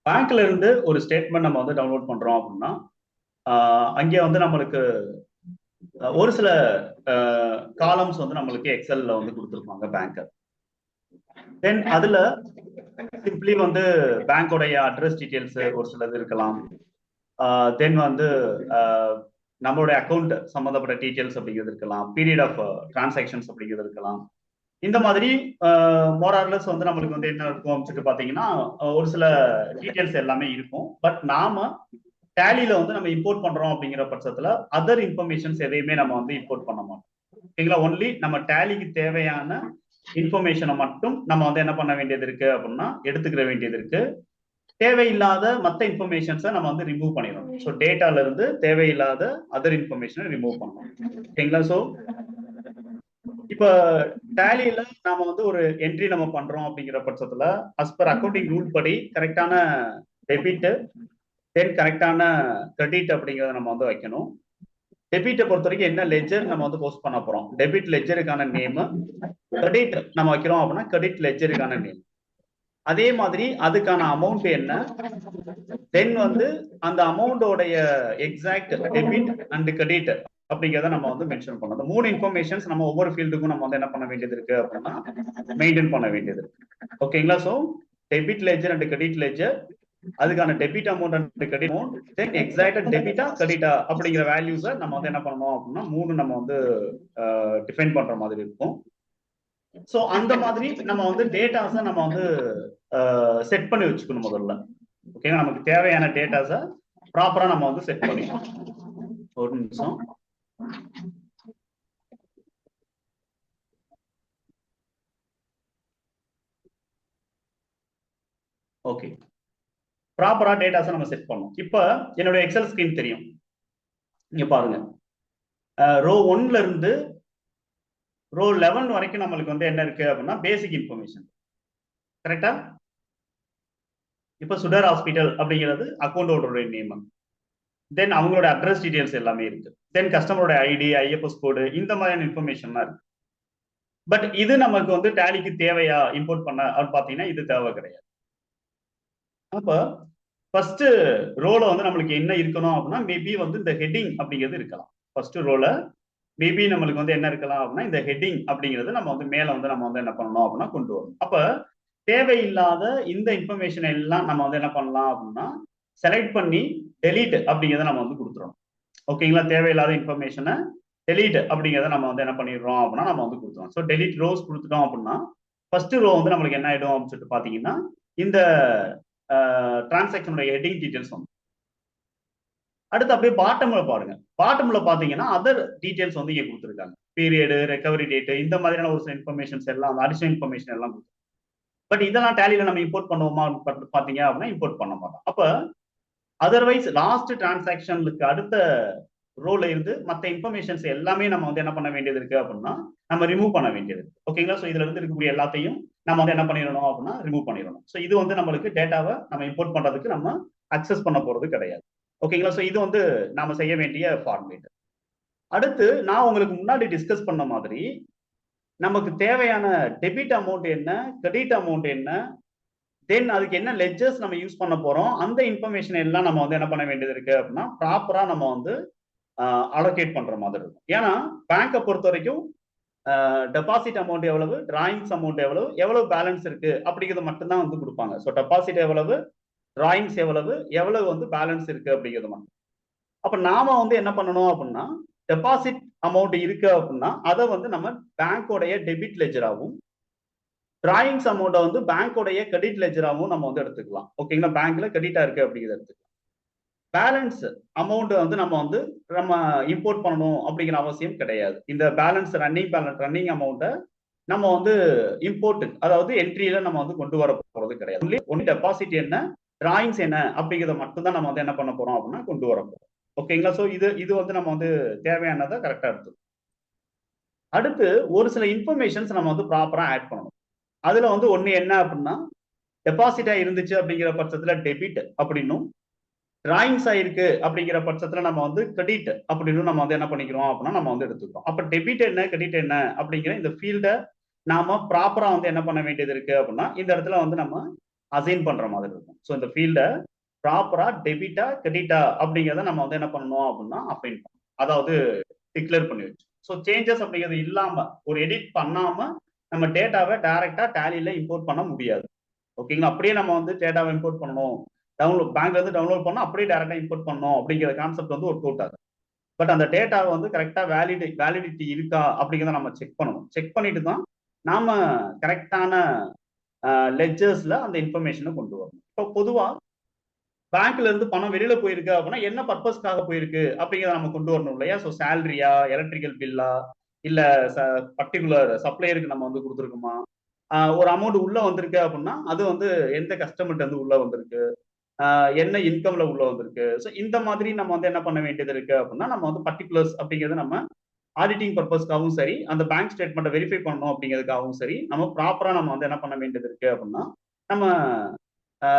பேங்க்ல இருந்து ஒரு ஸ்டேட்மெண்ட் நம்ம வந்து டவுன்லோட் பண்றோம் அப்படின்னா அங்கே வந்து நம்மளுக்கு ஒரு சில காலம்ஸ் வந்து நம்மளுக்கு எக்ஸல்ல வந்து கொடுத்துருப்பாங்க பேங்க். தென் அதுல சிம்பிளி வந்து பேங்கோடைய அட்ரஸ் டீடைல்ஸ் ஒரு சிலது இருக்கலாம். தென் வந்து நம்மளுடைய அக்கௌண்ட் சம்பந்தப்பட்ட டீடைல்ஸ் அப்படிங்கிறது இருக்கலாம். பீரியட் ஆஃப் டிரான்சாக்ஷன்ஸ் அப்படிங்கிறது இருக்கலாம். இந்த மாதிரி மோரார்லெஸ் வந்து நம்மளுக்கு வந்து என்ன இருக்கும் அப்படின்னு பாத்தீங்கன்னா ஒரு சில டீடைல்ஸ் எல்லாமே இருக்கும். பட் நாம டேலியில வந்து நம்ம இம்போர்ட் பண்றோம் அப்படிங்கிற பட்சத்துல அதர் இன்ஃபர்மேஷன்ஸ் எதையுமே நம்ம வந்து இம்போர்ட் பண்ண மாட்டோம். ஓகேங்களா? ஒன்லி நம்ம டேலிக்கு தேவையான இன்ஃபர்மேஷனை மட்டும் நம்ம வந்து என்ன பண்ண வேண்டியது இருக்கு அப்படின்னா எடுத்துக்கிற வேண்டியது இருக்கு. தேவையில்லாத மற்ற இன்ஃபர்மேஷன்ஸை நம்ம வந்து ரிமூவ் பண்ணிடணும். ஸோ டேட்டால இருந்து தேவையில்லாத அதர் இன்ஃபர்மேஷனை ரிமூவ் பண்ணணும். ஓகேங்களா? ஸோ இப்ப டேலியில நாம வந்து ஒரு என்ட்ரி நம்ம பண்றோம் அப்படிங்கிற பட்சத்துல அஸ் பர் அக்கௌண்டிங் ரூல் படி கரெக்டான டெபிட் தென் கரெக்டான கிரெடிட் அப்படிங்கிறத நம்ம வந்து வைக்கணும். டெபிட்டை பொறுத்த வரைக்கும் என்ன லெஜர் நம்ம வந்து போஸ்ட் பண்ண போறோம், டெபிட் லெஜருக்கான நேம், கிரெடிட் நம்ம வைக்கிறோம் அப்படின்னா கிரெடிட் லெஜருக்கான நேம். அதே மாதிரி அதுக்கான அமௌண்ட் என்ன, தென் வந்து அந்த அமௌண்டோடைய எக்ஸாக்ட் டெபிட் அண்ட் கிரெடிட் அப்படிங்கிறத நம்ம வந்து மென்ஷன் பண்ணணும். அந்த 3 இன்ஃபர்மேஷன்ஸ் நம்ம ஒவ்வொரு ஃபீல்டுக்கும் நம்ம வந்து என்ன பண்ண வேண்டியது இருக்கு அப்படின்னா மெயின்டைன் பண்ண வேண்டியது இருக்கு. ஓகேங்களா? So debit ledger and credit ledger, அதுக்கான debit amount and credit amount, then எக்ஸாக்டா டெபிட்டா கிரெடிட்டா அப்படிங்கிற வேல்யூஸை நம்ம வந்து என்ன பண்ணணும் அப்படின்னா 3 நம்ம வந்து டிஃபைன் பண்ற மாதிரி இருக்கும். ஸோ அந்த மாதிரி நம்ம வந்து டேட்டாஸை நம்ம வந்து செட் பண்ணி வச்சுக்கணும் முதல்ல. ஓகேங்களா? நமக்கு தேவையான டேட்டாஸை ப்ராப்பரா நம்ம வந்து செட் பண்ணிக்கணும். ஒரு நிமிஷம். ஓகே, ப்ராப்பரா டேட்டாஸை நம்ம செட் பண்ணணும். இப்போ என்னோட எக்ஸல் ஸ்கிரீன் தெரியும், இங்க பாருங்க. ரோ 1ல இருந்து ரோ 11 வரைக்கும் நம்மளுக்கு வந்து என்ன இருக்கு அப்படின்னா பேசிக் இன்ஃபர்மேஷன். கரெக்டா? இப்போ சுடர் ஹாஸ்பிட்டல் அப்படிங்கிறது அக்கௌண்ட் ஹோல்டருடைய நேம், தென் அவங்களோட அட்ரஸ் டீடைல்ஸ் எல்லாமே இருக்கு, தென் கஸ்டமரோட ஐடி, ஐஎஃப்எஸ் கோடு, இந்த மாதிரியான இன்ஃபர்மேஷன்லாம் இருக்கு. பட் இது நமக்கு வந்து டேலிக்கு தேவையா இம்போர்ட் பண்ண அப்படின்னு பாத்தீங்கன்னா இது தேவை கிடையாது. அப்ப ஃபர்ஸ்ட் ரோல வந்து நம்மளுக்கு என்ன இருக்கணும் அப்படின்னா மேபி வந்து இந்த ஹெட்டிங் அப்படிங்கிறது இருக்கலாம். ஃபர்ஸ்ட் ரோல மேபி நம்மளுக்கு வந்து என்ன இருக்கலாம் அப்படின்னா இந்த ஹெட்டிங் அப்படிங்கிறது நம்ம வந்து மேல வந்து நம்ம வந்து என்ன பண்ணணும் அப்படின்னா கொண்டு வரணும். அப்ப தேவையில்லாத இந்த இன்ஃபர்மேஷன் எல்லாம் நம்ம வந்து என்ன பண்ணலாம் அப்படின்னா செலக்ட் பண்ணி டெலீட் அப்படிங்கிறத நம்ம வந்து கொடுத்துறோம். ஓகேங்களா? தேவையில்லாத இன்ஃபர்மேஷனை டெலீட் அப்படிங்கிறத நம்ம வந்து என்ன பண்ணிடுறோம் அப்படின்னா நம்ம வந்து கொடுத்துறோம். ஸோ டெலீட் ரோஸ் கொடுத்துட்டோம் அப்படின்னா ஃபர்ஸ்ட் ரோ வந்து நம்மளுக்கு என்ன ஆயிடும் அப்படின்னு சொல்லிட்டு பாத்தீங்கன்னா இந்த டிரான்சாக்ஷனோட ஹெட்டிங் டீடைல்ஸ் வந்து. அடுத்து அப்படியே பாட்டம்ல பாருங்க. பாட்டம்ல பாத்தீங்கன்னா அதர் டீடைல்ஸ் வந்து இங்க கொடுத்துருக்காங்க. பீரியடு, ரெக்கவரி டேட், இந்த மாதிரியான ஒரு சில இன்ஃபர்மேஷன்ஸ் எல்லாம் அடிஷனல் இன்ஃபர்மேஷன் எல்லாம் கொடுத்து. பட் இதெல்லாம் டேலியில நம்ம இம்போர்ட் பண்ணுவோமா பாத்தீங்க அப்படின்னா இம்போர்ட் பண்ண மாட்டோம். அப்ப அதர்வைஸ் லாஸ்ட் டிரான்சாக்ஷனுக்கு அடுத்த ரோல இருந்து மற்ற இன்ஃபர்மேஷன்ஸ் எல்லாமே நம்ம வந்து என்ன பண்ண வேண்டியது இருக்கு அப்படின்னா நம்ம ரிமூவ் பண்ண வேண்டியது இருக்கு. ஓகேங்களா? ஸோ இதுல இருந்து இருக்கக்கூடிய எல்லாத்தையும் நம்ம வந்து என்ன பண்ணிடணும் அப்படின்னா ரிமூவ் பண்ணிடணும். ஸோ இது வந்து நம்மளுக்கு டேட்டாவை நம்ம இம்போர்ட் பண்றதுக்கு நம்ம அக்சஸ் பண்ண போறது கிடையாது. ஓகேங்களா? ஸோ இது வந்து நாம செய்ய வேண்டிய ஃபார்மேட். அடுத்து நான் உங்களுக்கு முன்னாடி டிஸ்கஸ் பண்ண மாதிரி நமக்கு தேவையான டெபிட் அமௌண்ட் என்ன, கிரெடிட் அமௌண்ட் என்ன, தென் அதுக்கு என்ன லெட்ஜர்ஸ் நம்ம யூஸ் பண்ண போறோம், அந்த இன்ஃபர்மேஷன் எல்லாம் நம்ம வந்து என்ன பண்ண வேண்டியது இருக்கு அப்படின்னா ப்ராப்பரா நம்ம வந்து அலோகேட் பண்ற மாதிரி இருக்கும். ஏன்னா பேங்கை பொறுத்த வரைக்கும் டெபாசிட் அமௌண்ட் எவ்வளவு, டிராயிங்ஸ் அமௌண்ட் எவ்வளவு, எவ்வளவு பேலன்ஸ் இருக்கு அப்படிங்கிறது மட்டும்தான் வந்து கொடுப்பாங்க. ஸோ டெபாசிட் எவ்வளவு, டிராயிங்ஸ் எவ்வளவு, எவ்வளவு வந்து பேலன்ஸ் இருக்கு அப்படிங்கிறது மட்டும். அப்ப நாம வந்து என்ன பண்ணணும் அப்படின்னா டெபாசிட் அமௌண்ட் இருக்கு அப்படின்னா அதை வந்து நம்ம பேங்கோடைய டெபிட் லெஜராகவும், டிராயிங்ஸ் அமௌண்ட்டை வந்து பேங்கோடைய கிரெடிட் லெஜராகவும் நம்ம வந்து எடுத்துக்கலாம். ஓகேங்களா? பேங்க்ல கிரெடிட்டா இருக்கு அப்படிங்கிறத எடுத்துக்கலாம். பேலன்ஸ் அமௌண்ட் வந்து நம்ம இம்போர்ட் பண்ணணும் அப்படிங்கிற அவசியம் கிடையாது. இந்த பேலன்ஸ் ரன்னிங் அமௌண்ட்டை நம்ம வந்து இம்போர்ட், அதாவது என்ட்ரியில நம்ம வந்து கொண்டு வர போறது கிடையாது. ஒன்லி டெபாசிட் என்ன, டிராயிங்ஸ் என்ன அப்படிங்கிறத மட்டும் தான் நம்ம வந்து என்ன பண்ண போறோம் அப்படின்னா கொண்டு வர போறோம். ஓகேங்களா? ஸோ இது வந்து நம்ம வந்து தேவையானதை கரெக்டா எடுத்துக்கணும். அடுத்து ஒரு சில இன்ஃபர்மேஷன்ஸ் நம்ம வந்து ப்ராப்பரா ஆட் பண்ணணும். அதுல வந்து ஒண்ணு என்ன அப்படின்னா டெபாசிட்டா இருந்துச்சு அப்படிங்கிற பட்சத்துல டெபிட் அப்படின்னும், டிராயிங்ஸ் ஆயிருக்கு அப்படிங்கிற பட்சத்துல நம்ம வந்து கிரெடிட் அப்படின்னு நம்ம வந்து என்ன பண்ணிக்கிறோம் அப்படின்னா நம்ம வந்து எடுத்துக்கிறோம். அப்ப டெபிட் என்ன, கிரெடிட் என்ன அப்படிங்கிற இந்த ஃபீல்டை நாம ப்ராப்பரா வந்து என்ன பண்ண வேண்டியது இருக்கு அப்படின்னா இந்த இடத்துல வந்து நம்ம அசைன் பண்ற மாதிரி இருக்கும். ஸோ இந்த ஃபீல்டை ப்ராப்பரா டெபிட்டா கிரெடிட்டா அப்படிங்கிறத நம்ம வந்து என்ன பண்ணணும் அப்படின்னா அசைன் பண்ணணும், அதாவது டிக்ளேர் பண்ணி வச்சு. ஸோ சேஞ்சஸ் அப்படிங்கிறது இல்லாம ஒரு எடிட் பண்ணாம நம்ம டேட்டாவை டைரக்டா டேலியில இம்போர்ட் பண்ண முடியாது. ஓகேங்களா? அப்படியே நம்ம வந்து டேட்டாவை இம்போர்ட் பண்ணணும், பேங்க்ல இருந்து டவுன்லோட் பண்ணோம் அப்படியே டைரக்டா இம்போர்ட் பண்ணணும் அப்படிங்கிற கான்செப்ட் வந்து ஒர்க் அவுட் ஆகுது. பட் அந்த டேட்டாவை வந்து கரெக்டா வேலிடிட்டி இருக்கா அப்படிங்கிறத நம்ம செக் பண்ணணும். செக் பண்ணிட்டு தான் நாம கரெக்டான லெட்ஜர்ஸ்ல அந்த இன்ஃபர்மேஷனை கொண்டு வரணும். இப்போ பொதுவா பேங்க்ல இருந்து பணம் வெளியில போயிருக்கு அப்படின்னா என்ன பர்பஸ்க்காக போயிருக்கு அப்படிங்கிறத நம்ம கொண்டு வரணும் இல்லையா? ஸோ சேலரியா, எலக்ட்ரிக்கல் பில்லா, இல்ல பர்டிகுலர் சப்ளையருக்கு நம்ம வந்து கொடுத்துருக்கோமா, ஒரு அமௌண்ட் உள்ள வந்திருக்கு அப்படின்னா அது வந்து எந்த கஸ்டமர்கிட்ட இருந்து உள்ள வந்திருக்கு, என்ன இன்கம்ல உள்ள வந்திருக்கு. ஸோ இந்த மாதிரி நம்ம வந்து என்ன பண்ண வேண்டியது இருக்கு அப்படின்னா நம்ம வந்து பர்டிகுலர்ஸ் அப்படிங்கிறது நம்ம ஆடிட்டிங் பர்பஸ்க்காகவும் சரி, அந்த பேங்க் ஸ்டேட்மெண்ட்டை வெரிஃபை பண்ணணும் அப்படிங்கிறதுக்காகவும் சரி, நம்ம ப்ராப்பரா நம்ம வந்து என்ன பண்ண வேண்டியது இருக்கு அப்படின்னா நம்ம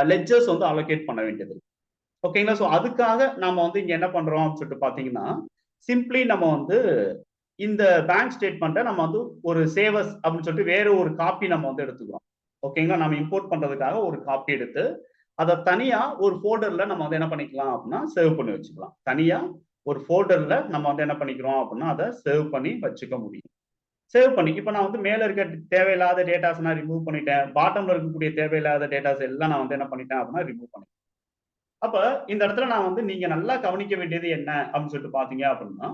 லெட்ஜர்ஸ் வந்து அலோகேட் பண்ண வேண்டியது இருக்கு. ஓகேங்களா? ஸோ அதுக்காக நாம வந்து இங்க என்ன பண்றோம் அப்படின்னு சொல்லிட்டு பாத்தீங்கன்னா, சிம்பிளி நம்ம வந்து இந்த பேங்க் ஸ்டேட்மெண்ட்டை நம்ம வந்து ஒரு சேவஸ் அப்படின்னு சொல்லிட்டு வேற ஒரு காப்பி நம்ம வந்து எடுத்துக்கிறோம். ஓகேங்களா? நம்ம இம்போர்ட் பண்றதுக்காக ஒரு காப்பி எடுத்து அதை தனியா ஒரு ஃபோல்டர்ல நம்ம வந்து என்ன பண்ணிக்கலாம் அப்படின்னா சேவ் பண்ணி வச்சுக்கலாம். தனியா ஒரு ஃபோல்டர்ல நம்ம வந்து என்ன பண்ணிக்கிறோம் அப்படின்னா அதை சேவ் பண்ணி வச்சுக்க முடியும். சேவ் பண்ணி இப்ப நான் வந்து மேல இருக்க தேவையில்லாத டேட்டாஸ் நான் ரிமூவ் பண்ணிட்டேன், பாட்டம்ல இருக்கக்கூடிய தேவையில்லாத டேட்டாஸ் எல்லாம் நான் வந்து என்ன பண்ணிட்டேன் அப்படின்னா ரிமூவ் பண்ணிட்டேன். அப்ப இந்த இடத்துல நான் வந்து நீங்க நல்லா கவனிக்க வேண்டியது என்ன அப்படின்னு சொல்லிட்டு பாத்தீங்க அப்படின்னா,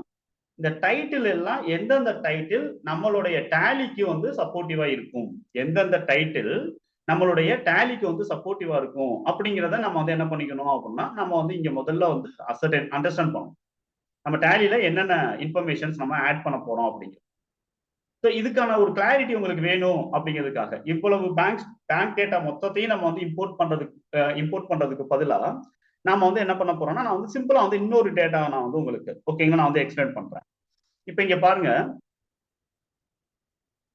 இந்த டைட்டில் எல்லாம் எந்தெந்த டைட்டில் நம்மளுடைய டேலிக்கு வந்து சப்போர்ட்டிவா இருக்கும், எந்தெந்த டைட்டில் நம்மளுடைய டேலிக்கு வந்து சப்போர்ட்டிவா இருக்கும் அப்படிங்கிறத நம்ம வந்து என்ன பண்ணிக்கணும் அப்படின்னா நம்ம வந்து இங்க முதல்ல வந்து அண்டர்ஸ்டாண்ட் பண்ணணும். நம்ம டேலியில என்னென்ன இன்ஃபர்மேஷன்ஸ் நம்ம ஆட் பண்ண போறோம் அப்படிங்கிறது. ஸோ இதுக்கான ஒரு கிளாரிட்டி உங்களுக்கு வேணும் அப்படிங்கிறதுக்காக இவ்வளவு பேங்க் டேட்டா மொத்தத்தையும் நம்ம வந்து இம்போர்ட் பண்றதுக்கு பதிலா நாம வந்து என்ன பண்ண போறோம்னா நான் வந்து சிம்பிளா வந்து இன்னொரு டேட்டா நான் வந்து உங்களுக்கு ஓகேங்களா நான் வந்து எக்ஸ்பிளைன் பண்றேன். இப்ப இங்க பாருங்க,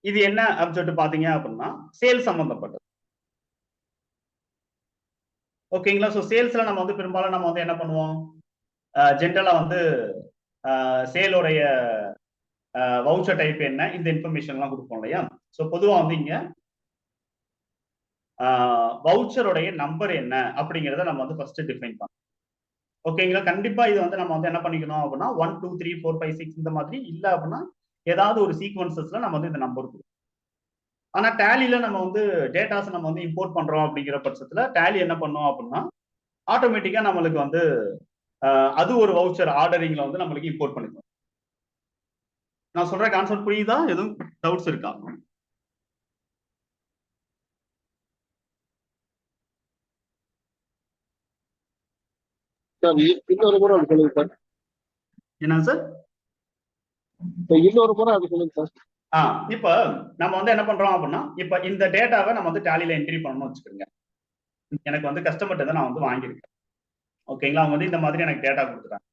இது என்ன அப்படின்னு சொல்லிட்டு பாத்தீங்க அப்படின்னா சேல்ஸ் சம்பந்தப்பட்டது. ஓகேங்களா? ஸோ சேல்ஸ்ல நம்ம வந்து பெரும்பாலும் நம்ம வந்து என்ன பண்ணுவோம், ஜென்ரலா வந்து சேலோடைய வவுச்சர் டைப் என்ன, இந்த இன்ஃபர்மேஷன் எல்லாம் கொடுப்போம் இல்லையா? ஸோ பொதுவா வந்து இங்க வவுச்சருடைய நம்பர் என்ன அப்படிங்கிறத நம்ம வந்து ஃபர்ஸ்ட் டிஃபைன் பண்ணணும். ஓகேங்களா? கண்டிப்பா இது வந்து நம்ம வந்து என்ன பண்ணிக்கணும் அப்படின்னா 1 2 3 4 5 6 இந்த மாதிரி இல்ல அப்படின்னா ஏதாவது ஒரு சீக்வன்சஸ்ல நம்ம வந்து இந்த நம்பர் கொடுக்கணும். ஆனா டேலியில நம்ம வந்து டேட்டாஸ் நம்ம வந்து இம்போர்ட் பண்றோம் அப்படிங்கிற பட்சத்துல டேலி என்ன பண்ணோம் அப்படின்னா ஆட்டோமேட்டிக்கா நம்மளுக்கு வந்து அது ஒரு வவுச்சர் ஆர்டரிங்ல வந்து நம்மளுக்கு இம்போர்ட் பண்ணிக்கும். நான் சொல்ற கான்செப்ட் புரியுதா? எதுவும் டவுட்ஸ் இருக்கா? இன்னொரு முறை அது சொல்லுங்க சார். என்ன சார்? இன்னொரு முறை அது சொல்லுங்க சார். இப்ப நம்ம வந்து என்ன பண்றோம் அப்படின்னா இப்ப இந்த டேட்டாவை நம்ம வந்து டேலியில என்ட்ரி பண்ணணும்னு வச்சுக்கோங்க. எனக்கு வந்து கஸ்டமர்ட்ட தான் நான் வந்து வாங்கியிருக்கேன். ஓகேங்களா? அவங்க வந்து இந்த மாதிரி எனக்கு டேட்டா கொடுத்துட்டாங்க.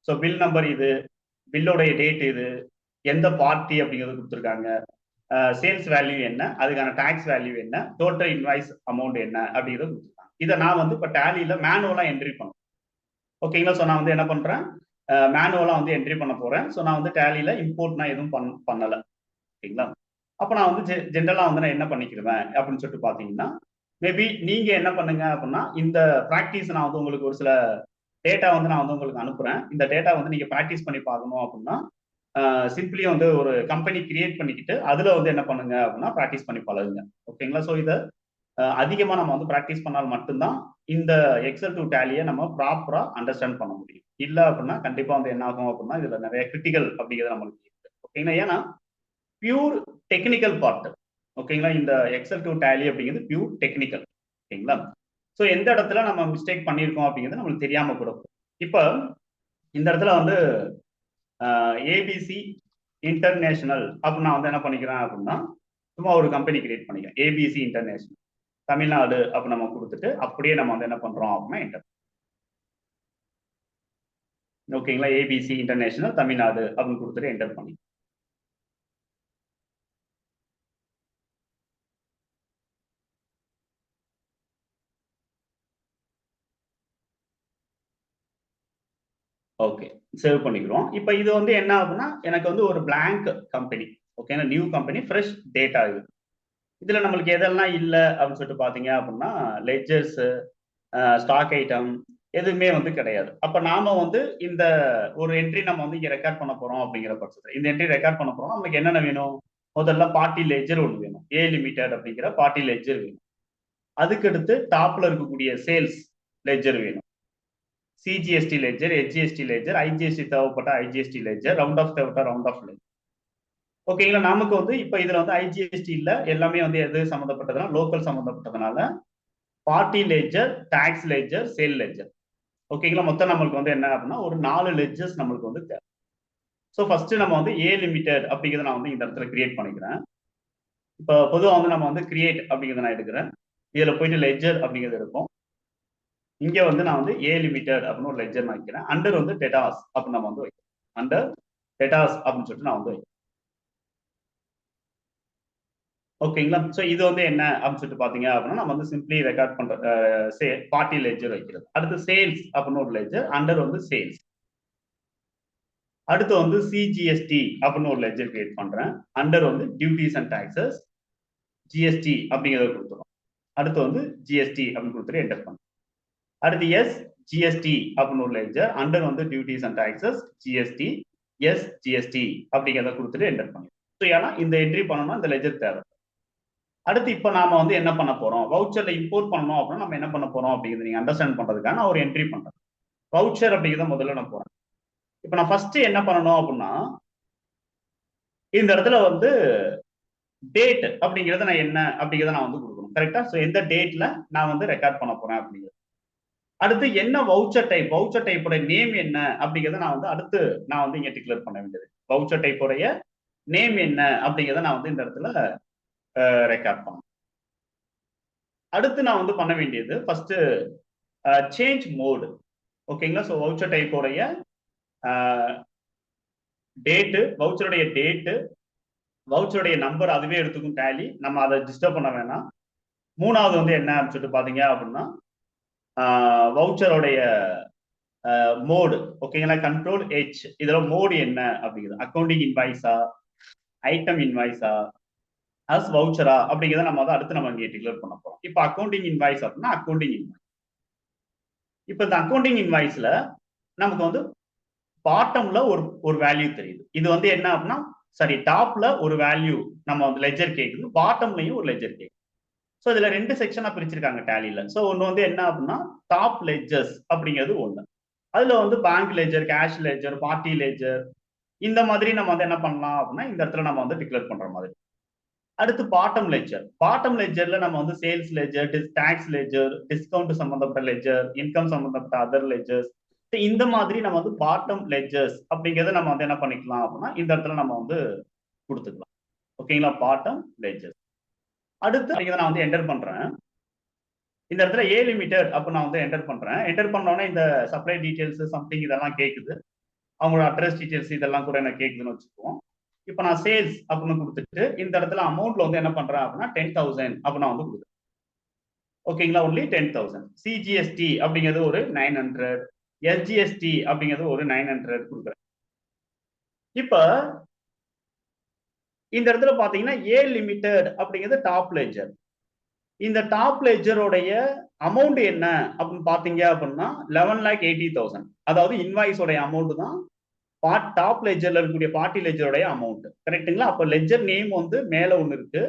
ஸோ பில் நம்பர் இது, பில்லோடைய டேட் இது, எந்த பார்ட்டி அப்படிங்கிறது கொடுத்துருக்காங்க, சேல்ஸ் வேல்யூ என்ன, அதுக்கான டாக்ஸ் வேல்யூ என்ன, டோட்டல் இன்வாய்ஸ் அமௌண்ட் என்ன அப்படிங்கிறது கொடுத்துருக்காங்க. இதை நான் வந்து இப்போ டேலியில மேனுவலா என்ட்ரி பண்ணேன். ஓகேங்களா? ஸோ நான் வந்து என்ன பண்றேன், மேனுவலா வந்து என்ட்ரி பண்ண போறேன். ஸோ நான் வந்து டேலியில இம்போர்ட் நான் எதுவும் பண்ணல. ஓகேங்களா? அப்ப நான் வந்து ஜென்ரலா வந்து நான் என்ன பண்ணிக்கிறேன் அப்படின்னு சொல்லிட்டு பாத்தீங்கன்னா மேபி நீங்க என்ன பண்ணுங்க அப்படின்னா இந்த பிராக்டிஸ் நான் வந்து உங்களுக்கு ஒரு சில டேட்டா வந்து நான் வந்து உங்களுக்கு அனுப்புறேன். இந்த டேட்டா வந்து நீங்க பிராக்டிஸ் பண்ணி பார்க்கணும் அப்படின்னா சிம்பிளி வந்து ஒரு கம்பெனி கிரியேட் பண்ணிக்கிட்டு அதுல வந்து என்ன பண்ணுங்க அப்படின்னா பிராக்டிஸ் பண்ணி பழகுங்க. ஓகேங்களா? ஸோ இதை அதிகமா நம்ம வந்து பிராக்டிஸ் பண்ணால் மட்டும்தான் இந்த எக்ஸல் டு டேலியை நம்ம ப்ராப்பரா அண்டர்ஸ்டாண்ட் பண்ண முடியும். இல்ல அப்படின்னா கண்டிப்பா வந்து என்ன ஆகும் அப்படின்னா இதுல நிறைய கிரிட்டிக்கல் அப்படிங்கிறது நம்மளுக்கு இருக்கு. ஓகேங்களா? ஏன்னா பியூர் டெக்னிக்கல் பார்ட். ஓகேங்களா? இந்த எக்ஸல் டு டேலி அப்படிங்கிறது பியூர் டெக்னிக்கல். ஓகேங்களா? ஸோ எந்த இடத்துல நம்ம மிஸ்டேக் பண்ணியிருக்கோம் அப்படிங்கிறது நம்மளுக்கு தெரியாம கூட இருக்கும். இப்போ இந்த இடத்துல வந்து ஏபிசி இன்டர்நேஷனல் அப்படின்னு நான் வந்து என்ன பண்ணிக்கிறேன் அப்படின்னா சும்மா ஒரு கம்பெனி கிரியேட் பண்ணிக்கிறேன். ஏபிசி இன்டர்நேஷனல் தமிழ்நாடு அப்படி நம்ம கொடுத்துட்டு அப்படியே நம்ம வந்து என்ன பண்றோம் அப்படின்னா என்டர். ஓகேங்களா? ஏபிசி இன்டர்நேஷனல் தமிழ்நாடு அப்படின்னு கொடுத்துட்டு என்டர் பண்ணி ஓகே சேவ் பண்ணிக்கிறோம். இப்போ இது வந்து என்ன ஆகுதுன்னா எனக்கு வந்து ஒரு பிளாங்க் கம்பெனி. ஓகேங்களா? நியூ கம்பெனி ஃப்ரெஷ் டேட்டா இது. இதுல நம்மளுக்கு எதெல்லாம் இல்லை அப்படின்னு சொல்லிட்டு பாத்தீங்க அப்படின்னா லெட்ஜர்ஸ், ஸ்டாக் ஐட்டம் எதுவுமே வந்து கிடையாது. அப்ப நாம வந்து இந்த ஒரு என்ட்ரி நம்ம வந்து இங்க ரெக்கார்ட் பண்ண போறோம் அப்படிங்கிற பட்சத்தில் இந்த என்ட்ரி ரெக்கார்ட் பண்ண போறோம். நமக்கு என்னென்ன வேணும்? முதல்ல பார்ட்டி லெட்ஜர் ஒன்று வேணும். ஏ லிமிடெட் அப்படிங்கிற பார்ட்டி லெட்ஜர் வேணும். அதுக்கடுத்து டாப்ல இருக்கக்கூடிய சேல்ஸ் லெட்ஜர் வேணும். சிஜிஎஸ்டி லெட்ஜர், ஹெச்ஜிஎஸ்டி லெட்ஜர், ஐஜிஎஸ்டி தேவைப்பட்ட ஐஜிஎஸ்டி லெட்ஜர், ரவுண்ட் ஆஃப் தேவைப்பட்ட ரவுண்ட் ஆஃப் லெட்ஜர். ஓகேங்களா? நமக்கு வந்து இப்ப இதுல வந்து ஐஜிஎஸ்டி இல்ல, எல்லாமே வந்து எது சம்மந்தப்பட்டதுன்னா லோக்கல் சம்மந்தப்பட்டதுனால party ledger, tax ledger, sale ledger. ஓகேங்களா? மொத்தம் நம்மளுக்கு வந்து என்ன அப்படின்னா ஒரு 4 லெட்ஜர்ஸ் நம்மளுக்கு வந்து தேவை. ஸோ ஃபர்ஸ்ட் நம்ம வந்து ஏ லிமிடெட் அப்படிங்கிறத நான் வந்து இந்த இடத்துல கிரியேட் பண்ணிக்கிறேன். இப்போ பொதுவாக வந்து நம்ம வந்து கிரியேட் அப்படிங்கிறத நான் எடுக்கிறேன். இதுல போயிட்டு லெட்ஜர் அப்படிங்கிறது இருக்கும். இங்க வந்து நான் வந்து ஏ லிமிடெட் அப்படின்னு ஒரு லெட்ஜர் நான் வைக்கிறேன். அண்டர் வந்து டெட்டாஸ் அப்படின்னு நம்ம வந்து வைக்கிறேன். அண்டர் டெட்டாஸ் அப்படின்னு சொல்லிட்டு நான் வந்து வைக்கிறேன். ஓகேங்களா? ஸோ இது வந்து என்ன அப்படின்னு சொல்லிட்டு பாத்தீங்க அப்படின்னா நம்ம வந்து சிம்பிளி ரெக்கார்ட் பண்ற பார்ட்டி லெட்ஜர் வைக்கிறது. அடுத்து சேல்ஸ் அப்படின்னு ஒரு லெட்ஜர், அண்டர் வந்து சேல்ஸ். அடுத்து வந்து சிஜிஎஸ்டி அப்படின்னு ஒரு லெட்ஜர் கிரியேட் பண்றேன். அண்டர் வந்து டியூட்டிஸ் அண்ட் டாக்ஸஸ், ஜிஎஸ்டி அப்படிங்கிறத கொடுத்துரும். அடுத்து வந்து ஜிஎஸ்டி அப்படின்னு கொடுத்துட்டு என்டர் பண்ணுறேன். அடுத்து எஸ் ஜிஎஸ்டி அப்படின்னு ஒரு லெட்ஜர், அண்டர் வந்து duties and taxes, GST, S GST அப்படிங்கிறத கொடுத்துட்டு என்டர் பண்ணுறேன். ஸோ ஏன்னா இந்த என்ட்ரி பண்ணணும்னா இந்த லெட்ஜர் தேவை. அடுத்து இப்ப நாம வந்து என்ன பண்ண போறோம்? வவுச்சர்ல இம்போர்ட் பண்ணணும் அப்படின்னா நம்ம என்ன பண்ண போறோம் அப்படிங்கிறது நீங்க அண்டர்ஸ்டாண்ட் பண்றதுக்காக நான் ஒரு என்ட்ரி பண்றேன். வவுச்சர் அப்படிங்கிறத முதல்ல நான் போறேன். இப்ப நான் ஃபர்ஸ்ட் என்ன பண்ணணும் அப்படின்னா இந்த இடத்துல வந்து டேட் அப்படிங்கிறத நான் என்ன அப்படிங்கிறத நான் வந்து கொடுக்கணும். கரெக்டா? ஸோ எந்த டேட்ல நான் வந்து ரெக்கார்ட் பண்ண போறேன் அப்படிங்கிறது. அடுத்து என்ன வவுச்சர் டைப், வவுச்சர் டைப்போட நேம் என்ன அப்படிங்கிறத நான் வந்து அடுத்து நான் வந்து இங்க டிக்ளேர் பண்ண வேண்டியது. வவுச்சர் டைப்போடைய நேம் என்ன அப்படிங்கிறத நான் வந்து இந்த இடத்துல ரெக்கார்ட் பண்ணணும். அடுத்து நான் வந்து பண்ண வேண்டியது ஃபர்ஸ்ட் சேஞ்ச் மோடு. ஓகேங்களா? ஸோ வவுச்சர் டைப்போடைய டேட்டு, வவுச்சருடைய டேட்டு, வவுச்சருடைய நம்பர் அதுவே எடுத்துக்கும் டேலி, நம்ம அதை டிஸ்டர்ப் பண்ண வேணாம். மூணாவது வந்து என்ன அப்படின்னு சொல்லிட்டு பாத்தீங்க அப்படின்னா வவுச்சருடைய மோடு. ஓகேங்களா? கண்ட்ரோல் ஹெச், இதுல மோடு என்ன அப்படிங்கிறது அக்கௌண்டிங் இன்வாய்ஸா, ஐட்டம் இன்வாய்ஸா, அஸ் வவுச்சரா அப்படிங்கிறத நம்ம வந்து அடுத்து நம்ம இங்கே டிக்ளேர் பண்ண போறோம். இப்போ அக்கௌண்டிங் இன்வாய்ஸ் அப்படின்னா அக்கௌண்டிங் இன்வாய்ஸ். இப்போ இந்த அக்கௌண்டிங் இன்வாய்ஸ்ல நமக்கு வந்து பாட்டம்ல ஒரு வேல்யூ தெரியுது. இது வந்து என்ன அப்படின்னா சரி டாப்ல ஒரு வேல்யூ நம்ம வந்து லெட்ஜர் கேக்குது, பாட்டம்லயும் ஒரு லெட்ஜர் கேக்குது. ஸோ இதுல 2 செக்ஷனா பிரிச்சிருக்காங்க டேலில. ஸோ ஒன்று வந்து என்ன அப்படின்னா டாப் லெட்ஜர்ஸ் அப்படிங்கிறது ஒண்ணு. அதுல வந்து bank ledger, cash ledger, party ledger இந்த மாதிரி நம்ம வந்து என்ன பண்ணலாம் அப்படின்னா இந்த இடத்துல நம்ம வந்து டிக்ளேர் பண்ற மாதிரி. அடுத்து பாட்டம் லெட்ஜர். பாட்டம் லெட்ஜர்ல நம்ம வந்து sales ledger, tax ledger, discount சம்பந்தப்பட்ட லெட்ஜர், இன்கம் சம்பந்தப்பட்ட அதர் லெட்ஜர்ஸ், இந்த மாதிரி நம்ம வந்து பாட்டம் லெட்ஜர்ஸ் அப்படிங்கிறத நம்ம வந்து என்ன பண்ணிக்கலாம் அப்படின்னா இந்த இடத்துல நம்ம வந்து கொடுத்துக்கலாம். ஓகேங்களா? Bottom ledgers. அடுத்து அப்படிங்கிறத நான் வந்து என்டர் பண்றேன். இந்த இடத்துல ஏ லிமிடெட் அப்ப நான் வந்து என்டர் பண்றேன். என்டர் பண்ணோன்னே இந்த சப்ளை டீடைல்ஸ் சம்திங் இதெல்லாம் கேக்குது. அவங்களோட அட்ரஸ் டீடைல்ஸ் இதெல்லாம் கூட எனக்கு கேக்குதுன்னு வச்சுக்குவோம். இப்போ நான் சேல்ஸ் அப்படின்னு கொடுத்துட்டு இந்த இடத்துல அமௌண்ட்ல வந்து என்ன பண்றேன் அப்படின்னா 10,000 அப்ப நான் வந்து கொடுக்குறேன். ஓகேங்களா? ஒன்லி 10,000. சிஜிஎஸ்டி அப்படிங்கிறது ஒரு 900, எஸ்ஜிஎஸ்டி அப்படிங்கிறது ஒரு 900 கொடுக்குறேன். இப்ப இந்த இடத்துல பாத்தீங்கன்னா ஏ லிமிடெட் அப்படிங்கிறது டாப் லெட்ஜர். இந்த டாப் லெட்ஜரோடைய அமௌண்ட் என்ன அப்படின்னு பாத்தீங்க அப்படின்னா 11,80,000. அதாவது இன்வாய்ஸோடைய அமௌண்ட் தான் டாப் லெட்ஜர்ல இருக்கக்கூடிய பார்ட்டி லெட்ஜரோடைய அமௌண்ட். கரெக்ட்டுங்களா? அப்ப லெட்ஜர் நேம் வந்து மேல ஒண்ணு இருக்கு,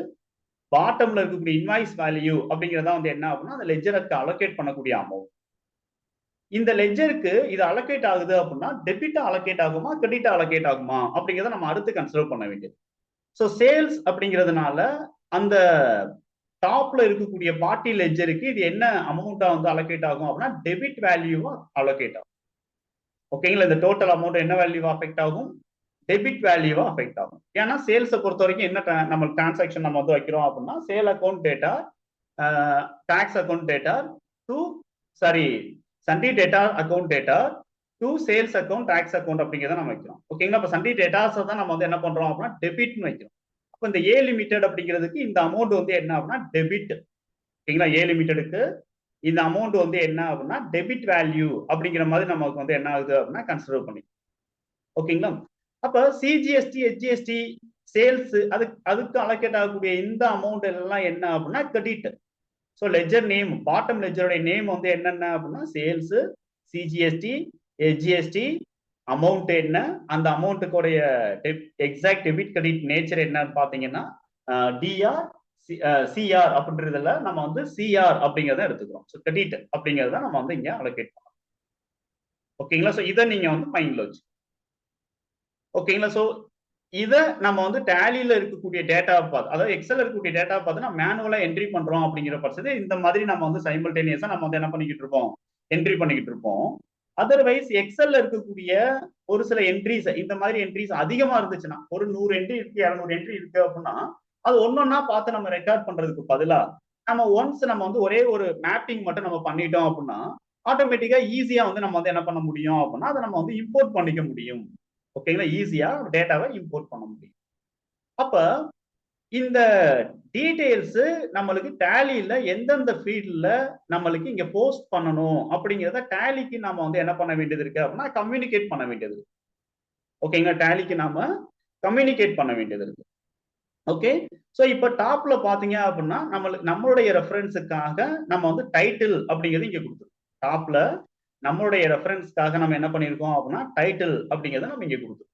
பாட்டம்ல இருக்கக்கூடிய இன்வாய்ஸ் வேல்யூ அப்படிங்கறத வந்து என்ன அப்படின்னா அந்த லெட்ஜருக்கு அலோகேட் பண்ணக்கூடிய அமௌண்ட். இந்த லெட்ஜருக்கு இது அலோகேட் ஆகுது அப்படின்னா டெபிட்டா அலோகேட் ஆகுமா, கிரெடிட்டா அலோகேட் ஆகுமா அப்படிங்கறத நம்ம அடுத்து கன்சிடர் பண்ண வேண்டியது. ஸோ சேல்ஸ் அப்படிங்கிறதுனால அந்த டாப்ல இருக்கக்கூடிய பார்ட்டி லெட்ஜருக்கு இது என்ன அமௌண்டா வந்து அலோகேட் ஆகும் அப்படின்னா டெபிட் வேல்யூவா அலோகேட் ஆகும். ஓகேங்களா? இந்த டோட்டல் அமௌண்ட் என்ன வேல்யூவா அஃபெக்ட் ஆகும்? டெபிட் வேல்யூவா அஃபெக்ட் ஆகும். ஏன்னா சேல்ஸை பொறுத்த வரைக்கும் என்ன நம்ம டிரான்சாக்ஷன் நம்ம வந்து வைக்கிறோம் அப்படின்னா sale account data, tax account data to sundry data account data to sales account, tax account அப்படிங்கிறத நம்ம வைக்கிறோம். ஓகேங்களா? இப்போ சண்டி டேட்டாஸை தான் நம்ம வந்து என்ன பண்றோம் அப்படின்னா டெபிட்னு வைக்கிறோம். அப்போ இந்த ஏ லிமிடெட் அப்படிங்கிறதுக்கு இந்த அமௌண்ட் வந்து என்ன அப்படின்னா டெபிட். ஓகேங்களா? ஏ லிமிடெடுக்கு இந்த அமௌண்ட் வந்து என்ன அப்படின்னா டெபிட் வேல்யூ அப்படிங்கிற மாதிரி நமக்கு வந்து என்ன ஆகுது அப்படின்னா கன்சிடர் பண்ணி. ஓகேங்களா? அப்ப சிஜிஎஸ்டி, ஹெச்ஜிஎஸ்டி சேல்ஸ் அதுக்கு அலோகேட் ஆகக்கூடிய இந்த அமௌண்ட் எல்லாம் என்ன அப்படின்னா credit. So ledger name, bottom லெஜருடைய நேம் வந்து என்னென்ன அப்படின்னா சேல்ஸ், சிஜிஎஸ்டி, எஸ்ஜிஎஸ்டி, அமௌண்ட் என்ன, அந்த அமௌண்ட்டுக்குடைய எக்ஸாக்ட் டெபிட் கிரெடிட் நேச்சர் என்னன்னு பாத்தீங்கன்னா டிஆர் சிஆர் அப்படின்றதுல நம்ம வந்து சிஆர் அப்படிங்கிறத எடுத்துக்கிறோம். ஸோ கிரெடிட் அப்படிங்கிறத நம்ம வந்து இங்க அலோகேட் பண்ணலாம். ஓகேங்களா? ஸோ இதை நீங்க வந்து மைண்ட்ல வச்சு ஓகேங்களா? ஸோ இதை நம்ம வந்து டேலியில இருக்கக்கூடிய டேட்டா பார்த்து, அதாவது எக்ஸல் இருக்கக்கூடிய டேட்டா பார்த்து நம்ம மேனுவலா என்ட்ரி பண்றோம் அப்படிங்கிற பட்சத்தில் இந்த மாதிரி நம்ம வந்து சைமல்டேனியஸா நம்ம வந்து என்ன பண்ணிக்கிட்டு இருப்போம், என்ட்ரி பண்ணிக்கிட்டு இருப்போம். அதர்வைஸ் எக்ஸல்ல இருக்கக்கூடிய ஒரு சில என்ட்ரிஸ், இந்த மாதிரி என்ட்ரிஸ் அதிகமா இருந்துச்சுன்னா, ஒரு 100 என்ட்ரி இருக்கு, 200 என்ட்ரி இருக்கு அப்படின்னா அது ஒன்னொன்னா பார்த்து நம்ம ரெக்கார்ட் பண்றதுக்கு பதிலா நம்ம ஒன்ஸ் நம்ம வந்து ஒரே ஒரு மேப்பிங் மட்டும் நம்ம பண்ணிட்டோம் அப்படின்னா ஆட்டோமேட்டிக்கா ஈஸியா வந்து நம்ம வந்து என்ன பண்ண முடியும் அப்படின்னா அதை நம்ம வந்து இம்போர்ட் பண்ணிக்க முடியும். ஓகேங்களா? ஈஸியா டேட்டாவை இம்போர்ட் பண்ண முடியும். அப்ப இந்த டீடைல்ஸ் நம்மளுக்கு டேலியில எந்தெந்த ஃபீல்ட்ல நம்மளுக்கு இங்க போஸ்ட் பண்ணணும் அப்படிங்கிறத டேலிக்கு நாம வந்து என்ன பண்ண வேண்டியது இருக்கு அப்படின்னா கம்யூனிகேட் பண்ண வேண்டியது இருக்கு. ஓகேங்களா? டேலிக்கு நாம கம்யூனிகேட் பண்ண வேண்டியது இருக்கு. ஓகே, சோ இப்ப டாப்ல பாத்தீங்க அப்படின்னா நம்மளுடைய ரெஃபரன்ஸுக்காக நம்ம வந்து டைட்டில் அப்படிங்கிறது இங்க கொடுத்துருக்கோம். டாப்ல நம்மளுடைய ரெஃபரன்ஸ்க்காக நம்ம என்ன பண்ணிருக்கோம் அப்படின்னா டைட்டில் அப்படிங்கிறத நம்ம இங்க கொடுத்துருக்கோம்.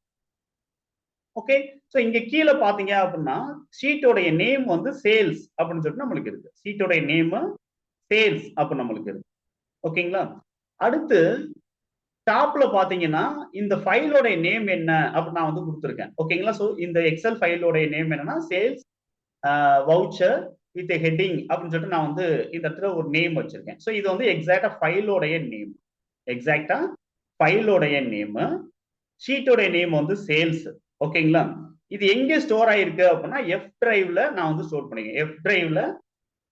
ஓகே, சோ இங்க கீழே பாத்தீங்க அப்படின்னா ஷீட்டோடைய நேம் வந்து சேல்ஸ் அப்படின்னு சொல்லிட்டு நம்மளுக்கு இருக்கு. ஷீட்டோடைய நேம் சேல்ஸ் அப்படின்னு நம்மளுக்கு இருக்கு. ஓகேங்களா? அடுத்து டாப்ல பாத்தீங்கன்னா இந்த ஃபைலோட நேம் என்ன அப்படின்னு நான் வந்து கொடுத்துருக்கேன். ஓகேங்களா? சோ இந்த எக்ஸல் ஃபைலோட நேம் என்னன்னா சேல்ஸ் வவுச்சர் வித் ஹெட்டிங் அப்படின்னு சொல்லிட்டு நான் வந்து இந்த இடத்துல ஒரு நேம் வச்சிருக்கேன். ஸோ இது வந்து எக்ஸாக்டா ஃபைலோடைய நேம், எக்ஸாக்டா ஃபைலோடைய நேம். ஷீட்டோடைய நேம் வந்து சேல்ஸ். ஓகேங்களா? இது எங்க ஸ்டோர் ஆயிருக்கு அப்படின்னா எஃப் டிரைவ்ல நான் வந்து ஸ்டோர் பண்ணிருக்கேன். எஃப் டிரைவ்ல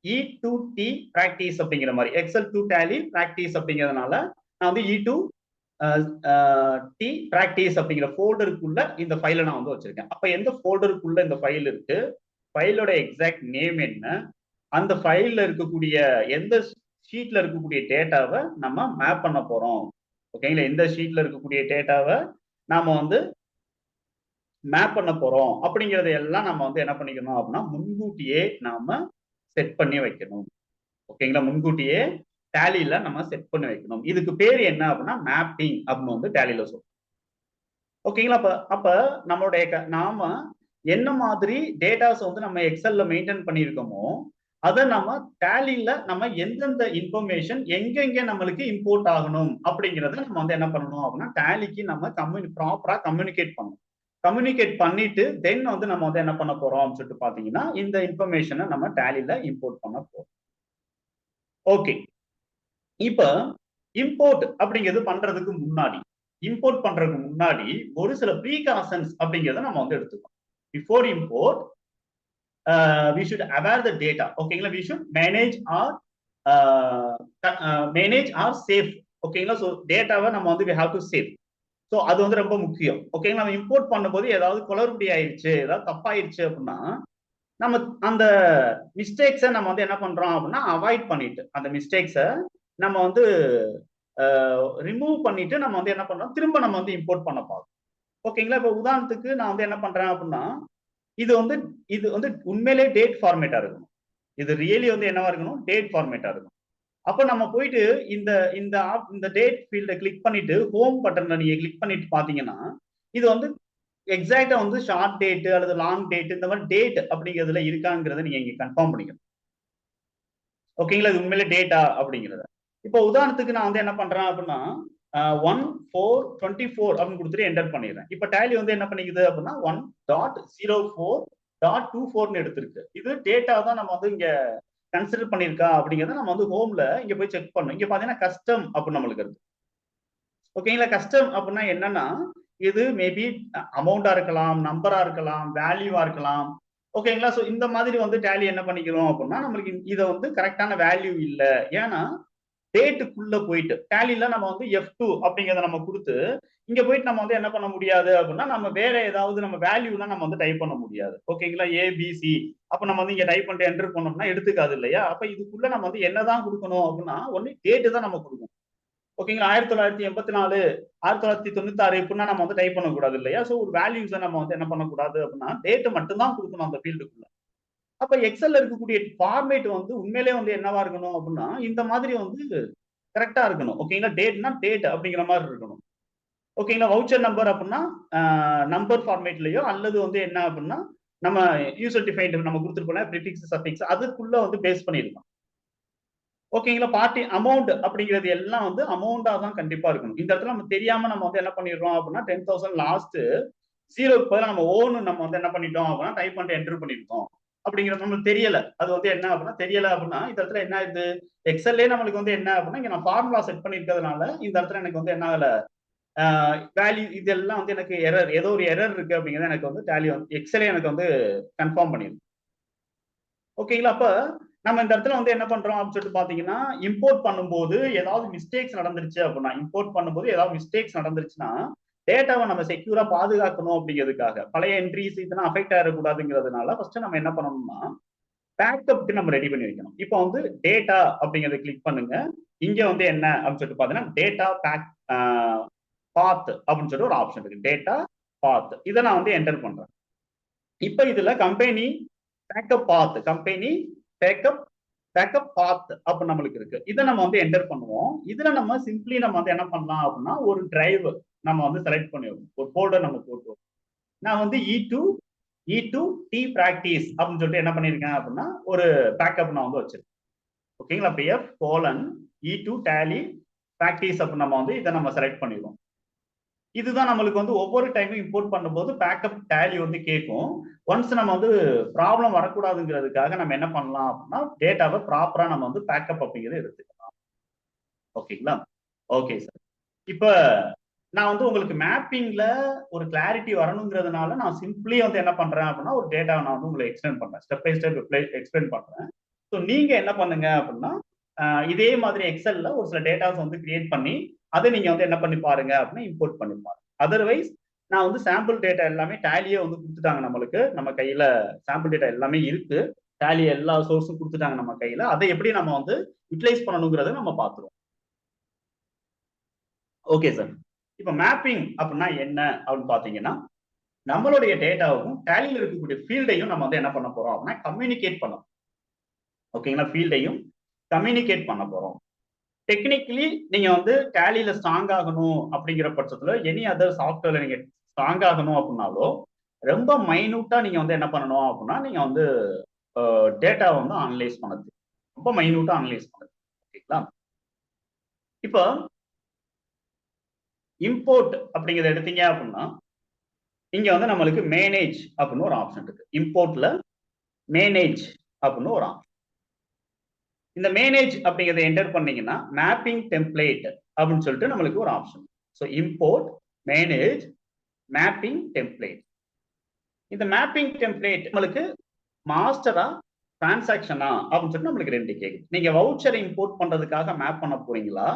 E2T பிராக்டிஸ் அப்படிங்கிற மாதிரி எக்ஸல் டு டேலி பிராக்டிஸ் அப்படிங்கிறதுனால நான் வந்து E2 டி பிராக்டிஸ் அப்படிங்கிற ஃபோல்டருக்குள்ள இந்த ஃபைலை நான் வந்து வச்சிருக்கேன். அப்ப எந்த ஃபோல்டருக்குள்ள இந்த ஃபைல் இருக்கு, ஃபைலோட எக்ஸாக்ட் நேம் என்ன, அந்த ஃபைல்ல இருக்கக்கூடிய எந்த ஷீட்ல இருக்கக்கூடிய டேட்டாவை நம்ம மேப் பண்ண போறோம். ஓகேங்களா? எந்த ஷீட்ல இருக்கக்கூடிய டேட்டாவை நாம வந்து மேப் பண்ண போறோம் அப்படிங்கறத எல்லாம் நம்ம வந்து என்ன பண்ணிக்கணும் அப்படின்னா முன்கூட்டியே நாம செட் பண்ணி வைக்கணும். ஓகேங்களா? முன்கூட்டியே டேலியில நம்ம செட் பண்ணி வைக்கணும். இதுக்கு பேர் என்ன அப்படின்னா மேப்பிங் அப்படின்னு வந்து டேலியில சொல்றோம். ஓகேங்களா? அப்ப நம்மளுடைய நாம என்ன மாதிரி டேட்டாஸ் வந்து நம்ம எக்ஸல்ல மெயின்டைன் பண்ணியிருக்கோமோ அதை நம்ம டேலியில நம்ம எந்தெந்த இன்ஃபர்மேஷன் எங்கெங்க நம்மளுக்கு இம்போர்ட் ஆகணும் அப்படிங்கறத நம்ம வந்து என்ன பண்ணணும் அப்படின்னா டேலிக்கு நம்ம ப்ராப்பரா கம்யூனிகேட் பண்ணணும். கம்யூனிகேட் பண்ணிட்டு தென் வந்து நம்ம வந்து என்ன பண்ண போறோம் அப்படின்னு சொல்லிட்டு பாத்தீங்கன்னா இந்த இன்ஃபர்மேஷனை நம்ம டேலியில இம்போர்ட் பண்ண போறோம். ஓகே, இப்ப இம்போர்ட் அப்படிங்கிறது பண்றதுக்கு முன்னாடி ஒரு சில ப்ரீகாஷன்ஸ் அப்படிங்கிறத நம்ம வந்து எடுத்துக்கணும். Before import we should aware the data. ஓகேங்களா? we should manage our safe. ஓகேங்களா? ஸோ டேட்டாவை நம்ம வந்து we have to save. So அது வந்து ரொம்ப முக்கியம். ஓகேங்களா? நம்ம இம்போர்ட் பண்ணும்போது ஏதாவது குளறுபடி ஆயிடுச்சு, ஏதாவது தப்பாயிருச்சு அப்படின்னா நம்ம அந்த மிஸ்டேக்ஸை நம்ம வந்து என்ன பண்றோம் அப்படின்னா அவாய்ட் பண்ணிட்டு அந்த மிஸ்டேக்ஸை நம்ம வந்து ரிமூவ் பண்ணிட்டு நம்ம வந்து என்ன பண்றோம் திரும்ப நம்ம வந்து இம்போர்ட் பண்ண பார்க்கணும். ஓகேங்களா? இப்ப உதாரணத்துக்கு நான் வந்து என்ன பண்றேன் அப்படின்னா இது வந்து உண்மையிலே டேட் ஃபார்மேட்டா இருக்கணும். இது ரியலி வந்து என்னவா இருக்கணும், டேட் ஃபார்மேட்டா இருக்கணும். அப்ப நம்ம போயிட்டு இந்த டேட் ஃபீல்ட கிளிக் பண்ணிட்டு ஹோம் பட்டன்ல நீங்க கிளிக் பண்ணிட்டு பாத்தீங்கன்னா இது வந்து எக்ஸாக்டா வந்து ஷார்ட் டேட் அல்லது லாங் டேட் இந்த மாதிரி டேட் அப்படிங்கிறதுல இருக்காங்கிறத நீங்க இங்க கன்ஃபார்ம் பண்ணிக்கணும். ஓகேங்களா? இது உண்மையிலே டேட்டா அப்படிங்கிறத இப்போ உதாரணத்துக்கு நான் வந்து என்ன பண்றேன் அப்படின்னா 1/4/24 அப்படின்னு கொடுத்துட்டு என்டர் பண்ணிடுறேன். இப்ப டேலி வந்து என்ன பண்ணிக்குது அப்படின்னா 1.04.24 எடுத்திருக்கு. இது டேட்டா தான் நம்ம வந்து இங்க கன்சிடர் பண்ணிருக்கா அப்படிங்கறத நம்ம வந்து ஹோம்ல இங்க போய் செக் பண்ணணும். இங்க பாத்தீங்கன்னா கஸ்டம் அப்படின்னு நம்மளுக்கு இருக்கு. ஓகேங்களா? கஸ்டம் அப்படின்னா என்னன்னா இது மேபி அமௌண்டா இருக்கலாம், நம்பரா இருக்கலாம், வேல்யூவா இருக்கலாம். ஓகேங்களா? சோ இந்த மாதிரி வந்து டேலி என்ன பண்ணிக்கிறோம் அப்படின்னா நம்மளுக்கு இதை வந்து கரெக்டான வேல்யூ இல்ல, ஏன்னா டேட்டுக்குள்ள போயிட்டு டேலில நம்ம வந்து F2 அப்படிங்கிறத நம்ம கொடுத்து இங்க போயிட்டு நம்ம வந்து என்ன பண்ண முடியாது அப்படின்னா நம்ம வேற ஏதாவது நம்ம வேல்யூலாம் நம்ம வந்து டைப் பண்ண முடியாது. ஓகேங்களா? ABC அப்ப நம்ம வந்து இங்க டைப் பண்ணிட்டு என்டர் பண்ணோம்னா எடுத்துக்காது இல்லையா? அப்ப இதுக்குள்ள நம்ம வந்து என்னதான் கொடுக்கணும் அப்படின்னா ஒன்லி டேட்டு தான் நம்ம கொடுக்கணும். ஓகேங்களா. 1984 1996 இப்படின்னா நம்ம வந்து டைப் பண்ணக்கூடாது இல்லையா. ஸோ ஒரு வேல்யூஸை நம்ம வந்து என்ன பண்ணக்கூடாது அப்படின்னா டேட் மட்டும் தான் கொடுக்கணும் அந்த ஃபீல்டுக்குள்ள. அப்ப எக்ஸல்ல இருக்கக்கூடிய ஃபார்மேட் வந்து உண்மையிலே வந்து என்னவா இருக்கணும் அப்படின்னா இந்த மாதிரி வந்து கரெக்டா இருக்கணும். ஓகேங்களா. டேட்னா டேட் அப்படிங்கிற மாதிரி இருக்கணும். ஓகேங்களா. வவுச்சர் நம்பர் அப்படின்னா நம்பர் ஃபார்மேட்லயோ அல்லது வந்து என்ன அப்படின்னா நம்ம யூசர் டிஃபைன்ட் நம்ம கொடுத்துருப்போம் ப்ரிஃபிக்ஸ் சஃபிக்ஸ் அதுக்குள்ள வந்து பேஸ் பண்ணிருக்கோம். ஓகேங்களா. பார்ட்டி அமௌண்ட் அப்படிங்கிறது எல்லாம் வந்து அமௌண்டா தான் கண்டிப்பா இருக்கணும். இந்த இடத்துல நம்ம தெரியாம நம்ம வந்து என்ன பண்ணிடுறோம் அப்படின்னா 10,000 லாஸ்ட் ஜீரோக்கு பதிலா நம்ம ஓன்னு நம்ம வந்து என்ன பண்ணிட்டோம் அப்படின்னா டைப் பண்ணிட்டு என்டர் பண்ணிருக்கோம் அப்படிங்கிறது நம்மளுக்கு தெரியல. அது வந்து என்ன அப்படின்னா தெரியல அப்படின்னா இந்த இடத்துல என்ன ஆகுது எக்ஸல்லே நம்மளுக்கு வந்து என்ன அப்படின்னா இங்க நான் ஃபார்முலா செட் பண்ணிருக்கிறதுனால இந்த இடத்துல எனக்கு வந்து என்ன ஆகல வேல்யூ இதெல்லாம் வந்து எனக்கு எரர் ஏதோ ஒரு எரர் இருக்கு அப்படிங்கிறத எனக்கு வந்து டேலி வந்து எக்ஸலே எனக்கு வந்து கன்ஃபார்ம் பண்ணிடும். ஓகேங்களா. அப்ப நம்ம இந்த இடத்துல வந்து என்ன பண்றோம் அப்படின்னு சொல்லிட்டு பாத்தீங்கன்னா இம்போர்ட் பண்ணும்போது ஏதாவது மிஸ்டேக்ஸ் நடந்துருச்சு அப்படின்னா இம்போர்ட் பண்ணும்போது ஏதாவது மிஸ்டேக்ஸ் நடந்துருச்சுன்னா டேட்டாவை நம்ம செக்யூரா பாதுகாக்கணும் அப்படிங்கிறதுக்காக பழைய என்ட்ரிஸ் இதெல்லாம் அஃபெக்ட் ஆகிடக்கூடாதுங்கிறதுனால ஃபர்ஸ்ட் நம்ம என்ன பண்ணணும்னா பேக்கப்க்கு நம்ம ரெடி பண்ணி வைக்கணும். இப்போ வந்து டேட்டா அப்படிங்கறத கிளிக் பண்ணுங்க. இங்க வந்து என்ன அப்படின்னு சொல்லிட்டு பாத்தீங்கன்னா டேட்டா பேக் பாத் அப்படின்னு சொல்லிட்டு ஒரு ஆப்ஷன் இருக்கு. டேட்டா பாத் இதை நான் வந்து என்டர் பண்றேன். இப்ப இதுல கம்பெனி பேக்கப் பாத் கம்பெனி பேக்கப் பாத் அப்ப நம்மளுக்கு இருக்கு. இதை நம்ம வந்து என்டர் பண்ணுவோம். இதுல நம்ம சிம்பிளி நம்ம வந்து என்ன பண்ணலாம் அப்படின்னா ஒரு டிரைவ் நம்ம வந்து செலக்ட் பண்ணிடுவோம். ஒரு ஃபோல்டர் நம்ம போட்டுருவோம். நான் வந்து E2 T practice அப்படின்னு சொல்லிட்டு என்ன பண்ணிருக்கேன் அப்படின்னா ஒரு பேக்கப் நான் வந்து வச்சிருக்கேன். ஓகேங்களா. PF E2 tally practice அப்படின்னு நம்ம வந்து இதை நம்ம செலக்ட் பண்ணிடுவோம். இதுதான் நம்மளுக்கு வந்து ஒவ்வொரு டைமும் இம்போர்ட் பண்ணும்போது பேக்கப் டேலி வந்து கேட்கும். ஒன்ஸ் நம்ம வந்து ப்ராப்ளம் வரக்கூடாதுங்கிறதுக்காக நம்ம என்ன பண்ணலாம் அப்படின்னா டேட்டாவை ப்ராப்பரா நம்ம வந்து பேக்கப் அப்படிங்கிறத எடுத்துக்கலாம். ஓகேங்களா. Okay sir. இப்ப நான் வந்து உங்களுக்கு மேப்பிங்ல ஒரு கிளாரிட்டி வரணுங்கிறதுனால நான் சிம்பிளி வந்து என்ன பண்றேன் அப்படின்னா ஒரு டேட்டாவை நான் வந்து உங்களுக்கு எக்ஸ்பிளைன் பண்றேன். ஸ்டெப் பை ஸ்டெப் எக்ஸ்பிளைன் பண்றேன். ஸோ நீங்க என்ன பண்ணுங்க அப்படின்னா இதே மாதிரி எக்ஸல்ல ஒரு சில டேட்டாஸ் வந்து கிரியேட் பண்ணி அதை நீங்க வந்து என்ன பண்ணி பாருங்க அப்படின்னா இம்போர்ட் பண்ணி பாருங்க. அதர்வைஸ் நான் வந்து சாம்பிள் டேட்டா எல்லாமே டேலியே வந்து கொடுத்துட்டாங்க நம்மளுக்கு. நம்ம கையில சாம்பிள் டேட்டா எல்லாமே இருக்கு. டேலி எல்லா சோர்ஸும் கொடுத்துட்டாங்க நம்ம கையில. அதை எப்படி நம்ம வந்து யூட்டிலைஸ் பண்ணணுங்கிறத நம்ம பார்த்துருவோம். Okay sir. இப்ப மேப்பிங் அப்படின்னா என்ன அப்படின்னு பாத்தீங்கன்னா நம்மளுடைய டேட்டாவுக்கும் டேலியில் இருக்கக்கூடிய ஃபீல்டையும் நம்ம வந்து என்ன பண்ண போறோம் அப்படின்னா கம்யூனிகேட் பண்ணணும். ஓகேங்களா. ஃபீல்டையும் கம்யூனிகேட் பண்ண போறோம். டெக்னிக்கலி நீங்க வந்து டேலியில ஸ்ட்ராங் ஆகணும் அப்படிங்கிற பட்சத்துல எனி அதர் சாஃப்ட்வேர்ல நீங்க ஸ்ட்ராங் ஆகணும் அப்படின்னாலோ ரொம்ப மைனூட்டா நீங்க வந்து என்ன பண்ணணும் அப்படின்னா நீங்க வந்து டேட்டா வந்து அனலைஸ் பண்ணது ரொம்ப மைனூட்டா அனலைஸ் பண்ணது. ஓகேங்களா. இப்போ இம்போர்ட் அப்படிங்கறத எடுத்தீங்க அப்படின்னா இங்க வந்து நம்மளுக்கு மேனேஜ் அப்படின்னு ஒரு ஆப்ஷன் இருக்கு. இம்போர்ட்ல மேனேஜ் அப்படின்னு ஒரு ஆப்ஷன். இந்த மேனேஜ் அப்படிங்கறத என்டர் பண்ணீங்கன்னா மேப்பிங் டெம்ப்ளேட் அப்படின்னு சொல்லிட்டு நம்மளுக்கு ஒரு option. So import manage mapping template. இந்த மேப்பிங் டெம்ப்ளேட் நம்மளுக்கு மாஸ்டரா டிரான்சாக்ஷனா அப்படின்னு சொல்லிட்டு நம்மளுக்கு ரெண்டு கேக்குது. நீங்க வவுச்சரை இம்போர்ட் பண்றதுக்காக மேப் பண்ண போறீங்களா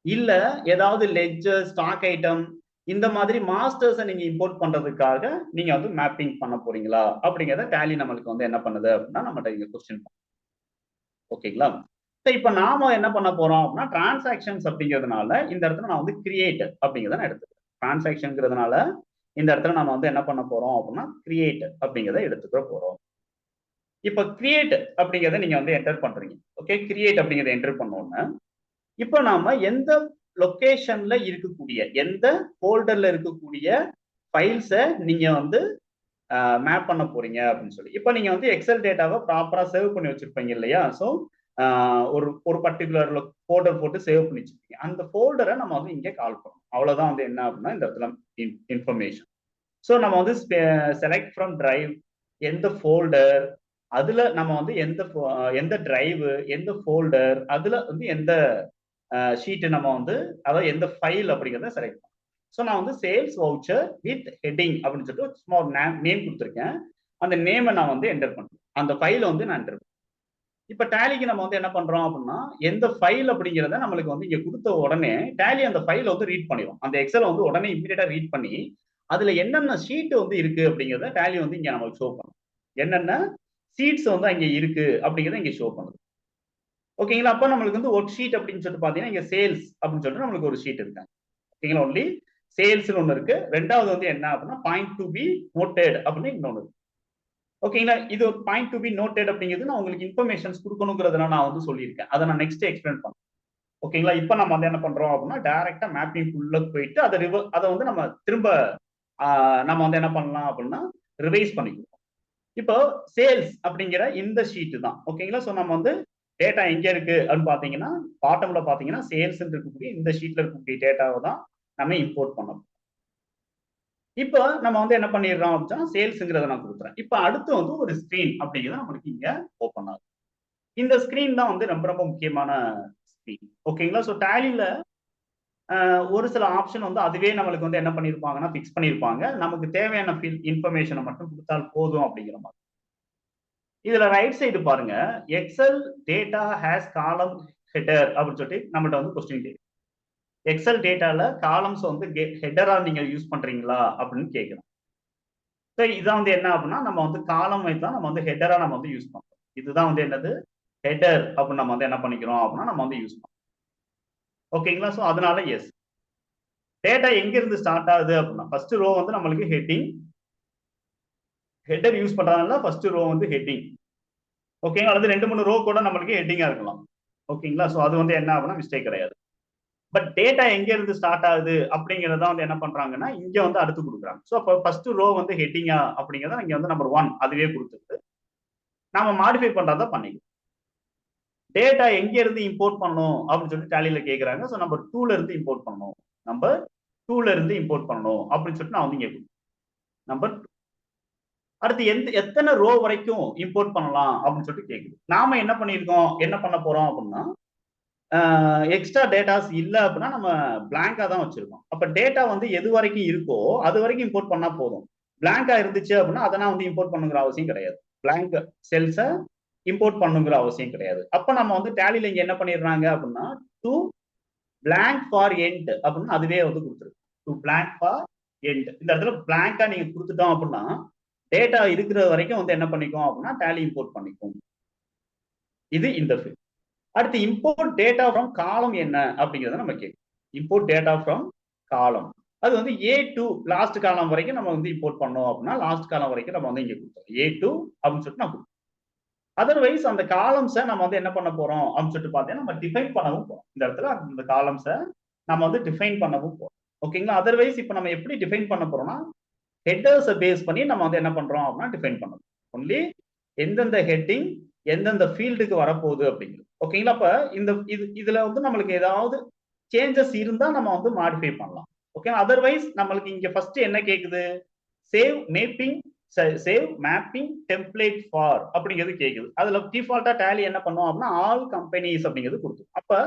இல்ல ஏதாவது லெட்ஜர் ஸ்டாக் ஐட்டம் இந்த மாதிரி மாஸ்டர்ஸை நீங்க இம்போர்ட் பண்றதுக்காக நீங்க வந்து மேப்பிங் பண்ண போறீங்களா அப்படிங்கிறத டேலி நம்மளுக்கு வந்து என்ன பண்ணுது அப்படின்னா நம்மகிட்ட இங்க கொஸ்டின். ஓகேங்களா. இப்ப நாம என்ன பண்ண போறோம் அப்படின்னா டிரான்சாக்ஷன்ஸ் அப்படிங்கிறதுனால இந்த இடத்துல நான் வந்து கிரியேட் அப்படிங்கிறத நான் எடுத்துக்கிறேன். டிரான்சாக்ஷன்ங்கிறதுனால இந்த இடத்துல நம்ம வந்து என்ன பண்ண போறோம் அப்படின்னா கிரியேட் அப்படிங்கிறத எடுத்துக்க போறோம். இப்ப கிரியேட் அப்படிங்கிறத நீங்க வந்து என்டர் பண்றீங்க. ஓகே. கிரியேட் அப்படிங்கிறத என்டர் பண்ணோம்னா இப்ப நாம எந்த லொகேஷன்ல இருக்கக்கூடிய எந்த ஃபோல்டர்ல இருக்கக்கூடிய ஃபைல்ஸை நீங்க வந்து மேப் பண்ண போறீங்க அப்படின்னு சொல்லி இப்ப நீங்க வந்து எக்ஸல் டேட்டாவை ப்ராப்பரா சேவ் பண்ணி வச்சிருப்பீங்க இல்லையா. ஸோ ஒரு ஒரு பர்டிகுலர் ஃபோல்டர் போட்டு சேவ் பண்ணி வச்சிருப்பீங்க. அந்த ஃபோல்டரை நம்ம வந்து இங்கே கால் பண்ணணும். அவ்வளவுதான் வந்து என்ன அப்படின்னா இந்த இடத்துல இன்ஃபர்மேஷன். ஸோ நம்ம வந்து செலக்ட் ஃப்ரம் டிரைவ் எந்த ஃபோல்டர் அதுல நம்ம வந்து எந்த டிரைவ் எந்த ஃபோல்டர் அதுல வந்து எந்த ஷீட்டு நம்ம வந்து அதாவது எந்த ஃபைல் அப்படிங்கிறத செலக்ட் பண்ணணும். ஸோ நான் வந்து சேல்ஸ் வவுச்சர் வித் ஹெட்டிங் அப்படின்னு சொல்லிட்டு சும்மா ஒரு நேம் கொடுத்துருக்கேன். அந்த நேமை நான் வந்து என்டர் பண்ணுறேன். அந்த ஃபைலை வந்து நான் என்டர் பண்ணுறேன். இப்போ டேலிக்கு நம்ம வந்து என்ன பண்றோம் அப்படின்னா எந்த ஃபைல் அப்படிங்கிறத நம்மளுக்கு வந்து இங்க கொடுத்த உடனே டேலி அந்த ஃபைலை வந்து ரீட் பண்ணிடும். அந்த எக்ஸலை வந்து உடனே இமீடியட்டா ரீட் பண்ணி அதுல என்னென்ன ஷீட் வந்து இருக்கு அப்படிங்கிறத டேலி வந்து இங்க நமக்கு ஷோ பண்ணும். என்னென்ன சீட்ஸ் வந்து அங்க இருக்கு அப்படிங்கிறத இங்க ஷோ பண்ணுது. ஓகேங்களா. அப்ப நம்மளுக்கு வந்து ஒர்க் ஷீட் அப்படின்னு சொல்லிட்டு பாத்தீங்கன்னா இங்க சேல்ஸ் அப்படின்னு சொல்லிட்டு நம்மளுக்கு ஒரு ஷீட் இருக்காங்க. ஓகேங்களா. ஒன்லி சேல்ஸ்னு ஒண்ணு இருக்கு. ரெண்டாவது வந்து என்ன அப்படின்னா பாயிண்ட் டு பி நோட்டட் அப்படின்னு இன்னொன்னு இருக்கு. ஓகேங்களா. இது ஒரு பாயிண்ட் டு பி நோட்டட் அப்படிங்கிறது நான் உங்களுக்கு இன்ஃபர்மேஷன்ஸ் கொடுக்கணுங்கிறதுனால நான் வந்து சொல்லியிருக்கேன். அதை நான் நெக்ஸ்ட் எக்ஸ்பிளைன் பண்றேன். ஓகேங்களா. இப்ப நம்ம வந்து என்ன பண்றோம் அப்படின்னா டைரக்டா மேப்பிங் உள்ள போயிட்டு அதை வந்து நம்ம திரும்ப நம்ம வந்து என்ன பண்ணலாம் அப்படின்னா ரிவைஸ் பண்ணிக்குவோம். இப்போ சேல்ஸ் அப்படிங்கிற இந்த ஷீட் தான். ஓகேங்களா. ஸோ நம்ம வந்து டேட்டா எங்க இருக்கு அப்படின்னு பாத்தீங்கன்னா பாட்டம்ல பாத்தீங்கன்னா சேல்ஸ் இருக்கக்கூடிய இந்த ஷீட்ல இருக்கக்கூடிய டேட்டாவை தான் நம்ம இம்போர்ட் பண்ணணும். இப்போ நம்ம வந்து என்ன பண்ணிடுறோம் அப்படின்னா சேல்ஸ்ங்கிறத நான் கொடுக்குறேன். இப்போ அடுத்து வந்து ஒரு ஸ்கிரீன் அப்படிங்கிறது நம்மளுக்கு இங்க ஓப்பன் ஆகும். இந்த ஸ்கிரீன் தான் வந்து ரொம்ப ரொம்ப முக்கியமான ஸ்கிரீன். ஓகேங்களா. ஸோ டேலியில ஒரு சில ஆப்ஷன் வந்து அதுவே நம்மளுக்கு வந்து என்ன பண்ணிருப்பாங்கன்னா பிக்ஸ் பண்ணிருப்பாங்க. நமக்கு தேவையான இன்ஃபர்மேஷனை மட்டும் கொடுத்தால் போதும் அப்படிங்கிற மாதிரி. இதுல ரைட் சைடு பாருங்க, எக்ஸல் டேட்டா ஹேஸ் காலம் ஹெடர் அப்படின்னு சொல்லிட்டு நம்மகிட்ட வந்து கொஸ்டின் கேட்கு. எக்ஸல் டேட்டால காலம்ஸ் வந்து ஹெடரா நீங்க யூஸ் பண்றீங்களா அப்படின்னு கேட்கிறோம். ஸோ இதான் வந்து என்ன அப்படின்னா நம்ம வந்து காலம் வைத்து தான் நம்ம வந்து ஹெடரா நம்ம வந்து யூஸ் பண்றோம். இதுதான் வந்து என்னது ஹெடர் அப்படின்னு நம்ம வந்து என்ன பண்ணிக்கிறோம் அப்படின்னா நம்ம வந்து யூஸ் பண்றோம். ஓகேங்களா. ஸோ அதனால எஸ். டேட்டா எங்க இருந்து ஸ்டார்ட் ஆகுது அப்படின்னா ஃபர்ஸ்ட் ரோ வந்து நம்மளுக்கு ஹெட்டிங். ஹெடர் யூஸ் பண்றதுனால ஃபர்ஸ்ட் ரோ வந்து ஹெட்டிங். ஓகேங்களா. அல்லது 2-3 ரோ கூட நம்மளுக்கு ஹெட்டிங்கா இருக்கலாம். ஓகேங்களா. ஸோ அது வந்து என்ன ஆகும்னா மிஸ்டேக் கிடையாது. பட் டேட்டா எங்க இருந்து ஸ்டார்ட் ஆகுது அப்படிங்கறத வந்து என்ன பண்றாங்கன்னா இங்க வந்து அடுத்து கொடுக்குறாங்க. ஸோ அப்போ ஃபர்ஸ்ட் ரோ வந்து ஹெட்டிங்கா அப்படிங்கறத இங்க வந்து நம்பர் 1 அதுவே கொடுத்துருக்கு. நாம மாடிஃபை பண்றதா பண்ணிக்கலாம். டேட்டா எங்க இருந்து இம்போர்ட் பண்ணணும் அப்படின்னு சொல்லிட்டு டேலியில கேக்குறாங்க. ஸோ நம்பர் 2ல இருந்து இம்போர்ட் பண்ணணும். நம்பர் 2ல இருந்து இம்போர்ட் பண்ணணும் அப்படின்னு சொல்லிட்டு நான் வந்து இங்க நம்பர் 2. அடுத்து எத்தனை ரோ வரைக்கும் இம்போர்ட் பண்ணலாம் அப்படின்னு சொல்லிட்டு கேக்குது. நாம என்ன பண்ணிருக்கோம் என்ன பண்ண போறோம் அப்படின்னா எக்ஸ்ட்ரா டேட்டாஸ் இல்ல அப்படின்னா நம்ம பிளாங்கா தான் வச்சிருக்கோம். அப்ப டேட்டா வந்து எது வரைக்கும் இருக்கோ அது வரைக்கும் இம்போர்ட் பண்ணா போதும். பிளாங்கா இருந்துச்சு அப்படின்னா அதெல்லாம் வந்து இம்போர்ட் பண்ணுங்கிற அவசியம் கிடையாது. பிளாங்க் செல்ஸ இம்போர்ட் பண்ணுங்கிற அவசியம் கிடையாது. அப்ப நம்ம வந்து டேலியில இங்க என்ன பண்ணிடுறாங்க அப்படின்னா டு பிளாங்க் ஃபார் எண்ட் அப்படின்னு அதுவே வந்து கொடுத்துருக்கு. To blank for end. இந்த இடத்துல பிளாங்கா நீங்க கொடுத்துட்டோம் அப்படின்னா டேட்டா இருக்கிற வரைக்கும் வந்து என்ன பண்ணிக்கும் அப்படின்னா டேலி இம்போர்ட் பண்ணிக்கும். இது இந்த ஃபீல்ட். அடுத்து இம்போர்ட் டேட்டா ஃப்ரம் காலம் என்ன அப்படிங்கறத நம்ம கேட்கும். இம்போர்ட் டேட்டா ஃப்ரம் காலம் அது வந்து A2 லாஸ்ட் காலம் வரைக்கும் நம்ம வந்து இம்போர்ட் பண்ணோம் அப்படின்னா லாஸ்ட் காலம் வரைக்கும் நம்ம வந்து இங்க கொடுத்தோம் A2 அப்படின்னு சொல்லிட்டு நான் கொடுத்தோம். அதர்வைஸ் அந்த காலம்ஸை நம்ம வந்து என்ன பண்ண போறோம் அப்படின்னு சொல்லிட்டு பார்த்தீங்கன்னா நம்ம டிஃபைன் பண்ணவும் போறோம். இந்த இடத்துல அந்த காலம்ஸை நம்ம வந்து டிஃபைன் பண்ணவும் போறோம். ஓகேங்களா. அதர்வைஸ் இப்போ நம்ம எப்படி டிஃபைன் பண்ண போறோம்னா ஹெட்டர்ஸை பேஸ் பண்ணி நம்ம வந்து என்ன பண்றோம் அப்படின்னா டிஃபைன் பண்ணணும். ஒன்லி எந்தெந்த ஹெட்டிங் எந்தெந்த ஃபீல்டுக்கு வரப்போகுது அப்படிங்கிறது. ஓகேங்களா. அப்ப இதுல வந்து நம்மளுக்கு ஏதாவது சேஞ்சஸ் இருந்தா நம்ம வந்து மாடிஃபை பண்ணலாம். ஓகே. அதர்வைஸ் நம்மளுக்கு இங்க ஃபர்ஸ்ட் என்ன கேக்குது சேவ் மேப்பிங் டெம்ப்ளேட் ஃபார் அப்படிங்கிறது கேக்குது. அதுல டிஃபால்ட்டா டேலி என்ன பண்ணுவோம் அப்படின்னா ஆல் கம்பெனிஸ் அப்படிங்கிறது கொடுக்கும். அப்ப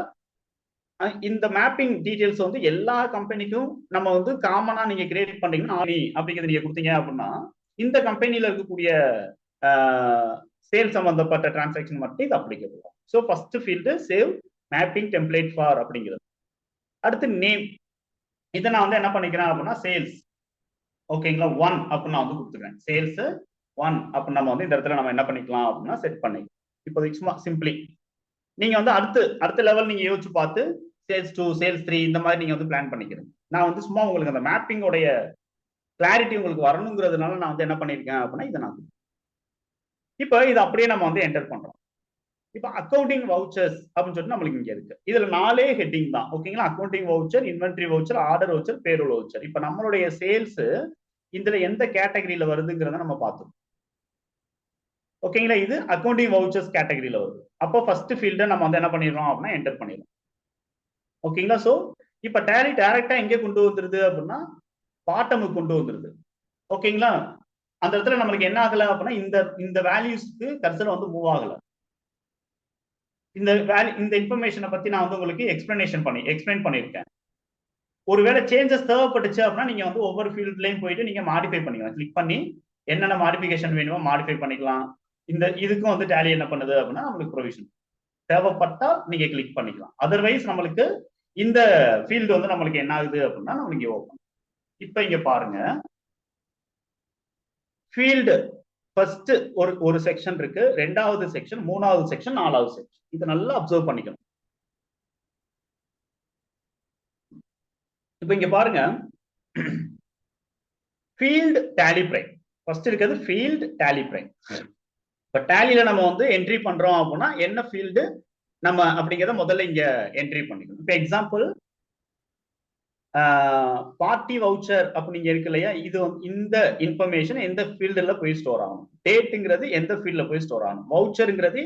இந்த மேப்பிங் டீடைல்ஸ் வந்து எல்லா கம்பெனிக்கும் நம்ம வந்து காமனா நீங்க கிரியேட் பண்றீங்கன்னா அப்படிங்கிறது நீங்க கொடுத்தீங்க அப்படின்னா இந்த கம்பெனில இருக்கக்கூடிய சேல் சம்பந்தப்பட்ட டிரான்சாக்ஷன் மட்டும் இது applicable. So first field save mapping template for அப்படிங்கிறது. அடுத்து நேம். இதை நான் வந்து என்ன பண்ணிக்கிறேன் அப்படின்னா சேல்ஸ். ஓகேங்களா. 1 அப்படின்னு நான் வந்து கொடுத்துக்கிறேன். சேல்ஸ் 1 அப்படின்னு நம்ம வந்து இந்த இடத்துல நம்ம என்ன பண்ணிக்கலாம் அப்படின்னா செட் பண்ணிக்கலாம். இப்போதைக்கு சும்மா சிம்பிளி நீங்க வந்து அடுத்த லெவல் நீங்க யோசிச்சு பார்த்து சேல்ஸ் 2 சேல்ஸ் 3 இந்த மாதிரி நீங்க வந்து பிளான் பண்ணிக்கிறீங்க. நான் வந்து சும்மா உங்களுக்கு அந்த மேப்பிங்கோடைய கிளாரிட்டி உங்களுக்கு வரணுங்கிறதுனால நான் வந்து என்ன பண்ணிருக்கேன் அப்படின்னா இதை நான் இப்போ இது அப்படியே நம்ம வந்து என்டர் பண்றோம். இப்போ அக்கௌண்டிங் வவுச்சர்ஸ் அப்படின்னு சொல்லிட்டு நம்மளுக்கு இங்க இருக்கு. இதுல 4 ஹெட்டிங் தான். ஓகேங்களா. Accounting voucher, inventory voucher, order voucher, payroll voucher. இப்போ நம்மளுடைய சேல்ஸ் இதுல எந்த கேட்டகரியில வருதுங்கிறத நம்ம பார்த்தோம். ஓகேங்களா. இது அக்கௌண்டிங் வவுச்சர்ஸ் கேட்டகரியில வருது. அப்போ ஃபர்ஸ்ட் ஃபீல்ட நம்ம வந்து என்ன பண்ணிடுறோம் அப்படின்னா என்டர் பண்ணிடுறோம். ஓகேங்களா. சோ இப்ப டேலி டைரக்டா எங்க கொண்டு வந்துருது அப்படின்னா பாட்டமுக்கு கொண்டு வந்துருது. ஓகேங்களா. அந்த இடத்துல நம்மளுக்கு என்ன ஆகல அப்படின்னா இந்த வேல்யூஸ்க்கு கர்சர் வந்து மூவ் ஆகல. இந்த இன்ஃபர்மேஷனை பத்தி நான் வந்து உங்களுக்கு எக்ஸ்பிளைன் பண்ணிருக்கேன். ஒருவேளை சேஞ்சஸ் தேவைப்பட்டுச்சு அப்படின்னா நீங்க வந்து ஒவ்வொரு ஃபீல்ட்லயும் போயிட்டு நீங்க மாடிஃபை பண்ணிக்கலாம். கிளிக் பண்ணி என்னென்ன மாடிஃபிகேஷன் வேணுமோ மாடிஃபை பண்ணிக்கலாம். இதுக்கும் வந்து டேலி என்ன பண்ணுது அப்படின்னா நம்மளுக்கு ப்ரொவிஷன் தேவைப்பட்டா நீங்க கிளிக் பண்ணிக்கலாம். அதர்வைஸ் நம்மளுக்கு இந்த ஃபீல்டு வந்து நம்மளுக்கு என்ன ஆகுது அப்படின்னா நம்மளுக்கு ஓப்பன். இப்ப இங்க பாருங்க ஃபீல்டு ஃபர்ஸ்ட் ஒரு செக்ஷன் இருக்கு, ரெண்டாவது செக்ஷன், மூணாவது செக்ஷன், நாலாவது செக்ஷன். இதை நல்லா அப்சர்வ் பண்ணிக்கணும். இப்ப இங்க பாருங்க, ஃபீல்ட் டேலி பிரைம். ஃபர்ஸ்ட் இருக்கிறது ஃபீல்ட் டேலி பிரைம். இப்ப டேலியில நம்ம வந்து என்ட்ரி பண்றோம் அப்படின்னா என்ன ஃபீல்டு நம்ம அப்படிங்கிறத முதல்ல இங்க என்ட்ரி பண்ணிக்கணும். இப்ப எக்ஸாம்பிள் பார்ட்டி வவுச்சர் அப்படிங்க இருக்கு இல்லையா, இது இந்த இன்ஃபர்மேஷன் எந்த ஃபீல்டுல போய் ஸ்டோர் ஆகும், டேட்டுங்கிறது எந்த ஃபீல்ட்ல போய் ஸ்டோர் ஆகும், வவுச்சருங்கிறது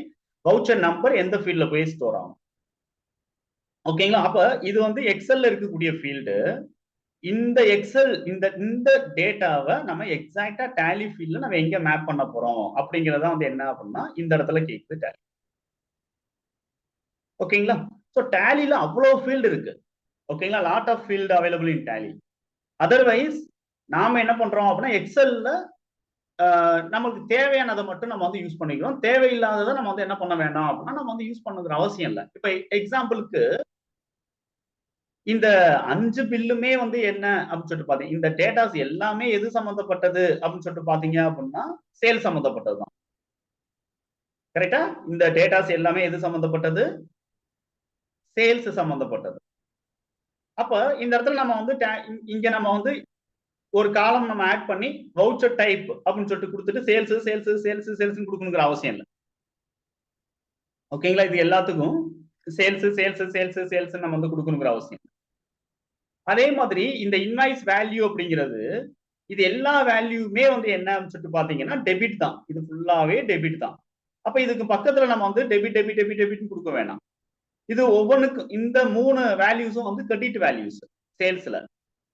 வவுச்சர் நம்பர் எந்த ஃபீல்ட்ல போய் ஸ்டோர் ஆகும். ஓகேங்களா? அப்ப இது வந்து எக்ஸல்ல இருக்கக்கூடிய ஃபீல்டு. இந்த எக்ஸல் இந்த டேட்டாவை நம்ம எக்ஸாக்டா டேலி ஃபீல்ட்ல நம்ம எங்க மேப் பண்ண போறோம் அப்படிங்கறத வந்து என்ன அப்படின்னா இந்த இடத்துல கேக்குது டேலி. ஓகேங்களா? சோ டேலில அவ்வளவு ஃபீல்டு இருக்கு. ஓகேங்களா? Lot of field available in Tally. Otherwise நாம என்ன பண்றோம் அப்படின்னா எக்ஸல்ல நமக்கு தேவையானதை மட்டும் நம்ம வந்து யூஸ் பண்ணிக்கிறோம், தேவையில்லாததை நம்ம வந்து என்ன பண்ண வேண்டாம் அப்படின்னா நம்ம வந்து யூஸ் பண்ணுங்கிற அவசியம் இல்லை. இப்ப எக்ஸாம்பிளுக்கு இந்த 5 பில்லுமே வந்து என்ன அப்படின்னு சொல்லிட்டு பாத்தீங்க, இந்த டேட்டாஸ் எல்லாமே எது சம்பந்தப்பட்டது அப்படின்னு சொல்லிட்டு பாத்தீங்க அப்படின்னா சேல் சம்பந்தப்பட்டதுதான். கரெக்டா? இந்த டேட்டாஸ் எல்லாமே எது சம்பந்தப்பட்டது? சேல்ஸ் சம்பந்தப்பட்டது. அப்ப இந்த இடத்துல நம்ம வந்து இங்க நம்ம வந்து ஒரு காலம் நம்ம ஆட் பண்ணி வவுச்சர் டைப் அப்படின்னு சொல்லிட்டு கொடுத்துட்டு சேல்ஸ் சேல்ஸ் சேல்ஸ் சேல்ஸ் கொடுக்கணுங்கிற அவசியம் இல்லை. ஓகேங்களா? இது எல்லாத்துக்கும் சேல்ஸ் சேல்ஸ் சேல்ஸ் சேல்ஸ் நம்ம வந்து கொடுக்கணுங்கிற அவசியம். அதே மாதிரி இந்த இன்வாய்ஸ் வேல்யூ அப்படிங்கிறது இது எல்லா வேல்யூமே வந்து என்ன சொல்லிட்டு பாத்தீங்கன்னா டெபிட் தான். இது ஃபுல்லாவே டெபிட் தான். அப்ப இதுக்கு பக்கத்துல நம்ம வந்து டெபிட் டெபிட் டெபிட் டெபிட் கொடுக்க வேணாம். இது ஒவ்வொன்றுக்கும் இந்த 3 வேல்யூஸும் வந்து கிரெடிட் வேல்யூஸ் சேல்ஸ்ல.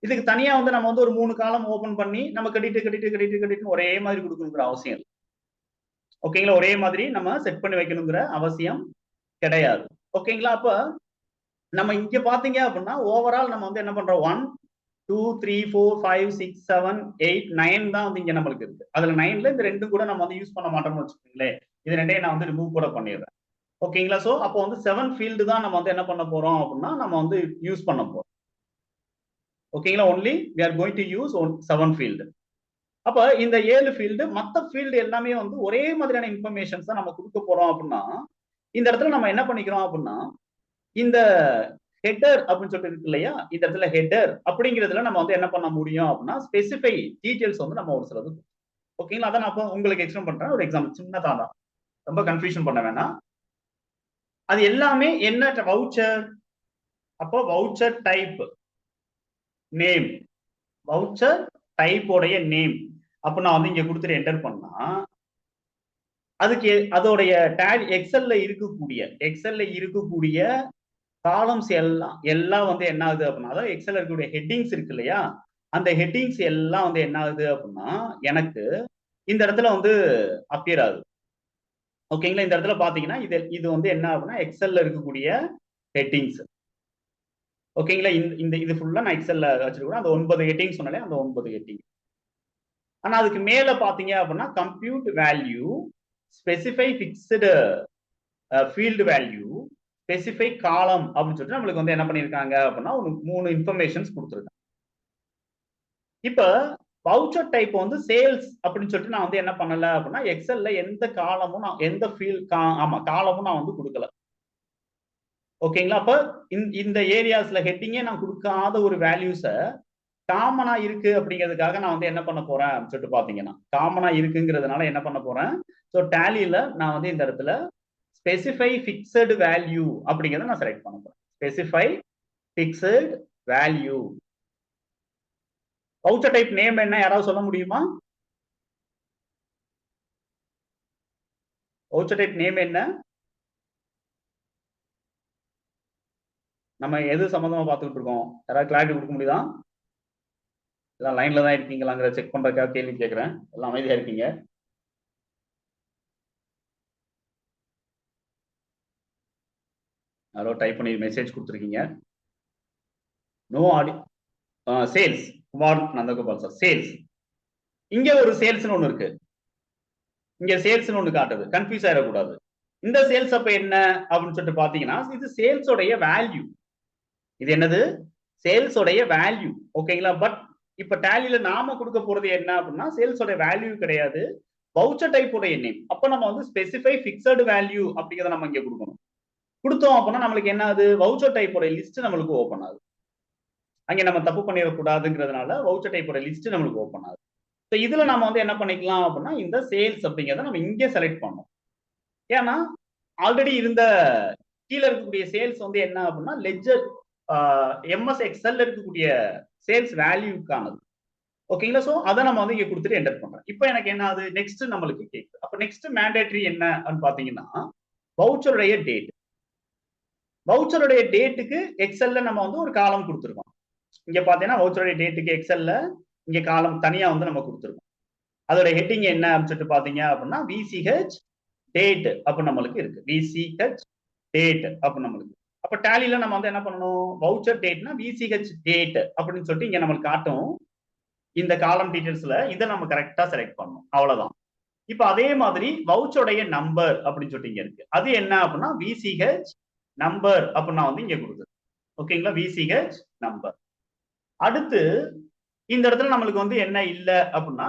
இதுக்கு தனியா வந்து நம்ம வந்து ஒரு 3 காலம் ஓபன் பண்ணி நம்ம கிரெடிட் கிரெடிட் கிரெடிட் கிரெடிட் ஒரே மாதிரி கொடுக்கணுங்கிற அவசியம் இல்லை. ஓகேங்களா? ஒரே மாதிரி நம்ம செட் பண்ணி வைக்கணுங்கிற அவசியம் கிடையாது. ஓகேங்களா? அப்ப நம்ம இங்க பாத்தீங்க அப்படின்னா ஓவரால் நம்ம வந்து என்ன பண்றோம், 1 2 3 4 5 6 7 8 9 தான் வந்து இங்க நம்மளுக்கு இருக்கு. அதுல 9ல இந்த ரெண்டும் கூட நம்ம வந்து யூஸ் பண்ண மாட்டோம்னு வச்சுக்கோங்களேன். இது ரெண்டையும் நான் வந்து ரிமூவ் கூட பண்ணிடுறேன். ஓகேங்களா? சோ அப்போ வந்து 7 ஃபீல்டு தான் நம்ம வந்து என்ன பண்ண போறோம் அப்படின்னா நம்ம வந்து யூஸ் பண்ண போறோம். ஓகேங்களா? Only we are going to use 7 field. அப்ப இந்த 7 ஃபீல்டு மத்த ஃபீல்டு எல்லாமே வந்து ஒரே மாதிரியான இன்ஃபர்மேஷன்ஸ் தான் நம்ம கொடுக்க போறோம் அப்படின்னா இந்த இடத்துல நம்ம என்ன பண்ணிக்கிறோம் அப்படின்னா இந்த ஹெட்டர் அப்படின்னு சொல்லிட்டு இருக்கு இல்லையா, இந்த இடத்துல ஹெட்டர் அப்படிங்கிறதுல நம்ம வந்து என்ன பண்ண முடியும் அப்படின்னா ஸ்பெசிஃபை டீடைல்ஸ் வந்து நம்ம ஒரு சிலது. ஓகேங்களா? அதான் நான் உங்களுக்கு எக்ஸ்பிளைன் பண்றேன். ஒரு எக்ஸாம்பிள் சின்னதா தான், ரொம்ப கன்ஃபியூஷன் பண்ண வேணாம். அது எல்லாமே என்ன வவுச்சர், அப்போ voucher type name, voucher type உடைய நேம் அப்ப நான் வந்து இங்க கொடுத்துட்டு என்டர் பண்ணா அதுக்கு அதோடைய டேக் எக்ஸல்ல இருக்கக்கூடிய காலம்ஸ் எல்லாம் வந்து என்ன ஆகுது அப்படின்னா அதாவது எக்ஸல்ல இருக்கக்கூடிய ஹெட்டிங்ஸ் இருக்கு இல்லையா, அந்த ஹெட்டிங்ஸ் எல்லாம் வந்து என்ன ஆகுது அப்படின்னா எனக்கு இந்த இடத்துல வந்து அப்பியர் ஆகுது. ஓகேங்களா? இந்த இடத்துல பாத்தீங்கன்னா இது வந்து என்ன அப்படின்னா எக்ஸல்ல இருக்கக்கூடிய ஹெட்டிங்ஸ். ஓகேங்களா? இந்த இது ஃபுல்லா நான் எக்ஸல்ல வச்சிருக்கேன். அந்த 9 ஹெட்டிங் சொன்னாலே அந்த 9 ஹெட்டிங். ஆனா அதுக்கு மேல பாத்தீங்க அப்படின்னா compute value, specify fixed field value, specify காலம் அப்படின்னு சொல்லிட்டு நம்மளுக்கு வந்து என்ன பண்ணிருக்காங்க அப்படின்னா ஒரு 3 இன்ஃபர்மேஷன்ஸ் கொடுத்துருக்காங்க. இப்ப வவுச்சர் டைப் வந்து சேல்ஸ் அப்படின்னு சொல்லிட்டு நான் வந்து என்ன பண்ணல அப்படின்னா எக்ஸல்ல எந்த காலமும் நான் எந்த காலமும் நான் வந்து கொடுக்கல. ஓகேங்களா? அப்ப இந்த ஏரியாஸ்ல ஹெட்டிங்கே நான் கொடுக்காத ஒரு வேல்யூஸை காமனா இருக்கு அப்படிங்கிறதுக்காக நான் வந்து என்ன பண்ண போறேன் அப்படின்னு சொல்லிட்டு பாத்தீங்கன்னா காமனா இருக்குங்கிறதுனால என்ன பண்ண போறேன், ஸோ டேலியில நான் வந்து இந்த இடத்துல ஸ்பெசிஃபை ஃபிக்ஸட் வேல்யூ அப்படிங்கிறத நான் செலக்ட் பண்ண போறேன். Specify fixed value. Voucher type name என்ன யாராவது சொல்ல முடியுமா? வவுச்சர் டைப் நேம் என்ன? நம்ம எது சம்பந்தமா பார்த்துக்கிட்டு இருக்கோம்? யாராவது கிளாரிட்டி கொடுக்க முடியுதா? எல்லாம் லைன்ல தான் இருக்கீங்களாங்கிற செக் பண்றதுக்காக கேள்வி கேட்கிறேன். எல்லாம் அமைதியா இருக்கீங்க. யாரோ டைப் பண்ணி மெசேஜ் கொடுத்துருக்கீங்க. நோ ஆடி sales Kumar Nandagopal sir. Sales இங்க ஒரு சேல்ஸ்னு ஒண்ணு இருக்கு, இங்க சேல்ஸ்னு ஒண்ணு காட்டுது. கன்ஃபியூஸ் ஆயிடக்கூடாது. இந்த சேல்ஸ் அப்ப என்ன அப்படின்னு சொல்லிட்டு பாத்தீங்கன்னா இது சேல்ஸோடைய வேல்யூ. இது என்னது? சேல்ஸோடைய வேல்யூ. ஓகேங்களா? பட் இப்ப டேலியில நாம கொடுக்க போறது என்ன அப்படின்னா சேல்ஸோட வேல்யூ கிடையாது, வவுச்சர் டைப் உடைய நேம். அப்ப நம்ம வந்து ஸ்பெசிஃபை ஃபிக்ஸட் வேல்யூ அப்படிங்கிறத நம்ம இங்க கொடுக்கணும். கொடுத்தோம் அப்படின்னா நம்மளுக்கு என்ன ஆகுது, வவுச்சர் டைப் உடைய லிஸ்ட் நம்மளுக்கு ஓப்பன் ஆகுது. அங்க நம்ம தப்பு பண்ணிடக்கூடாதுங்கிறதுனால வவுச்சர் டைப் உடைய லிஸ்ட் நம்மளுக்கு ஓப்பன் ஆகுது. ஸோ இதுல நம்ம வந்து என்ன பண்ணிக்கலாம் அப்படின்னா இந்த சேல்ஸ் அப்படிங்கிறத நம்ம இங்கே செலக்ட் பண்ணோம். ஏன்னா ஆல்ரெடி இருந்த கீழே இருக்கக்கூடிய சேல்ஸ் வந்து என்ன அப்படின்னா லெட்ஜர் எம்எஸ் எக்ஸல்ல இருக்கக்கூடிய சேல்ஸ் வேல்யூக்கானது. ஓகேங்களா? ஸோ அதை நம்ம வந்து இங்க கொடுத்துட்டு என்டர் பண்றோம். இப்போ எனக்கு என்ன ஆகுது, நெக்ஸ்ட் நம்மளுக்கு கேட்குது. அப்ப நெக்ஸ்ட் மேண்டேட்டரி என்ன அப்படின்னு பாத்தீங்கன்னா வவுச்சருடைய டேட். வவுச்சருடைய டேட்டுக்கு எக்ஸல்ல நம்ம வந்து ஒரு காலம் கொடுத்துருக்கோம். இங்க பாத்தீங்கன்னா வவுச்சருடைய டேட்டுக்கு எக்ஸல்ல இங்க காலம் தனியா வந்து நம்ம கொடுத்துருக்கோம். அதோட ஹெட்டிங் என்ன அப்படின்னு சொல்லிட்டு பாத்தீங்க அப்படின்னா விசிஹெச் டேட் அப்ப நம்மளுக்கு இருக்கு. விசிஹெச் டேட் அப்ப நம்மளுக்கு. அப்ப டேலில நம்ம வந்து என்ன பண்ணணும், வவுச்சர் டேட்னா விசிஹெச் டேட் அப்படின்னு சொல்லிட்டு இங்க நம்மளுக்கு காட்டும். இந்த காலம் டீடைல்ஸ்ல இதை நம்ம கரெக்டா செலக்ட் பண்ணணும். அவ்வளவுதான். இப்ப அதே மாதிரி வவுச்சருடைய நம்பர் அப்படின்னு சொல்லிட்டு இங்க இருக்கு. அது என்ன அப்படின்னா விசிஹெச் நம்பர் அப்படின்னா வந்து இங்க கொடுக்குது. ஓகேங்களா? விசிஹெச் நம்பர். அடுத்து இந்த இடத்துல நம்மளுக்கு வந்து என்ன இல்ல அப்படின்னா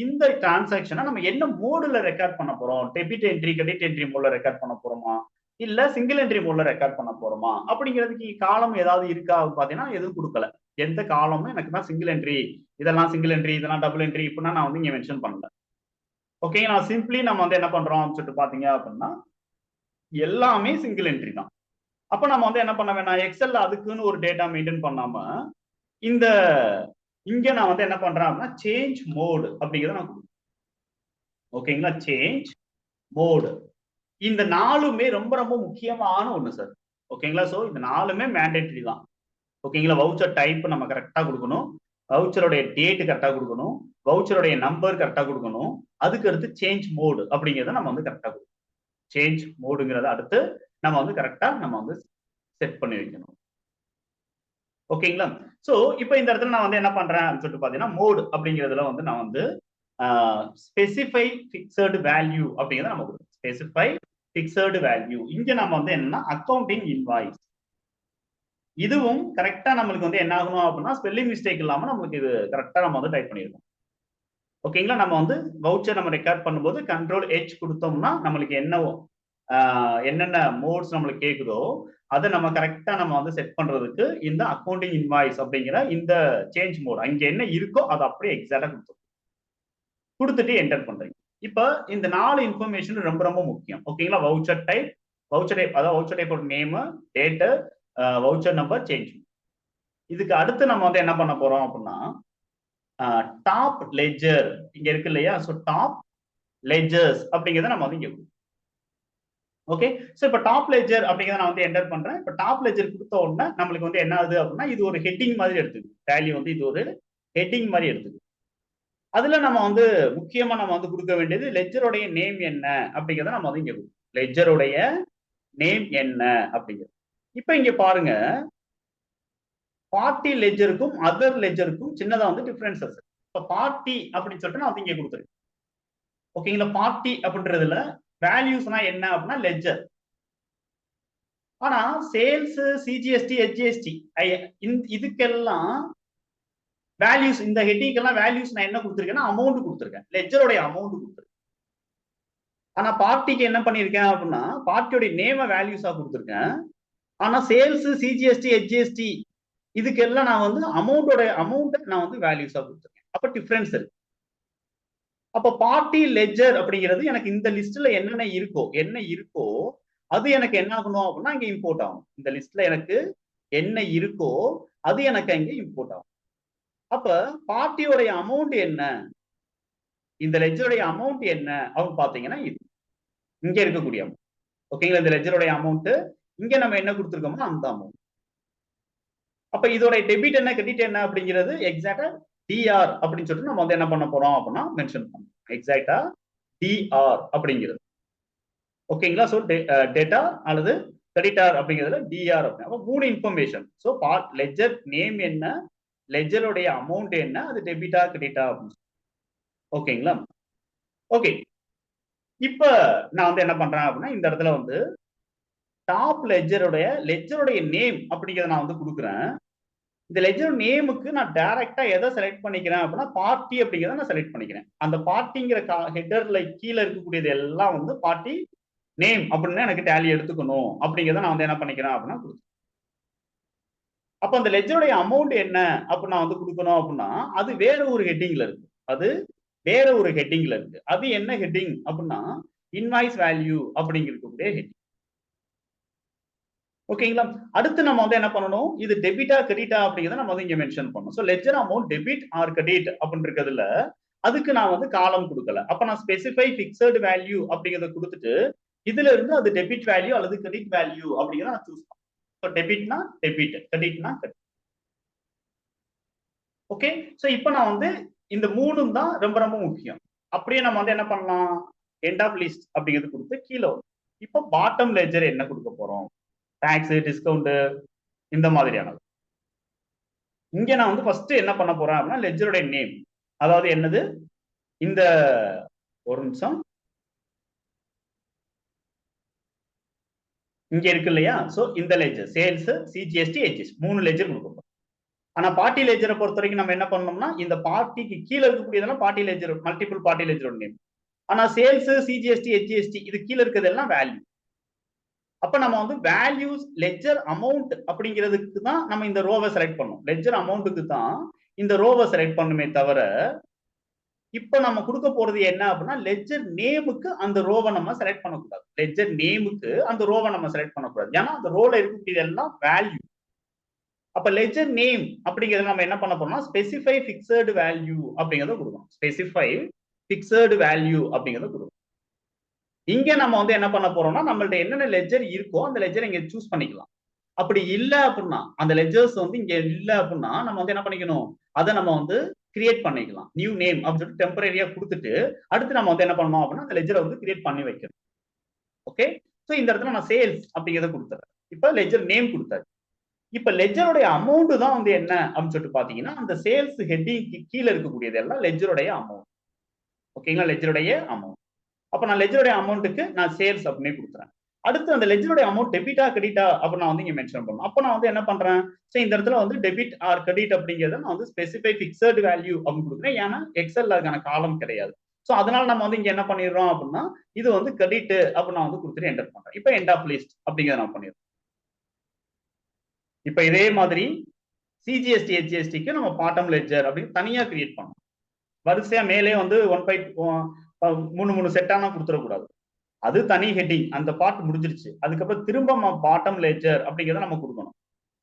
இந்த டிரான்சாக்ஷனை நம்ம என்ன மோடுல ரெக்கார்ட் பண்ண போறோம், டெபிட் என்ட்ரி கிரெடிட் என்ட்ரி மோட்ல ரெக்கார்ட் பண்ண போறோமா இல்ல சிங்கிள் என்ட்ரி மோட்ல ரெக்கார்ட் பண்ண போறோமா அப்படிங்கிறதுக்கு காலம் ஏதாவது இருக்கா பாத்தீங்கன்னா எதுவும் கொடுக்கல. எந்த காலமும் எனக்கு தான் சிங்கிள் என்ட்ரி, இதெல்லாம் சிங்கிள் என்ட்ரி, இதெல்லாம் டபுள் என்ட்ரி இப்படின்னா நான் வந்து இங்க மென்ஷன் பண்ணல. ஓகே, நான் சிம்பிளி நம்ம வந்து என்ன பண்றோம் சொல்லிட்டு பாத்தீங்க அப்படின்னா எல்லாமே சிங்கிள் என்ட்ரி தான். அப்ப நம்ம வந்து என்ன பண்ண வேணாம், எக்ஸல்ல அதுக்குன்னு ஒரு டேட்டா மெயின்டைன் பண்ணாம இந்த இங்க நான் வந்து என்ன பண்றேன் அப்படின்னா சேஞ்ச் மோடு அப்படிங்கிறத நான் கொடுக்குறேன். ஓகேங்களா? Change mode. இந்த நாலுமே ரொம்ப ரொம்ப முக்கியமான ஒண்ணு சார். ஓகேங்களா? சோ இந்த நாலுமே மேண்டேட்டரி தான். ஓகேங்களா? வவுச்சர் டைப் நம்ம கரெக்டா கொடுக்கணும், வவுச்சருடைய டேட் கரெக்டா கொடுக்கணும், வவுச்சருடைய நம்பர் கரெக்டா கொடுக்கணும், அதுக்கு அடுத்து சேஞ்ச் மோடு அப்படிங்கிறத நம்ம வந்து கரெக்டா கொடுக்கணும். சேஞ்ச் மோடுங்கிறத அடுத்து நம்ம வந்து கரெக்டா நம்ம வந்து செட் பண்ணி வைக்கணும். ஓகேங்களா? சோ இப்போ இந்த இடத்துல நான் வந்து என்ன பண்றேன் சொல்லிட்டு பாத்தீங்கன்னா மோடு அப்படிங்கிறதுல வந்து நான் வந்து ஸ்பெசிஃபை ஃபிக்ஸட் வேல்யூ அப்படிங்கிறத நம்ம கொடுக்கணும். Specify fixed value. இங்க நம்ம வந்து என்னன்னா அக்கவுண்டிங் இன்வாய்ஸ். இதுவும் கரெக்டா நம்மளுக்கு வந்து என்ன ஆகணும் அப்படின்னா ஸ்பெல்லிங் மிஸ்டேக் இல்லாம நம்மளுக்கு இது கரெக்டா நம்ம வந்து டைப் பண்ணிருக்கோம். ஓகேங்களா? நம்ம வந்து வவுச்சர் நம்ம ரெக்கார்ட் பண்ணும்போது கண்ட்ரோல் H கொடுத்தோம்னா நம்மளுக்கு என்னென்ன மோட்ஸ் நம்மளுக்கு கேக்குதோ அதை நம்ம கரெக்டா நம்ம வந்து செட் பண்றதுக்கு இந்த அக்கவுண்டிங் இன்வாய்ஸ் அப்படிங்கிற இந்த சேஞ்ச் மோட் அங்க என்ன இருக்கோ அதை அப்படியே எக்ஸாக்டா கொடுத்துட்டு என்டர் பண்றீங்க. இப்ப இந்த 4 இன்ஃபர்மேஷன் ரொம்ப ரொம்ப முக்கியம். ஓகேங்களா? வவுச்சர் டைப் அதாவது voucher type name, date, voucher number, change. இதுக்கு அடுத்து நம்ம வந்து என்ன பண்ண போறோம் அப்படின்னா டாப் லெட்ஜர் இங்க இருக்கு இல்லையா? சோ டாப் லெட்ஜர்ஸ் அப்படிங்கிறத நம்ம வந்து இங்க ஓகே. சோ இப்ப டாப் லெட்ஜர் அப்படிங்கிறத நான் வந்து என்டர் பண்றேன். இப்ப டாப் லெட்ஜர் கொடுத்த உடனே நம்மளுக்கு வந்து என்ன ஆகுது அப்படின்னா இது ஒரு ஹெட்டிங் மாதிரி எடுத்துக்கு. டேலி வந்து இது ஒரு ஹெட்டிங் மாதிரி எடுத்துக்கு. அதுல நம்ம வந்து முக்கியமா நம்ம வந்து கொடுக்க வேண்டியது லெட்ஜருடைய நேம் என்ன அப்படிங்கிறத நம்ம வந்து இங்க லெட்ஜருடைய நேம் என்ன அப்படிங்கிறது. இப்ப இங்க பாருங்க, பார்ட்டி லெட்ஜருக்கும் அதர் லெட்ஜருக்கும் சின்னதா வந்து டிஃபரன்சஸ். இப்ப பார்ட்டி அப்படின்னு சொல்லிட்டு நான் வந்து இங்க கொடுத்துருக்கேன். ஓகேங்களா? பார்ட்டி அப்படின்றதுல வேல்யூஸ்னா என்ன அப்படின்னா லெட்ஜர். ஆனா சேல்ஸ், சிஜிஎஸ்டி, ஹெச்ஜிஎஸ்டி இதுக்கெல்லாம் வேல்யூஸ், இந்த ஹெட்டிங்கெல்லாம் வேல்யூஸ் நான் என்ன கொடுத்துருக்கேன்னா அமௌண்ட் கொடுத்துருக்கேன், லெட்ஜருடைய அமௌண்ட் கொடுத்துருக்கேன். ஆனா பார்ட்டிக்கு என்ன பண்ணிருக்கேன் அப்படின்னா பார்ட்டியோட நேம வேல்யூஸா கொடுத்துருக்கேன். ஆனா சேல்ஸ், சிஜிஎஸ்டி, ஹெச்ஜிஎஸ்டி இதுக்கெல்லாம் நான் வந்து அமௌண்ட் நான் வந்து வேல்யூஸா கொடுத்துருக்கேன். அப்ப டிஃபரன்ஸ் இருக்கு. அப்ப பார்ட்டி லெட்ஜர் அப்படிங்கிறது எனக்கு இந்த லிஸ்ட்ல என்ன இருக்கோ அது எனக்கு என்ன ஆகணும் அப்படின்னா இங்க இம்போர்ட் ஆகும். இந்த லிஸ்ட்ல எனக்கு என்ன இருக்கோ அது எனக்கு அங்க இம்போர்ட் ஆகும். அப்ப பார்ட்டியோடைய அமௌண்ட் என்ன, இந்த லெட்ஜருடைய அமௌண்ட் என்ன அப்படின்னு பாத்தீங்கன்னா இது இங்க இருக்கக்கூடிய அமௌண்ட். ஓகேங்களா? இந்த லெட்ஜருடைய அமௌண்ட் இங்க நம்ம என்ன கொடுத்துருக்கோமோ அந்த அமௌண்ட். அப்ப இதோட டெபிட் என்ன கிரெடிட் என்ன அப்படிங்கிறது எக்ஸாக்டா டிஆர் அப்படின்னு சொல்லிட்டு நம்ம வந்து என்ன பண்ண போறோம் அப்படின்னா மென்ஷன் பண்ணோம். எக்ஸாக்டா டிஆர் அப்படிங்கிறது. ஓகேங்களா? சோ டேட்டா அல்லது கிரெடிட்டார் அப்படிங்கிறதுல டிஆர் அப்படி. அப்ப 3 இன்ஃபர்மேஷன். சோ லெட்ஜர் நேம் என்ன, லெட்ஜருடைய அமௌண்ட் என்ன, அது டெபிட்டா கிரெடிட்டா அப்படின்னு. ஓகேங்களா? ஓகே. இப்ப நான் வந்து என்ன பண்றேன் அப்படின்னா இந்த இடத்துல வந்து டாப் லெட்ஜருடைய நேம் அப்படிங்கிறத நான் வந்து கொடுக்குறேன். இந்த லெஜர் நேமுக்கு நான் டைரக்டா எதை செலக்ட் பண்ணிக்கிறேன் அப்படின்னா பார்ட்டி அப்படிங்கிறத நான் செலக்ட் பண்ணிக்கிறேன். அந்த பார்ட்டிங்கிற ஹெட்டர்ல கீழே இருக்கக்கூடியது எல்லாம் வந்து பார்ட்டி நேம் அப்படின்னு எனக்கு டேலி எடுத்துக்கணும் அப்படிங்கிறத நான் வந்து என்ன பண்ணிக்கிறேன் அப்படின்னா கொடுத்து. அப்ப அந்த லெஜருடைய அமௌண்ட் என்ன அப்படின்னு நான் வந்து கொடுக்கணும் அப்படின்னா அது வேற ஒரு ஹெட்டிங்ல இருக்கு. அது வேற ஒரு ஹெட்டிங்ல இருக்கு. அது என்ன ஹெட்டிங் அப்படின்னா இன்வாய்ஸ் வேல்யூ அப்படிங்கக்கூடிய ஹெட்டிங். ஓகேங்களா? அடுத்து நம்ம வந்து என்ன பண்ணணும், இது டெபிட்டா கிரெடிட்டா அப்படிங்கிறத நம்ம வந்து இங்க மென்ஷன் பண்ணணும். So ledger amount debit or credit அப்படின்னு இருக்கிறதுல அதுக்கு நான் வந்து காலம் கொடுக்கல. அப்ப நான் ஸ்பெசிஃபை பிக்சர்டு வேல்யூ அப்படிங்கிறத கொடுத்துட்டு இதுல இருந்து அது டெபிட் வேல்யூ அல்லது கிரெடிட் வேல்யூ அப்படிங்கிறத நான் சூஸ் பண்ணேன். ஸோ டெபிட்னா டெபிட், கிரெடிட்னா கிரெடிட். ஓகே, ஸோ இப்போ நான் வந்து இந்த மூணும் தான் ரொம்ப ரொம்ப முக்கியம். அப்படியே நம்ம வந்து என்ன பண்ணலாம், எண்ட் ஆஃப் லிஸ்ட் அப்படிங்கிறது கொடுத்து கீழே இப்போ பாட்டம் லெஜர் என்ன கொடுக்க போறோம், டாக்ஸ், டிஸ்கவுண்ட், இந்த மாதிரியானது. இங்க நான் வந்து ஃபர்ஸ்ட் என்ன பண்ண போறேன் அப்படின்னா லெஜருடைய நேம், அதாவது என்னது இந்த ஒரு நிமிஷம் இங்க இருக்கு இல்லையா. சோ இந்த ledger sales, CGST, HST 3 ledger கொடுக்க போறோம். ஆனா பார்ட்டி லெஜரை பொறுத்த வரைக்கும் நம்ம என்ன பண்ணோம்னா இந்த பார்ட்டிக்கு கீழே இருக்கக்கூடியதெல்லாம் பார்ட்டி லெஜர், மல்டிபிள் பார்ட்டி லெஜரோட நேம். ஆனா சேல்ஸ், சிஜிஎஸ்டி, ஹெச்எஸ்டி இது கீழே இருக்கிறதெல்லாம் வேல்யூ. அப்ப நம்ம வந்து வேல்யூஸ் லெஜர் அமௌண்ட் அப்படிங்கிறதுக்கு தான் நம்ம இந்த ரோவை செலக்ட் பண்ணோம். லெஜர் அமௌண்ட்டுக்கு தான் இந்த ரோவை செலக்ட் பண்ணுமே தவிர இப்ப நம்ம கொடுக்க போறது என்ன அப்படின்னா லெஜர் நேமுக்கு அந்த ரோவை நம்ம செலக்ட் பண்ணக்கூடாது. லெஜர் நேமுக்கு அந்த ரோவை நம்ம செலக்ட் பண்ணக்கூடாது. ஏன்னா அந்த ரோல இருக்கக்கூடியது எல்லாம் வேல்யூ. அப்ப லெஜர் நேம் அப்படிங்கறத நம்ம என்ன பண்ண போறோம்னா ஸ்பெசிஃபை பிக்சர்டு வேல்யூ அப்படிங்கறத கொடுக்கணும். ஸ்பெசிஃபை பிக்சர்டு வேல்யூ அப்படிங்கறத கொடுக்கணும். இங்க நம்ம வந்து என்ன பண்ண போறோம்னா நம்மள்ட்ட என்னென்ன லெஜர் இருக்கோ அந்த லெஜர் இங்க சூஸ் பண்ணிக்கலாம். அப்படி இல்ல அப்படின்னா அந்த லெஜர்ஸ் வந்து இங்க இல்ல அப்படின்னா நம்ம வந்து என்ன பண்ணிக்கணும், அதை நம்ம வந்து கிரியேட் பண்ணிக்கலாம். நியூ நேம் அப்படின்னு சொல்லிட்டு டெம்பரரியா கொடுத்துட்டு அடுத்து நம்ம வந்து என்ன பண்ணணும் அப்படின்னா அந்த லெஜரை வந்து கிரியேட் பண்ணி வைக்கணும். ஓகே, சோ இந்த இடத்துல நான் சேல்ஸ் அப்படிங்கிறத கொடுத்துறேன். இப்ப லெஜர் நேம் கொடுத்தாரு. இப்ப லெஜருடைய அமௌண்ட் தான் வந்து என்ன அப்படின்னு சொல்லிட்டு பாத்தீங்கன்னா அந்த சேல்ஸ் ஹெட்டிங்க்கு கீழே இருக்கக்கூடியது எல்லாம் லெஜருடைய அமௌண்ட். ஓகேங்களா, லெஜருடைய அமௌண்ட். அப்ப நான் லெஜருடைய அமௌண்ட்டுக்கு நான் சேல்ஸ் அப்படின்னு கொடுத்துறேன். அடுத்து அந்த லெஜருடைய அமௌண்ட் டெபிட்டா கிரெடிட்டா அப்ப நான் வந்து இங்க மென்ஷன் பண்ணணும். அப்ப நான் வந்து என்ன பண்றேன், சரி இந்த இடத்துல வந்து டெபிட் ஆர் கிரெடிட் அப்படிங்கறத நான் வந்து ஸ்பெசிஃபை பிக்சர்டு வேல்யூ அப்படின்னு கொடுக்குறேன். ஏன்னா எக்ஸல்ல அதுக்கான காலம் கிடையாது. சோ அதனால நம்ம வந்து இங்க என்ன பண்ணிடுறோம் அப்படின்னா இது வந்து கிரெடிட் அப்ப நான் வந்து கொடுத்துட்டு என்டர் பண்றேன். இப்ப எண்ட் ஆஃப் லிஸ்ட் அப்படிங்கறத நான் பண்ணிடுறோம். இப்ப இதே மாதிரி சிஜிஎஸ்டி, ஹெச்எஸ்டிக்கு நம்ம பாட்டம் லெஜர் அப்படின்னு தனியா கிரியேட் பண்ணணும். வரிசையா மேலே வந்து 1/3 செட்டானா கொடுத்துடக்கூடாது. அது தனி ஹெட்டிங், அந்த பார்ட் முடிஞ்சிருச்சு. அதுக்கப்புறம் திரும்ப பாட்டம் லெஜர் அப்படிங்கிறத நம்ம கொடுக்கணும்.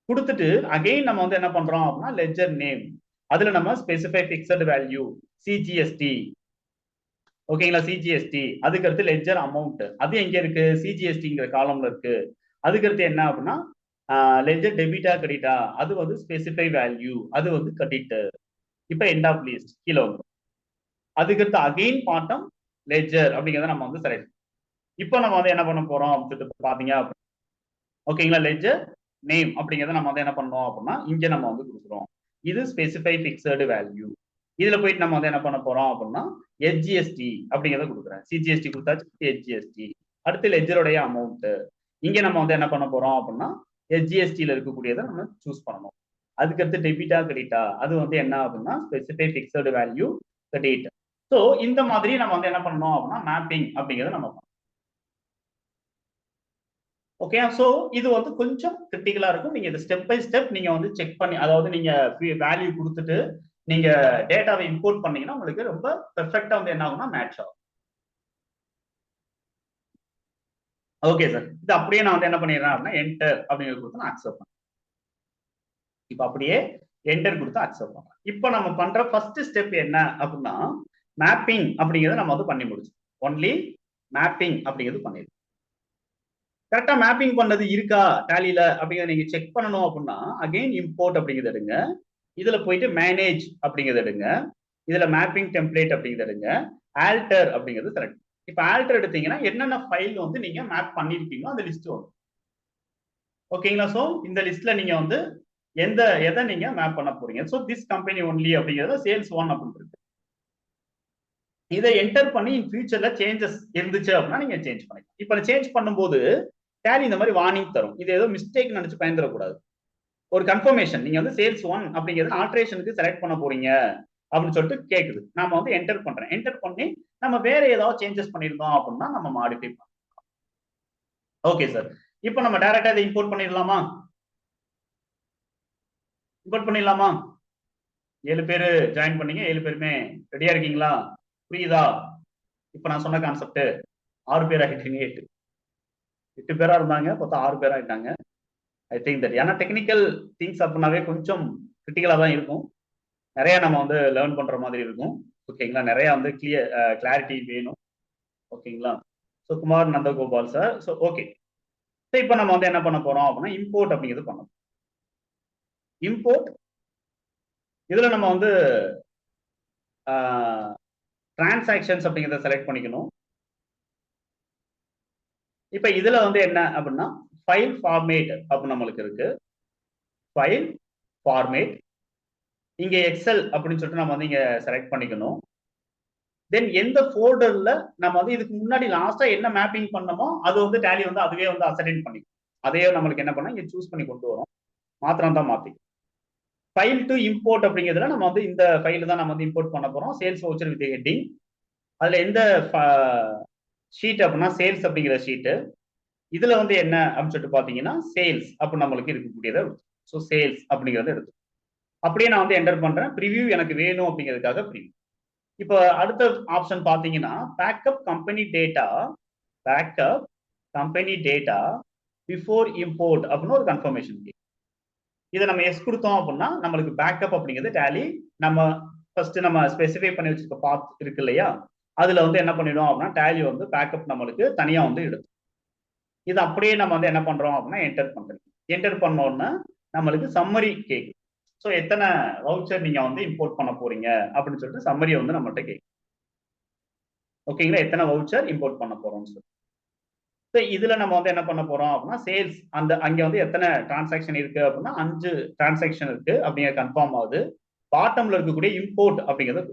கொடுத்துட்டு அகைன் நம்ம வந்து என்ன பண்றோம் அப்படின்னா லெஜர் நேம், அதுல நம்ம ஸ்பெசிஃபை பிக்சர்டு வேல்யூ சிஜிஎஸ்டி. ஓகேங்களா, சிஜிஎஸ்டி. அதுக்கடுத்து லெஜர் அமௌண்ட், அது எங்க இருக்கு, சிஜிஎஸ்டிங்கிற காலம்ல இருக்கு. அதுக்கடுத்து என்ன அப்படின்னா லெஜர் டெபிட்டா கிரெடிட்டா, அது வந்து ஸ்பெசிஃபை வேல்யூ, அது வந்து கிரெடிட். இப்ப எண்ட் ஆஃப் லிஸ்ட் கீழே வந்துடும். அதுக்கடுத்து அகைன் பாட்டம் லெஜர் அப்படிங்கிறத நம்ம வந்து செலக்ட். இப்போ நம்ம வந்து என்ன பண்ண போறோம் அப்படின்னு பாத்தீங்க. ஓகேங்களா, லெஜர் நேம் அப்படிங்கிறத நம்ம வந்து என்ன பண்ணோம் அப்படின்னா இங்க நம்ம வந்து கொடுக்குறோம். இது ஸ்பெசிஃபை பிக்சர்டு வேல்யூ. இதுல போயிட்டு நம்ம வந்து என்ன பண்ண போறோம் அப்படின்னா ஹெச்ஜிஎஸ்டி அப்படிங்கிறத கொடுக்குறேன். சிஜிஎஸ்டி கொடுத்தாச்சு, ஹெச்ஜிஎஸ்டி. அடுத்து லெஜருடைய அமௌண்ட், இங்க நம்ம வந்து என்ன பண்ண போறோம் அப்படின்னா ஹெச்ஜிஎஸ்டியில இருக்கக்கூடியதை நம்ம சூஸ் பண்ணணும். அதுக்கடுத்து டெபிட்டா கிரெடிட்டா, அது வந்து என்ன அப்படின்னா specify pictured value credit. So இந்த மாதிரி நம்ம வந்து என்ன பண்ணணும் அப்படின்னா மேப்பிங் அப்படிங்கிறத நம்ம பண்ணணும். ஓகே, ஸோ இது வந்து கொஞ்சம் கிரிட்டிக்கலா இருக்கும். நீங்க இதை ஸ்டெப் பை ஸ்டெப் நீங்க வந்து செக் பண்ணி, அதாவது நீங்க வேல்யூ கொடுத்துட்டு நீங்க டேட்டாவை இம்போர்ட் பண்ணீங்கன்னா உங்களுக்கு ரொம்ப பெர்ஃபெக்டா வந்து என்ன ஆகும்னா மேட்ச் ஆகும். ஓகே சார், இது அப்படியே நான் வந்து என்ன பண்ணிடுறேன் அப்படின்னா என்டர் அப்படிங்கிறது கொடுத்து நான் அக்செப்ட் பண்ணேன். இப்ப அப்படியே என்டர் கொடுத்து அக்செப்ட் பண்ணலாம். இப்போ நம்ம பண்ற ஃபர்ஸ்ட் ஸ்டெப் என்ன அப்படின்னா மேப்பிங் அப்படிங்கிறத நம்ம வந்து பண்ணி முடிச்சோம். ஒன்லி மேப்பிங் அப்படிங்கிறது பண்ணிடுறோம். கரெக்டா மேப்பிங் பண்ணது இருக்கா டேலியில அப்படிங்கிறத நீங்க செக் பண்ணணும் அப்படின்னா அகைன் இம்போர்ட் அப்படிங்கிறது எடுங்க. இதுல போயிட்டு மேனேஜ் அப்படிங்கிறது எடுங்க. இதுல மேப்பிங் டெம்ப்ளேட் அப்படிங்கிறது எடுங்க. ஆல்டர் அப்படிங்கிறது செலக்ட். இப்ப ஆல்டர் எடுத்தீங்கன்னா என்னென்ன ஃபைல் வந்து நீங்க மேப் பண்ணிருக்கீங்களோ அந்த லிஸ்ட் வரும். ஓகேங்களா, சோ இந்த லிஸ்ட்ல நீங்க வந்து எதை நீங்க மேப் பண்ண போறீங்க. சோ திஸ் கம்பெனி ஒன்லி அப்படிங்கறத சேல்ஸ் 1 அப்படின்னு இருக்கு. இதை என்டர் பண்ணி இன் ஃபியூச்சர்ல சேஞ்சஸ் இருந்துச்சு அப்படின்னா நீங்க சேஞ்ச் பண்ணிக்கலாம். இப்ப சேஞ்ச் பண்ணும்போது டேலி இந்த மாதிரி வார்னிங் தரும். இது ஏதோ மிஸ்டேக் நினைச்சு பயந்துடக்கூடாது. ஒரு கன்ஃபர்மேஷன் நீங்க வந்து சேல்ஸ் 1 அப்படிங்கிறது ஆல்ட்ரேஷனுக்கு செலக்ட் பண்ண போறீங்க அப்படின்னு சொல்லிட்டு கேக்குது. நாம வந்து என்டர் பண்றேன். என்டர் பண்ணி நம்ம வேற ஏதாவது சேஞ்சஸ் பண்ணிருந்தோம் அப்படின்னா நம்ம மாடிஃபை பண்ணலாம். Okay sir. இப்போ நம்ம டைரக்டா இதை இம்போர்ட் பண்ணிடலாமா? இம்போர்ட் பண்ணிடலாமா? 7 பேரு ஜாயின் பண்ணீங்க. 7 பேருமே ரெடியா இருக்கீங்களா? புரியுதா? இப்ப நான் சொன்ன கான்செப்ட் 6 பேர் ஆகிட்டீங்க. 8 பேரா இருந்தாங்க, பார்த்தா 6 பேர் ஆயிட்டாங்க. ஐ திங்க் தட் ஏன்னா டெக்னிக்கல் திங்ஸ் அப்படின்னாவே கொஞ்சம் கிரிட்டிக்கலா தான் இருக்கும். நிறைய நம்ம வந்து லேர்ன் பண்ற மாதிரி இருக்கும். ஓகேங்களா? நிறைய வந்து கிளாரிட்டி வேணும். ஓகேங்களா? So Kumar Nandagopal sir. So okay. So இப்போ நம்ம வந்து என்ன பண்ண போறோம் அப்படின்னா இம்போர்ட் அப்படிங்கிறது பண்ணணும். இம்போர்ட் இதுல நம்ம வந்து டிரான்சாக்ஷன்ஸ் அப்படிங்கிறத செலக்ட் பண்ணிக்கணும். இப்ப இதுல வந்து என்ன அப்படின்னா ஃபைல் ஃபார்மேட் அப்படின்னு நம்மளுக்கு இருக்கு. ஃபைல் ஃபார்மேட் இங்க எக்ஸல் அப்படின்னு சொல்லிட்டு நம்ம வந்து இங்க செலக்ட் பண்ணிக்கணும். தென் எந்த ஃபோல்டர்ல நம்ம வந்து இதுக்கு முன்னாடி லாஸ்டா என்ன மேப்பிங் பண்ணமோ அது வந்து டேலி வந்து அதுவே வந்து அசைன் பண்ணிக்கும். அதையே நம்மளுக்கு என்ன பண்ணா இங்க சூஸ் பண்ணி கொண்டு வரும். மாத்திரம் தான் மாத்தி. ஃபைல் டு இம்போர்ட் அப்படிங்கிறதுல நம்ம வந்து இந்த ஃபைல் தான் நம்ம வந்து இம்போர்ட் பண்ண போறோம். Sales voucher with heading. அதுல எந்த ஷீட் அப்படின்னா சேல்ஸ் அப்படிங்கிற ஷீட். இதுல வந்து என்ன அப்படின்னு சொல்லிட்டு பாத்தீங்கன்னா சேல்ஸ் அப்படி நம்மளுக்கு இருக்கக்கூடியதை ஸோ சேல்ஸ் அப்படிங்கறத எடுத்து அப்படியே நான் வந்து என்டர் பண்றேன். ப்ரிவியூ எனக்கு வேணும் அப்படிங்கிறதுக்காக ப்ரிவியூ. இப்போ அடுத்த ஆப்ஷன் பாத்தீங்கன்னா backup company data, backup company data before import அப்படின்னு ஒரு கன்ஃபர்மேஷன். இதை நம்ம எஸ் கொடுத்தோம் அப்படின்னா நம்மளுக்கு பேக்கப் அப்படிங்கிறது டேலி நம்ம ஃபர்ஸ்ட் நம்ம ஸ்பெசிஃபை பண்ணி வச்சிருக்க பாத் இருக்கு இல்லையா, அதுல வந்து என்ன பண்ணிடும் அப்படின்னா டேலி வந்து பேக்கப் நம்மளுக்கு தனியா வந்து எடுக்கும். இது அப்படியே நம்ம வந்து என்ன பண்றோம் அப்படின்னா என்டர் பண்றோம். என்டர் பண்ணோம்னா நம்மளுக்கு சம்மரி கேட்கும். ஸோ எத்தனை வவுச்சர் நீங்க வந்து இம்போர்ட் பண்ண போறீங்க அப்படின்னு சொல்லிட்டு சம்மரியை வந்து நம்மள்ட்ட கேட்கும். ஓகேங்களா? எத்தனை வவுச்சர் இம்போர்ட் பண்ண போறோம்னு சொல்லி. ஸோ இதுல நம்ம வந்து என்ன பண்ண போறோம் அப்படின்னா சேல்ஸ் அந்த அங்க வந்து எத்தனை டிரான்சாக்ஷன் இருக்கு அப்படின்னா 5 டிரான்சாக்ஷன் இருக்கு அப்படிங்கிற கன்ஃபார்ம் ஆகுது. பாட்டம்ல இருக்கக்கூடிய இம்போர்ட் அப்படிங்கிறது.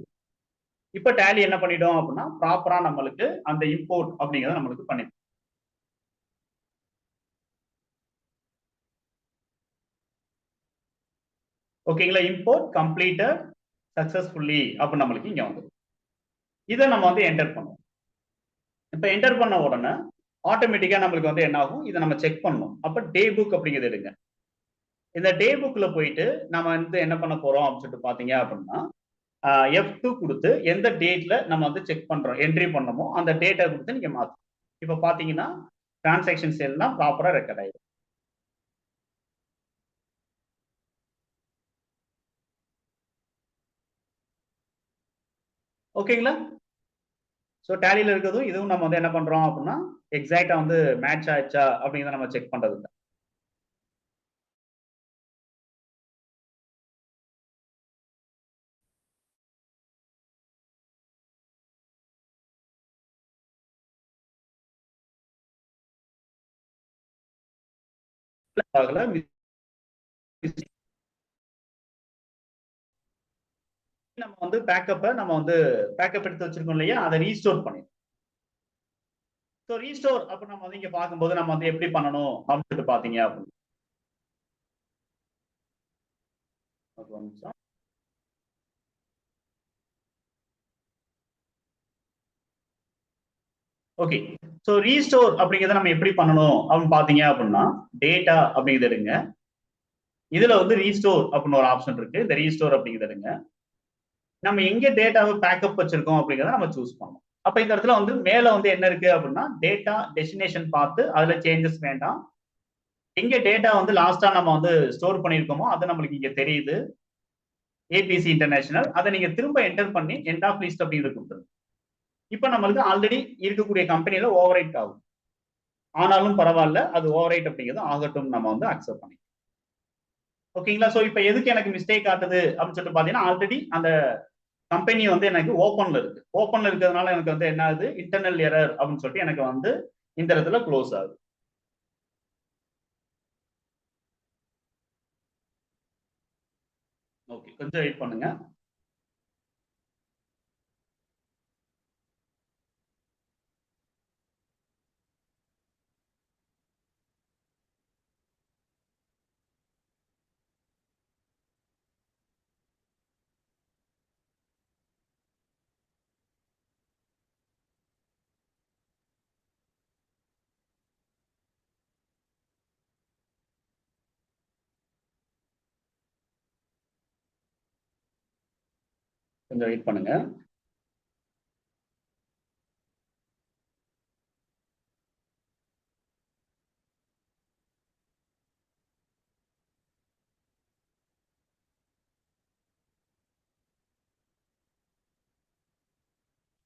இப்ப டேலி என்ன பண்ணிடும் அப்படின்னா ப்ராப்பரா நம்மளுக்கு அந்த இம்போர்ட் அப்படிங்கிறத நம்மளுக்கு பண்ணிடும். ஓகேங்களா? இம்போர்ட் கம்ப்ளீட்டட் சக்சஸ்ஃபுல்லி அப்படின்னு நம்மளுக்கு இங்க வந்து இதை நம்ம வந்து என்டர் பண்ணுவோம். இப்ப என்டர் பண்ண உடனே ஆட்டோமேட்டிக்கா நம்மளுக்கு வந்து என்ன ஆகும், இதை நம்ம செக் பண்ணணும். அப்ப டே புக் அப்படிங்கிறது எடுங்க. இந்த டே புக்ல போயிட்டு நம்ம வந்து என்ன பண்ண போறோம் அப்படின்னு சொல்லிட்டு பாத்தீங்க அப்படின்னா F2 கொடுத்து எந்த டேட்ல நம்ம வந்து செக் பண்றோம் என்ட்ரி பண்ணமோ அந்த டேட்டை கொடுத்து நீங்க மாத்தணும். இப்ப பாத்தீங்கன்னா டிரான்சாக்ஷன்ஸ் எல்லாம் ப்ராப்பரா ரெக்கார்ட் ஆயிடும். ஓகேங்களா? ஸோ டேலியில இருக்கிறதும் இதுவும் நம்ம வந்து என்ன பண்றோம் அப்படின்னா எக்ஸாக்டா வந்து மேட்ச் ஆயிடுச்சா அப்படிங்கிறத நம்ம செக் பண்றது இல்லை. ஆகல நம்ம வந்து நம்ம வந்து பேக்கப் எடுத்து வச்சிருக்கோம் இல்லையா, அதை ரீஸ்டோர் பண்ணி. ஸோ ரீஸ்டோர் அப்ப நம்ம வந்து இங்க பார்க்கும்போது நம்ம வந்து எப்படி பண்ணணும் அப்படின்னு சொல்லிட்டு பாத்தீங்க அப்படின்னு ஒரு நிமிஷம். ஓகே. ஸோ ரீஸ்டோர் அப்படிங்கிறத நம்ம எப்படி பண்ணணும் அப்படின்னு பாத்தீங்க அப்படின்னா டேட்டா அப்படிங்கிறது எடுங்க. இதுல வந்து ரீஸ்டோர் அப்படின்னு ஒரு ஆப்ஷன் இருக்கு. இந்த ரீஸ்டோர் அப்படிங்கிறது எடுங்க. நம்ம எங்க டேட்டாவை பேக்கப் வச்சிருக்கோம் அப்படிங்கிறத நம்ம சூஸ் பண்ணணும். அப்ப இந்த இடத்துல வந்து மேல வந்து என்ன இருக்கு அப்படின்னா டேட்டா டெஸ்டினேஷன் பார்த்து அதுல சேஞ்சஸ் வேண்டாம். எங்க டேட்டா வந்து லாஸ்டா நம்ம வந்து ஸ்டோர் பண்ணிருக்கோமோ அது நம்மளுக்கு இங்க தெரியுது. ஏபிசி இன்டர்நேஷனல் அதை நீங்க திரும்ப என்டர் பண்ணி எண்ட் ஆஃப் லிஸ்ட் அப்படிங்கிறது கொடுத்துருங்க. இப்ப நம்மளுக்கு ஆல்ரெடி இருக்கக்கூடிய கம்பெனில ஓவர் ரைட் ஆகும். ஆனாலும் பரவாயில்ல, அது ஓவர் ரைட் அப்படிங்கிறது ஆகட்டும், நம்ம வந்து அக்செப்ட் பண்ணி. ஓகேங்களா? சோ இப்ப எதுக்கு எனக்கு மிஸ்டேக் ஆகுது அப்படின்னு சொல்லிட்டு பாத்தீங்கன்னா ஆல்ரெடி அந்த கம்பெனி வந்து எனக்கு ஓப்பன்ல இருக்கு. ஓப்பன்ல இருக்கிறதுனால எனக்கு வந்து என்ன ஆகுது, இன்டர்னல் எரர் அப்படின்னு சொல்லிட்டு எனக்கு வந்து இந்த இடத்துல க்ளோஸ் ஆகுது. ஓகே, கொஞ்சம் வெயிட் பண்ணுங்க. கொஞ்சம் வெயிட் பண்ணுங்க.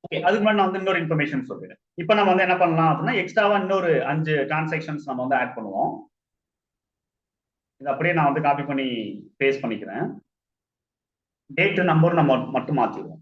ஓகே, அதுக்கு முன்னாடி நான் வந்து இன்னொரு இன்ஃபர்மேஷன் சொல்றேன். இப்போ நம்ம வந்து என்ன பண்ணலாம் அப்படின்னா எக்ஸ்ட்ராவா இன்னொரு 5 டிரான்சாக்ஷன்ஸ் நம்ம வந்து ஆட் பண்ணுவோம். இது அப்படியே நான் வந்து காப்பி பண்ணி பேஸ்ட் பண்ணிக்கிறேன். டேட் நம்பர் நம்ம மட்டும் மாத்திடுவோம்.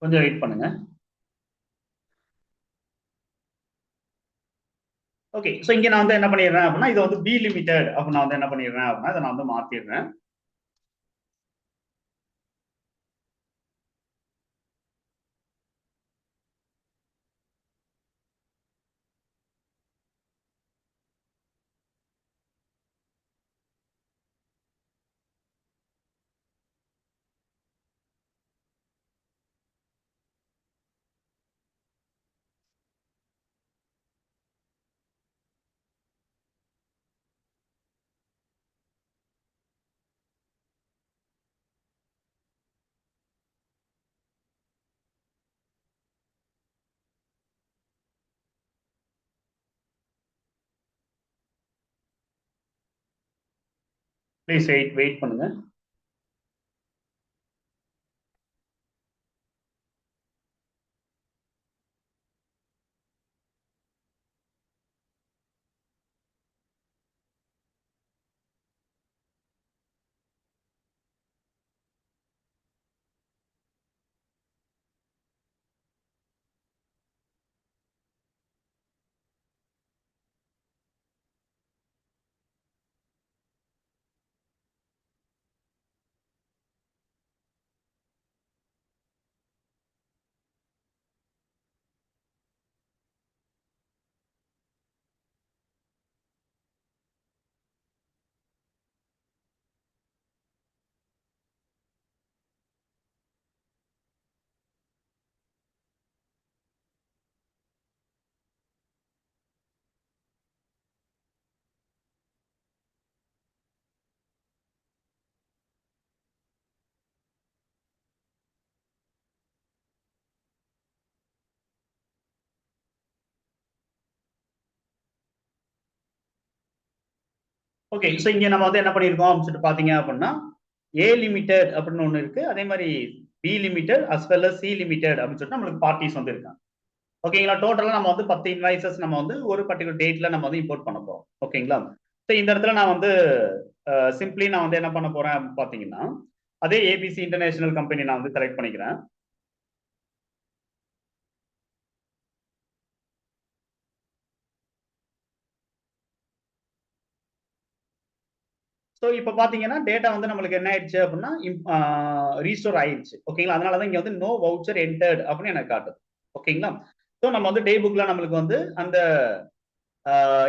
கொஞ்சம் வெயிட் பண்ணுங்க. ஓகே, ஸோ இங்க நான் வந்து என்ன பண்ணிடுறேன் அப்படின்னா இது வந்து பி லிமிடெட் அப்ப நான் வந்து என்ன பண்ணிடுறேன் அப்படின்னா இதை நான் வந்து மாத்திடுறேன். ப்ளீஸ் வெயிட் பண்ணுங்க. ஓகே, ஸோ இங்க நம்ம வந்து என்ன பண்ணியிருக்கோம் அப்படின்னு சொல்லிட்டு பாத்தீங்க அப்படின்னா ஏ லிமிடெட் அப்படின்னு ஒண்ணு இருக்கு, அதே மாதிரி B limited as well as C limited அப்படின்னு சொல்லிட்டு நம்மளுக்கு பார்ட்டிஸ் வந்து இருக்காங்க. ஓகேங்களா, டோட்டலா நம்ம வந்து 10 இன்வாய்சஸ் நம்ம வந்து ஒரு பர்டிகுலர் டேட்ல நம்ம வந்து இம்போர்ட் பண்ண போறோம். ஓகேங்களா, ஸோ இந்த இடத்துல நான் வந்து சிம்பிளி நான் வந்து என்ன பண்ண போறேன் அப்படின்னு பாத்தீங்கன்னா அதே ஏபிசி இன்டர்நேஷனல் கம்பெனி நான் வந்து செலக்ட் பண்ணிக்கிறேன். ஸோ இப்போ பாத்தீங்கன்னா டேட்டா வந்து நம்மளுக்கு என்ன ஆயிடுச்சு அப்படின்னா ரீஸ்டோர் ஆயிடுச்சு. ஓகேங்களா, அதனாலதான் இங்க வந்து நோ வவுச்சர் என்டர்ட் அப்படின்னு எனக்கு காட்டுது. ஓகேங்களா, ஸோ நம்ம வந்து டே புக்ல நம்மளுக்கு வந்து அந்த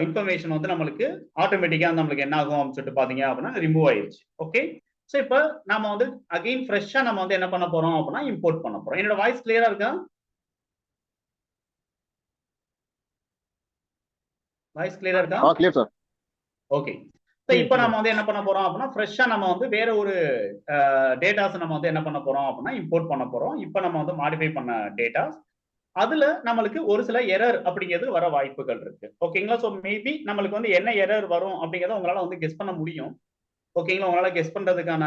இன்ஃபர்மேஷன் வந்து நம்மளுக்கு ஆட்டோமேட்டிக்கா நம்மளுக்கு என்ன ஆகும் அப்படின்னு சொல்லிட்டு பாத்தீங்க அப்படின்னா ரிமூவ் ஆயிடுச்சு. ஓகே, ஸோ இப்போ நம்ம வந்து அகைன் ஃப்ரெஷ்ஷா நம்ம வந்து என்ன பண்ண போறோம் அப்படின்னா இம்போர்ட் பண்ண போறோம். என்னோட வாய்ஸ் கிளியரா இருக்கா? வாய்ஸ் கிளியரா இருக்கா? Clear sir. ஓகே, இப்போ நம்ம வந்து என்ன பண்ண போறோம் அப்படின்னா ஃப்ரெஷ்ஷா நம்ம வந்து வேற ஒரு டேட்டாஸ் நம்ம வந்து என்ன பண்ண போறோம் அப்படின்னா இம்போர்ட் பண்ண போறோம். இப்போ நம்ம வந்து மாடிஃபை பண்ண டேட்டாஸ் அதுல நம்மளுக்கு ஒரு சில எரர் அப்படிங்கிறது வர வாய்ப்புகள் இருக்கு. ஓகேங்களா? ஸோ மேபி நம்மளுக்கு வந்து என்ன எரர் வரும் அப்படிங்கிறத உங்களால வந்து கெஸ் பண்ண முடியும். ஓகேங்களா? உங்களால கெஸ் பண்றதுக்கான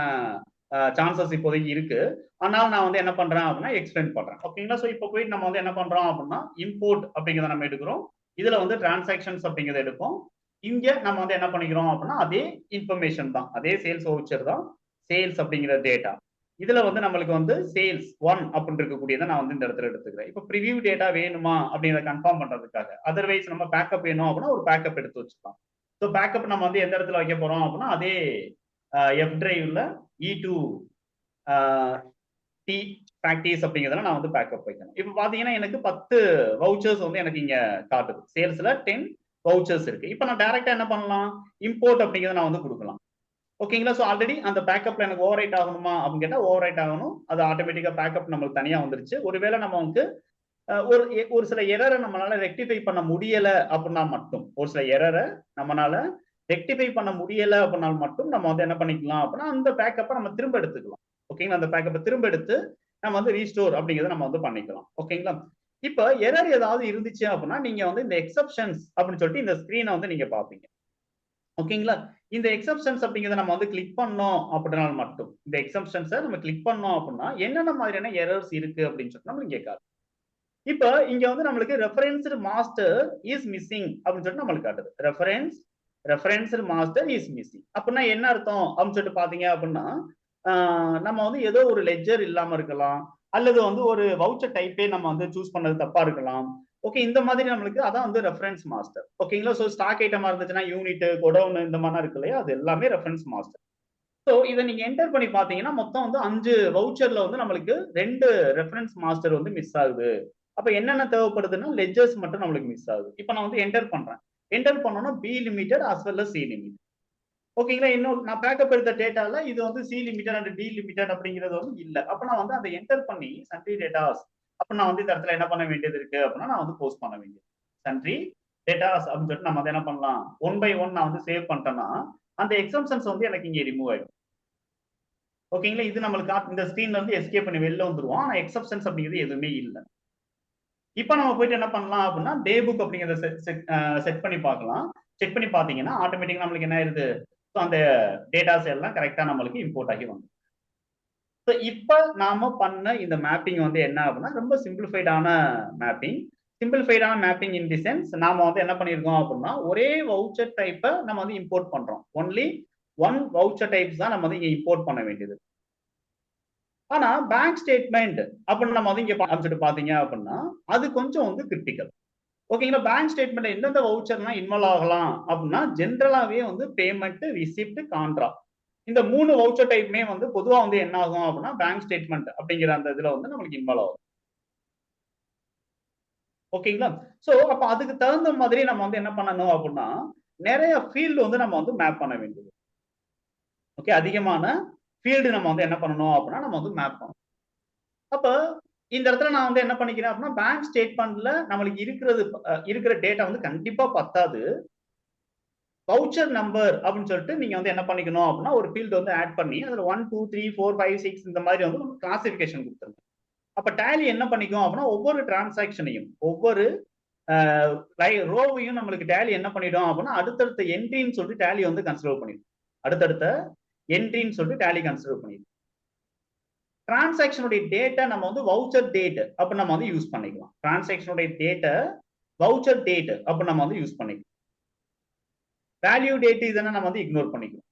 சான்சஸ் இப்போதைக்கு இருக்கு. ஆனால் நான் வந்து என்ன பண்றேன் அப்படின்னா எக்ஸ்பிளைன் பண்றேன். ஓகேங்களா? ஸோ இப்போ போயிட்டு நம்ம வந்து என்ன பண்றோம் அப்படின்னா இம்போர்ட் அப்படிங்கிறத நம்ம எடுக்கிறோம். இதுல வந்து டிரான்சாக்ஷன்ஸ் அப்படிங்கிறத எடுப்போம். இங்க நம்ம வந்து என்ன பண்ணிக்கிறோம் அப்படின்னா அதே இன்ஃபர்மேஷன் தான், அதே சேல்ஸ் வவுச்சர் தான், சேல்ஸ் அப்படிங்கிற டேட்டா. இதுல வந்து நம்மளுக்கு வந்து சேல்ஸ் 1 அப்படின்னு இருக்கக்கூடியதை நான் வந்து இந்த இடத்துல எடுத்துக்கிறேன். இப்போ ப்ரிவியூ டேட்டா வேணுமா அப்படிங்கிறத கன்ஃபார்ம் பண்றதுக்காக. அதர்வைஸ் நம்ம பேக்கப் வேணும் அப்படின்னா ஒரு பேக்கப் எடுத்து வச்சுக்கலாம். ஸோ பேக்கப் நம்ம வந்து எந்த இடத்துல வைக்க போறோம் அப்படின்னா அதே எஃப் டிரைவ்ல E2 டி ப்ராக்டிஸ் அப்படிங்கிறதுல நான் வந்து பேக்கப் வைக்கணும். இப்போ பாத்தீங்கன்னா எனக்கு 10 வவுச்சர்ஸ் வந்து எனக்கு இங்க காட்டுது. சேல்ஸ்ல 10 வவுச்சர்ஸ் இருக்கு. இப்போ நான் டைரக்டா என்ன பண்ணலாம், இம்போர்ட் அப்படிங்கிறத நான் வந்து கொடுக்கலாம். ஓகேங்களா? ஸோ ஆல்ரெடி அந்த பேக்கப்ல எனக்கு ஓவர் ரைட் ஆகணுமா அப்படின்னு கேட்டா ஓவர் ரைட் ஆகணும். அது ஆட்டோமேட்டிக்கா பேக்கப் நம்மளுக்கு தனியா வந்துருச்சு. ஒருவேளை நம்ம வந்து ஒரு சில எரரை நம்மளால ரெக்டிஃபை பண்ண முடியல அப்படின்னா மட்டும், ஒரு சில எரரை நம்மளால ரெக்டிஃபை பண்ண முடியல அப்படின்னா மட்டும் நம்ம வந்து என்ன பண்ணிக்கலாம் அப்படின்னா அந்த பேக்கப்பை நம்ம திரும்ப எடுத்துக்கலாம். ஓகேங்களா? அந்த பேக்கப்பை திரும்ப எடுத்து நம்ம வந்து ரீஸ்டோர் அப்படிங்கிறத நம்ம வந்து பண்ணிக்கலாம். ஓகேங்களா? இப்ப எரர் ஏதாவது இருந்துச்சு அப்படின்னா நீங்க வந்து இந்த எக்ஸப்ஷன்ஸ் அப்படின்னு சொல்லிட்டு இந்த ஸ்கிரீனை வந்து நீங்க பாப்பீங்க. ஓகேங்களா? இந்த எக்ஸப்ஷன்ஸ் அப்படிங்கிறத நம்ம வந்து கிளிக் பண்ணோம் அப்படின்னா மட்டும், இந்த எக்ஸப்ஷன்ஸை நம்ம கிளிக் பண்ணோம் அப்படின்னா என்னென்ன மாதிரியான எரர்ஸ் இருக்கு அப்படின்னு சொல்லிட்டு நம்ம இங்க காட்டுது. இப்ப இங்க வந்து நம்மளுக்கு ரெஃபரன்ஸ்டு மாஸ்டர் இஸ் மிஸ்ஸிங் அப்படின்னு சொல்லிட்டு நம்மளுக்கு காட்டுது. ரெஃபரன்ஸ்டு மாஸ்டர் இஸ் மிஸ்ஸிங் அப்படின்னா என்ன அர்த்தம் அப்படின்னு சொல்லிட்டு பாத்தீங்க அப்படின்னா நம்ம வந்து ஏதோ ஒரு லெட்ஜர் இல்லாம இருக்கலாம், அல்லது வந்து ஒரு வவுச்சர் டைப்பே நம்ம வந்து சூஸ் பண்ணது தப்பா இருக்கலாம். ஓகே, இந்த மாதிரி நம்மளுக்கு அதான் வந்து ரெஃபரன்ஸ் மாஸ்டர். ஓகேங்களா? ஸோ ஸ்டாக் ஐட்டமா இருந்துச்சுன்னா யூனிட், கொடவுன் இந்த மாதிரிலாம் இருக்கு இல்லையா, அது எல்லாமே ரெஃபரன்ஸ் மாஸ்டர். ஸோ இதை நீங்க என்டர் பண்ணி பாத்தீங்கன்னா மொத்தம் வந்து 5 வவுச்சர்ல வந்து நம்மளுக்கு 2 ரெஃபரன்ஸ் மாஸ்டர் வந்து மிஸ் ஆகுது. அப்ப என்னென்ன தேவைப்படுதுன்னா லெட்ஜர்ஸ் மட்டும் நம்மளுக்கு மிஸ் ஆகுது. இப்போ நான் வந்து என்டர் பண்றேன். என்டர் பண்ணோம்னா B limited as well as C limited. ஓகேங்களா? இன்னும் நான் பேக்கப் எடுத்த டேட்டால இது வந்து C limited and D limited அப்படிங்கிறது வந்து இல்ல. அப்ப நான் வந்து அதை என்டர் பண்ணி சன்ட்ரி டேட்டாஸ் அப்ப நான் வந்து இந்த இடத்துல என்ன பண்ண வேண்டியது இருக்கு அப்படின்னா நான் வந்து போஸ்ட் பண்ண வேண்டியது சன்ட்ரி டேட்டாஸ் அப்படின்னு சொல்லிட்டு நம்ம வந்து என்ன பண்ணலாம், 1 by 1 நான் வந்து சேவ் பண்ணிட்டேன்னா அந்த எக்ஸம்ஷன்ஸ் வந்து எனக்கு இங்க ரிமூவ் ஆயிடும். ஓகேங்களா? இது நம்மளுக்கு இந்த ஸ்கிரீன்ல இருந்து எஸ்கேப் பண்ணி வெளில வந்துருவோம். ஆனா எக்ஸப்ஷன்ஸ் அப்படிங்கிறது எதுவுமே இல்லை. இப்போ நம்ம போயிட்டு என்ன பண்ணலாம் அப்படின்னா டே புக் அப்படிங்கிறத செட் பண்ணி பார்க்கலாம். செக் பண்ணி பார்த்தீங்கன்னா ஆட்டோமேட்டிக்கா நம்மளுக்கு என்ன ஆயிருது, ஸோ அந்த டேட்டாஸ் எல்லாம் கரெக்டா நம்மளுக்கு இம்போர்ட் ஆகி வந்து. ஸோ இப்போ நாம பண்ண இந்த மேப்பிங் வந்து என்ன அப்படின்னா ரொம்ப சிம்பிளிஃபைடான மேப்பிங். சிம்பிளிஃபைடான மேப்பிங் இன் தி சென்ஸ் நாம வந்து என்ன பண்ணியிருக்கோம் அப்படின்னா ஒரே வவுச்சர் டைப்பை நம்ம வந்து இம்போர்ட் பண்றோம். ஒன்லி ஒன் வவுச்சர் டைப்ஸ் தான் நம்ம வந்து இங்க இம்போர்ட் பண்ண வேண்டியது. ஆனா பேங்க் ஸ்டேட்மெண்ட் அப்படின்னு நம்ம வந்து இங்க காமிச்சிட்டு பாத்தீங்க அப்படின்னா அது கொஞ்சம் வந்து கிரிட்டிக்கல். ஓகேங்களா? பேங்க் ஸ்டேட்மெண்ட் எந்தெந்த வவுச்சர்லாம் இன்வால்வ் ஆகலாம் அப்படின்னா ஜென்ரலாவே வந்து பேமெண்ட், ரிசிப்ட், கான்ட்ரா இந்த 3 வவுச்சர் டைப்புமே வந்து பொதுவா வந்து என்ன ஆகும் அப்படின்னா பேங்க் ஸ்டேட்மெண்ட் அப்படிங்கிற அந்த இதுல வந்து நம்மளுக்கு இன்வால்வ் ஆகும். ஓகேங்களா? சோ அப்ப அதுக்கு தகுந்த மாதிரி நம்ம வந்து என்ன பண்ணணும் அப்படின்னா நிறைய ஃபீல்டு வந்து நம்ம வந்து மேப் பண்ண வேண்டியது. ஓகே, அதிகமான ஃபீல்டு நம்ம வந்து என்ன பண்ணணும் அப்படின்னா நம்ம வந்து மேப் பண்ணணும். அப்ப இந்த இடத்துல நான் வந்து என்ன பண்ணிக்கிறேன் அப்படின்னா பேங்க் ஸ்டேட்மெண்ட்ல நம்மளுக்கு இருக்கிற டேட்டா வந்து கண்டிப்பா பத்தாது. வவுச்சர் நம்பர் அப்படின்னு சொல்லிட்டு நீங்க வந்து என்ன பண்ணிக்கணும் அப்படின்னா ஒரு ஃபீல்டு வந்து ஆட் பண்ணி அதுல 1 2 3 4 5 6 இந்த மாதிரி வந்து கிளாசிபிகேஷன் கொடுத்துருங்க. அப்ப டேலி என்ன பண்ணிக்கும் அப்படின்னா ஒவ்வொரு டிரான்சாக்ஷனையும் ஒவ்வொரு ரோவையும் நம்மளுக்கு டேலி என்ன பண்ணிடும் அப்படின்னா அடுத்தடுத்த என்ட்ரின்னு சொல்லிட்டு டேலி வந்து கன்சிடர் பண்ணிடும். அடுத்தடுத்த என்ட்ரின்னு சொல்லிட்டு டேலி கன்சிடர் பண்ணிடும். டிரான்சாக்ஷனுடைய டேட்டா நம்ம வந்து வவுச்சர் டேட் அப்ப நம்ம வந்து யூஸ் பண்ணிக்கலாம். டிரான்சாக்ஷனுடைய டேட்டா வவுச்சர் டேட் அப்ப நம்ம வந்து யூஸ் பண்ணிக்கலாம். வேல்யூ டேட் இதெல்லாம் நம்ம வந்து இக்னோர் பண்ணிக்கலாம்.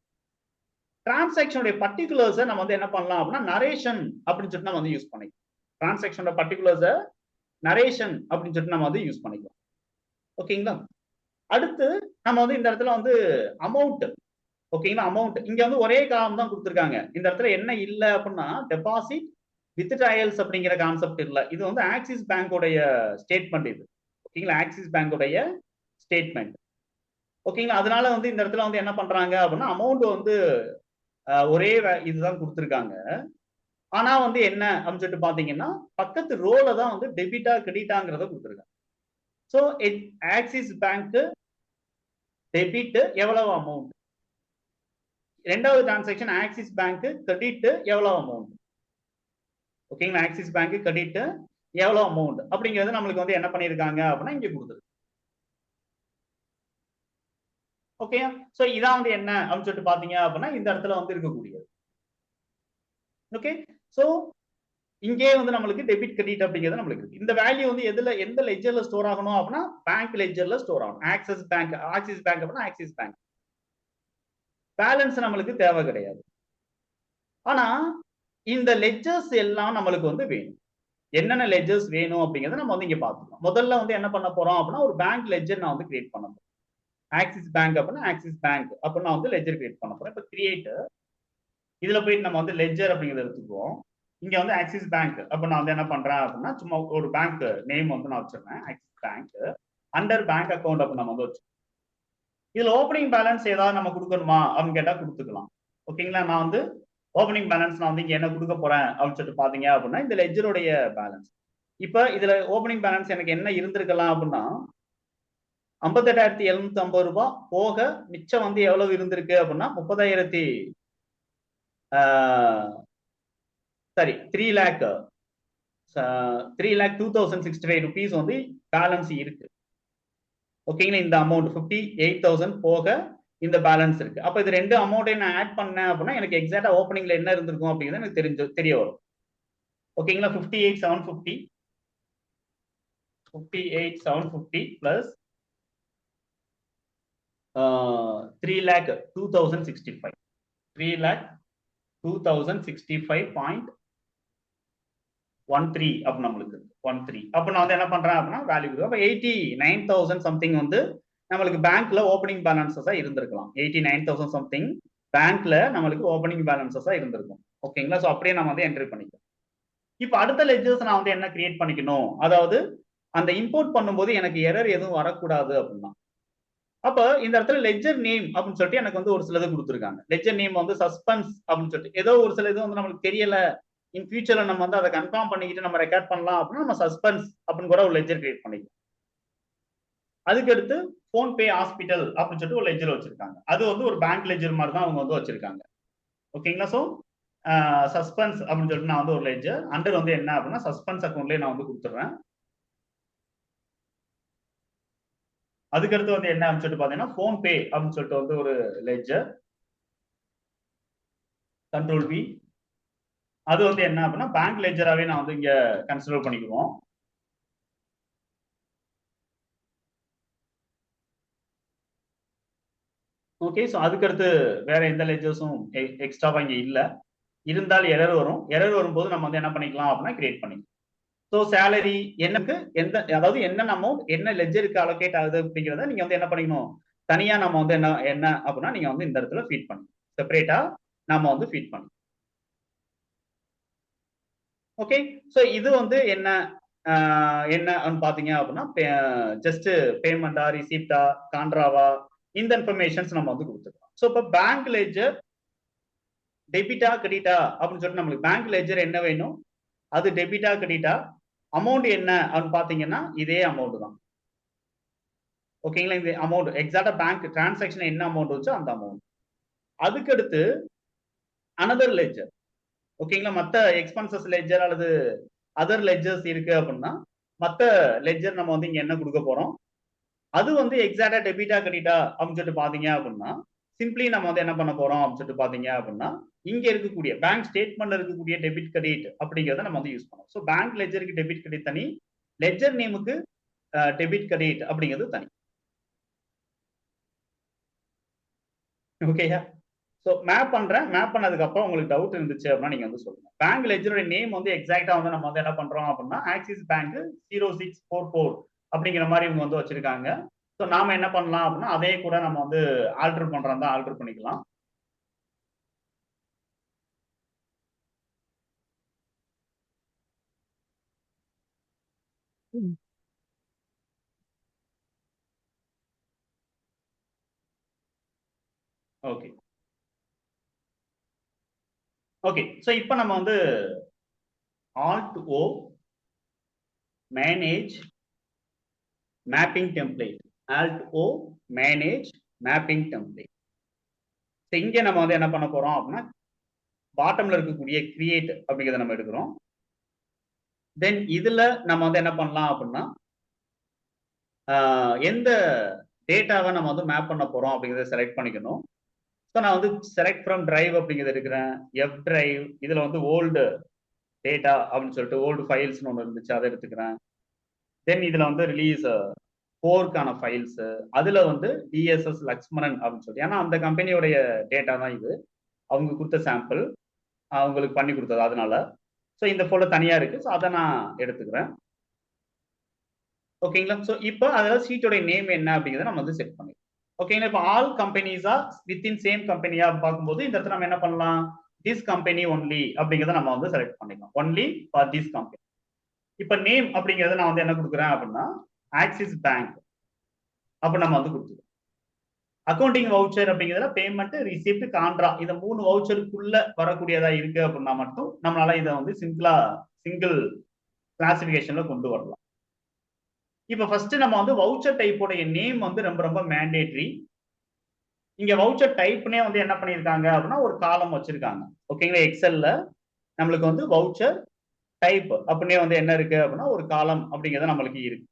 டிரான்சாக்ஷனுடைய பர்டிகுலர்ஸை நம்ம வந்து என்ன பண்ணலாம் அப்படின்னா நரேஷன் அப்படின்னு சொல்லிட்டு நம்ம வந்து யூஸ் பண்ணிக்கலாம். டிரான்சாக்ஷனோட பர்டிகுலர்ஸை நரேஷன் அப்படின்னு சொல்லிட்டு நம்ம வந்து யூஸ் பண்ணிக்கலாம். ஓகேங்களா? அடுத்து நம்ம வந்து இந்த இடத்துல வந்து அமௌண்ட், ஓகேங்களா? அமௌண்ட் இங்க வந்து ஒரே காலம் தான் கொடுத்துருக்காங்க. இந்த இடத்துல என்ன இல்ல அப்படின்னா டெபாசிட் வித்ட்ராயல்ஸ் அப்படிங்கிற கான்செப்ட் இல்ல. இது வந்து ஆக்சிஸ் பேங்கோடைய ஸ்டேட்மெண்ட் இது. ஓகேங்களா? ஆக்சிஸ் பேங்கோடைய ஸ்டேட்மெண்ட். ஓகேங்களா? அதனால வந்து இந்த இடத்துல வந்து என்ன பண்றாங்க அப்படின்னா அமௌண்ட் வந்து ஒரே இதுதான் கொடுத்துருக்காங்க. ஆனா வந்து என்ன அப்படின்னு சொல்லிட்டு பாத்தீங்கன்னா பக்கத்து ரோல தான் வந்து டெபிட்டா கிரெடிட்டாங்கிறத கொடுத்துருக்காங்க. ஸோ ஆக்சிஸ் பேங்க் டெபிட் எவ்வளவு அமௌண்ட், ரெண்டாவது டிரான்சாக்ஷன் ஆக்சிஸ் பேங்க் கிரெடிட் எவ்வளவு அமௌண்ட், ஓகேங்களா, ஆக்சிஸ் பேங்க் கிரெடிட் எவ்வளவு அமௌண்ட் அப்படிங்கிறது நம்மளுக்கு வந்து என்ன பண்ணிருக்காங்க அப்படின்னா இங்க கொடுத்துருக்கு. ஓகே, சோ இதான் வந்து என்ன அப்படின்னு சொல்லிட்டு பாத்தீங்க அப்படின்னா இந்த இடத்துல வந்து இருக்கக்கூடியது. ஓகே, சோ இங்கே வந்து நம்மளுக்கு டெபிட் கிரெடிட் அப்படிங்கிறது நம்மளுக்கு இருக்கு. இந்த வேல்யூ வந்து எதுல எந்த லெட்ஜர்ல ஸ்டோர் ஆகணும் அப்படின்னா பேங்க் லெட்ஜர்ல ஸ்டோர் ஆகணும். ஆக்சிஸ் பேங்க் அப்படின்னா ஆக்சிஸ் பேங்க். பேலன்ஸ் நம்மளுக்கு தேவை கிடையாது. ஆனா இந்த லெட்ஜர்ஸ் எல்லாம் நம்மளுக்கு வந்து வேணும். என்னென்ன லெட்ஜர்ஸ் வேணும் அப்படிங்கறத நம்ம வந்து இங்க பாத்துக்கலாம். முதல்ல வந்து என்ன பண்ண போறோம் அப்படின்னா ஒரு பேங்க் லெட்ஜர் நான் வந்து கிரியேட் பண்ண போறேன். ஆக்சிஸ் பேங்க் அப்படின்னா ஆக்சிஸ் பேங்க் அப்படின்னு நான் வந்து லெட்ஜர் கிரியேட் பண்ண போறேன். இப்ப கிரியேட் இதுல போயிட்டு நம்ம வந்து லெட்ஜர் அப்படிங்கறத எடுத்துக்குவோம். இங்க வந்து ஆக்சிஸ் பேங்க் அப்ப நான் வந்து என்ன பண்றேன் அப்படின்னா சும்மா ஒரு பேங்க் நேம் வந்து நான் வச்சிருக்கேன் axis bank under bank account அப்ப நம்ம வந்து வச்சிருக்கோம். இதுல ஓப்பனிங் பேலன்ஸ் ஏதாவது நம்ம கொடுக்கணுமா அப்படின்னு கேட்டா கொடுத்துக்கலாம். ஓகேங்களா, நான் வந்து ஓப்பனிங் பேலன்ஸ் நான் வந்து இங்க என்ன கொடுக்க போறேன் அப்படின்னு சொல்லிட்டு பாத்தீங்க அப்படின்னா இந்த லெட்ஜருடைய பேலன்ஸ். இப்ப இதுல ஓப்பனிங் பேலன்ஸ் எனக்கு என்ன இருந்திருக்கலாம் அப்படின்னா 58,750 ரூபாய் போக மிச்சம் வந்து எவ்வளவு இருந்திருக்கு அப்படின்னா 30,000 சாரி 3,02,065 rupees வந்து பேலன்ஸ் இருக்கு. ஓகேங்களா, இந்த அமௌண்ட் 58,000 போக இந்த பேலன்ஸ் இருக்கு. அப்ப இது ரெண்டு அமௌண்ட்டை நான் ஆட் பண்ணேன் அப்படின்னா எனக்கு எக்ஸாக்டா ஓப்பனிங்ல என்ன இருந்திருக்கும் அப்படிங்கிறது எனக்கு தெரிய வரும். ஓகேங்களா, 58,750 பிளஸ் 3,02,065 3,02,065.13 அப்ப நம்மளுக்கு 13 அப்ப நான் வந்து என்ன பண்றேன் அப்படின்னா வேல்யூ அப்ப 89,000 சம்திங் வந்து நம்மளுக்கு பேங்க்ல ஓப்பனிங் பேலன்சஸா இருந்திருக்கலாம். 89,000 சம்திங் பேங்க்ல நம்மளுக்கு ஓப்பனிங் பேலன்சஸா இருந்திருக்கும். ஓகேங்களா, சோ அப்படியே நம்ம வந்து என்ட்ரி பண்ணிக்கலாம். இப்ப அடுத்த லெட்ஜர்ஸ் நான் வந்து என்ன கிரியேட் பண்ணிக்கணும், அதாவது அந்த இம்போர்ட் பண்ணும்போது எனக்கு எரர் எதுவும் வரக்கூடாது அப்படின்னா அப்ப இந்த இடத்துல லெட்ஜர் நேம் அப்படின்னு சொல்லிட்டு எனக்கு வந்து ஒரு சிலது கொடுத்துருக்காங்க. லெட்ஜர் நேம் வந்து சஸ்பென்ஸ் அப்படின்னு சொல்லிட்டு ஏதோ ஒரு சில இது வந்து நம்மளுக்கு தெரியல, இன் ஃபியூச்சர்ல நம்ம வந்து அதை கன்ஃபார்ம் பண்ணிக்கிட்டு நம்ம ரெக்கார்ட் பண்ணலாம் அப்படின்னா நம்ம சஸ்பென்ஸ் அப்படின்னு கூட ஒரு லெட்ஜர் கிரியேட் பண்ணிக்கலாம். அதுக்கு அடுத்து போன்பே ஹாஸ்பிட்டல் அப்படின்னு சொல்லிட்டு ஒரு லெட்ஜர் வச்சிருக்காங்க. அது வந்து ஒரு பேங்க் லெட்ஜர் மாதிரி தான் அவங்க வந்து வச்சிருக்காங்க. ஓகேங்களா, சோ சஸ்பென்ஸ் அப்படின்னு சொல்லிட்டு நான் வந்து ஒரு லெட்ஜர் அண்டர் வந்து என்ன அப்படின்னா சஸ்பென்ஸ் அக்கௌண்ட்லயே நான் வந்து கொடுத்துறேன். அதுக்கடுத்து வந்து என்ன அப்படின்னு சொல்லிட்டு பாத்தீங்கன்னா போன்பே அப்படின்னு சொல்லிட்டு வந்து ஒரு லெட்ஜர் கண்ட்ரோல் பி அது வந்து என்ன அப்படின்னா பேங்க் லெட்ஜராவே நான் வந்து இங்க கன்சிடர் பண்ணிக்குவோம். ஓகே, சோ அதுக்கடுத்து வேற எந்த லெட்ஜர்ஸும் எக்ஸ்ட்ராவா இங்க இல்ல. இருந்தால் எரர் வரும். எரர் வரும்போது நம்ம வந்து என்ன பண்ணிக்கலாம் அப்படின்னா கிரியேட் பண்ணிக்கலாம். ஸோ சேலரி என்னக்கு எந்த அதாவது என்னென்ன அமௌண்ட் என்ன லெட்ஜருக்கு அலோகேட் ஆகுது அப்படிங்கிறத நீங்க வந்து என்ன பண்ணிக்கணும் தனியா நம்ம வந்து என்ன அப்படின்னா நீங்க வந்து இந்த இடத்துல ஃபீட் பண்ணணும். செப்பரேட்டா நாம வந்து ஃபீட் பண்ணணும். ஓகே, ஸோ இது வந்து என்ன பாத்தீங்க அப்படின்னா ஜஸ்ட் பேமெண்டா ரிசீப்டா கான்ட்ராவா இந்த இன்ஃபர்மேஷன்ஸ் நம்ம வந்து கொடுத்துருக்கோம். ஸோ இப்போ பேங்க் லெட்ஜர் டெபிட்டா கிரெடிட்டா அப்படின்னு சொல்லிட்டு நம்மளுக்கு பேங்க் லெட்ஜர் என்ன வேணும், அது டெபிட்டா கிரெடிட்டா, அமௌண்ட் என்ன அப்படின்னு பாத்தீங்கன்னா இதே அமௌண்ட் தான். ஓகேங்களா, இந்த அமௌண்ட் எக்ஸாக்டா பேங்க் டிரான்சாக்ஷன் என்ன அமௌண்ட் வச்சோ அந்த அமௌண்ட். அதுக்கு அடுத்து அனதர் லெட்ஜர். ஓகேங்களா, மத்த எக்ஸ்பென்சஸ் லெட்ஜர் அல்லது அதர் லெட்ஜர்ஸ் இருக்கு அப்படின்னா மத்த லெட்ஜர் நம்ம வந்து இங்க என்ன கொடுக்க போறோம், அது வந்து எக்ஸாக்டா டெபிட்டா கிரெடிட்டா அப்படின்னு சொல்லிட்டு பாத்தீங்க அப்படின்னா சிம்பிளி நம்ம வந்து என்ன பண்ண போறோம் அப்படின்னு சொல்லிட்டு பாத்தீங்க அப்படின்னா இங்க இருக்கக்கூடிய பேங்க் ஸ்டேட்மெண்ட்ல இருக்கக்கூடிய டெபிட் கிரெடிட் அப்படிங்கறத நம்ம வந்து யூஸ் பண்ணுவோம். ஸோ பேங்க் லெட்ஜருக்கு டெபிட் கிரெடிட் தனி, லெட்ஜர் நேமுக்கு டெபிட் கிரெடிட் அப்படிங்கிறது தனி. ஓகேயா, ஸோ மேப் பண்றேன். மேப் பண்ணதுக்கு அப்புறம் உங்களுக்கு டவுட் இருந்துச்சு அப்படின்னா நீங்க வந்து சொல்லுங்க. பேங்க் லெட்ஜரோட நேம் வந்து எக்ஸாக்டா வந்து நம்ம வந்து என்ன பண்றோம் அப்படின்னா ஆக்சிஸ் பேங்க் 0644 அப்படிங்கிற மாதிரி இவங்க வந்து வச்சிருக்காங்க. ஸோ நாம என்ன பண்ணலாம் அப்படின்னா அதே கூட நம்ம வந்து ஆல்டர் பண்றோம் தான் ஆல்டர் பண்ணிக்கலாம். ஓகே ஓகே, ஸோ இப்போ நம்ம வந்து Alt O manage mapping template, Alt O manage mapping template. இங்க நம்ம வந்து என்ன பண்ண போறோம் அப்படின்னா பாட்டம்ல இருக்கக்கூடிய கிரியேட் அப்படிங்கிறத நம்ம எடுக்கிறோம். தென் இதுல நம்ம வந்து என்ன பண்ணலாம் அப்படின்னா எந்த டேட்டாவை நம்ம வந்து மேப் பண்ண போறோம் அப்படிங்கிறத செலக்ட் பண்ணிக்கணும். ஸோ நான் வந்து செலக்ட் ஃப்ரம் டிரைவ் அப்படிங்கிறத எடுக்கிறேன். எஃப் டிரைவ் இதுல வந்து ஓல்டு டேட்டா அப்படின்னு சொல்லிட்டு ஓல்டு ஃபைல்ஸ்னு ஒன்று இருந்துச்சு, அதை எடுத்துக்கிறேன். தென் இதுல வந்து ரிலீஸ் போர்க்கான ஃபைல்ஸ், அதுல வந்து டிஎஸ்எஸ் லக்ஷ்மணன் அப்படின்னு சொல்லி, ஏன்னா அந்த கம்பெனியோடைய டேட்டா தான் இது, அவங்க கொடுத்த சாம்பிள் அவங்களுக்கு பண்ணி கொடுத்தது, அதனால ஸோ இந்த ஃபோல்டர் தனியா இருக்கு. ஸோ அதை நான் எடுத்துக்கிறேன். ஓகேங்களா. ஸோ இப்போ அதில் சீட்டோடைய நேம் என்ன அப்படிங்கிறத நம்ம வந்து செட் பண்ணிக்கலாம். ஓகேங்களா. இப்போ ஆல் கம்பெனிஸா வித்தின் சேம் கம்பெனியா பார்க்கும்போது இந்த இடத்துல நம்ம என்ன பண்ணலாம், திஸ் கம்பெனி ஒன்லி அப்படிங்கிறத நம்ம வந்து செலக்ட் பண்ணிக்கலாம். Only for this company. இப்போ நேம் அப்படிங்கிறத நான் வந்து என்ன கொடுக்குறேன் அப்படின்னா ஆக்சிஸ் பேங்க் அப்ப நம்ம வந்து கொடுத்துருவோம். அக்கௌண்டிங் வவுச்சர் அப்படிங்கிறதுல பேமெண்ட், ரிசிப்ட், கான்ட்ரா இந்த 3 வவுச்சருக்குள்ள வரக்கூடியதா இருக்கு அப்படின்னா மட்டும் நம்மளால இதை வந்து சிங்கிள் கிளாசிபிகேஷன்ல கொண்டு வரலாம். இப்ப ஃபர்ஸ்ட் நம்ம வந்து வவுச்சர் டைப்போடைய நேம் வந்து ரொம்ப ரொம்ப மேண்டேட்ரி. இங்க வவுச்சர் டைப்னே வந்து என்ன பண்ணிருக்காங்க அப்படின்னா ஒரு காலம் வச்சிருக்காங்க. ஓகேங்களா. எக்ஸல்ல நம்மளுக்கு வந்து வவுச்சர் டைப் அப்படின்னே வந்து என்ன இருக்கு அப்படின்னா ஒரு காலம் அப்படிங்கிறது நம்மளுக்கு இருக்கு.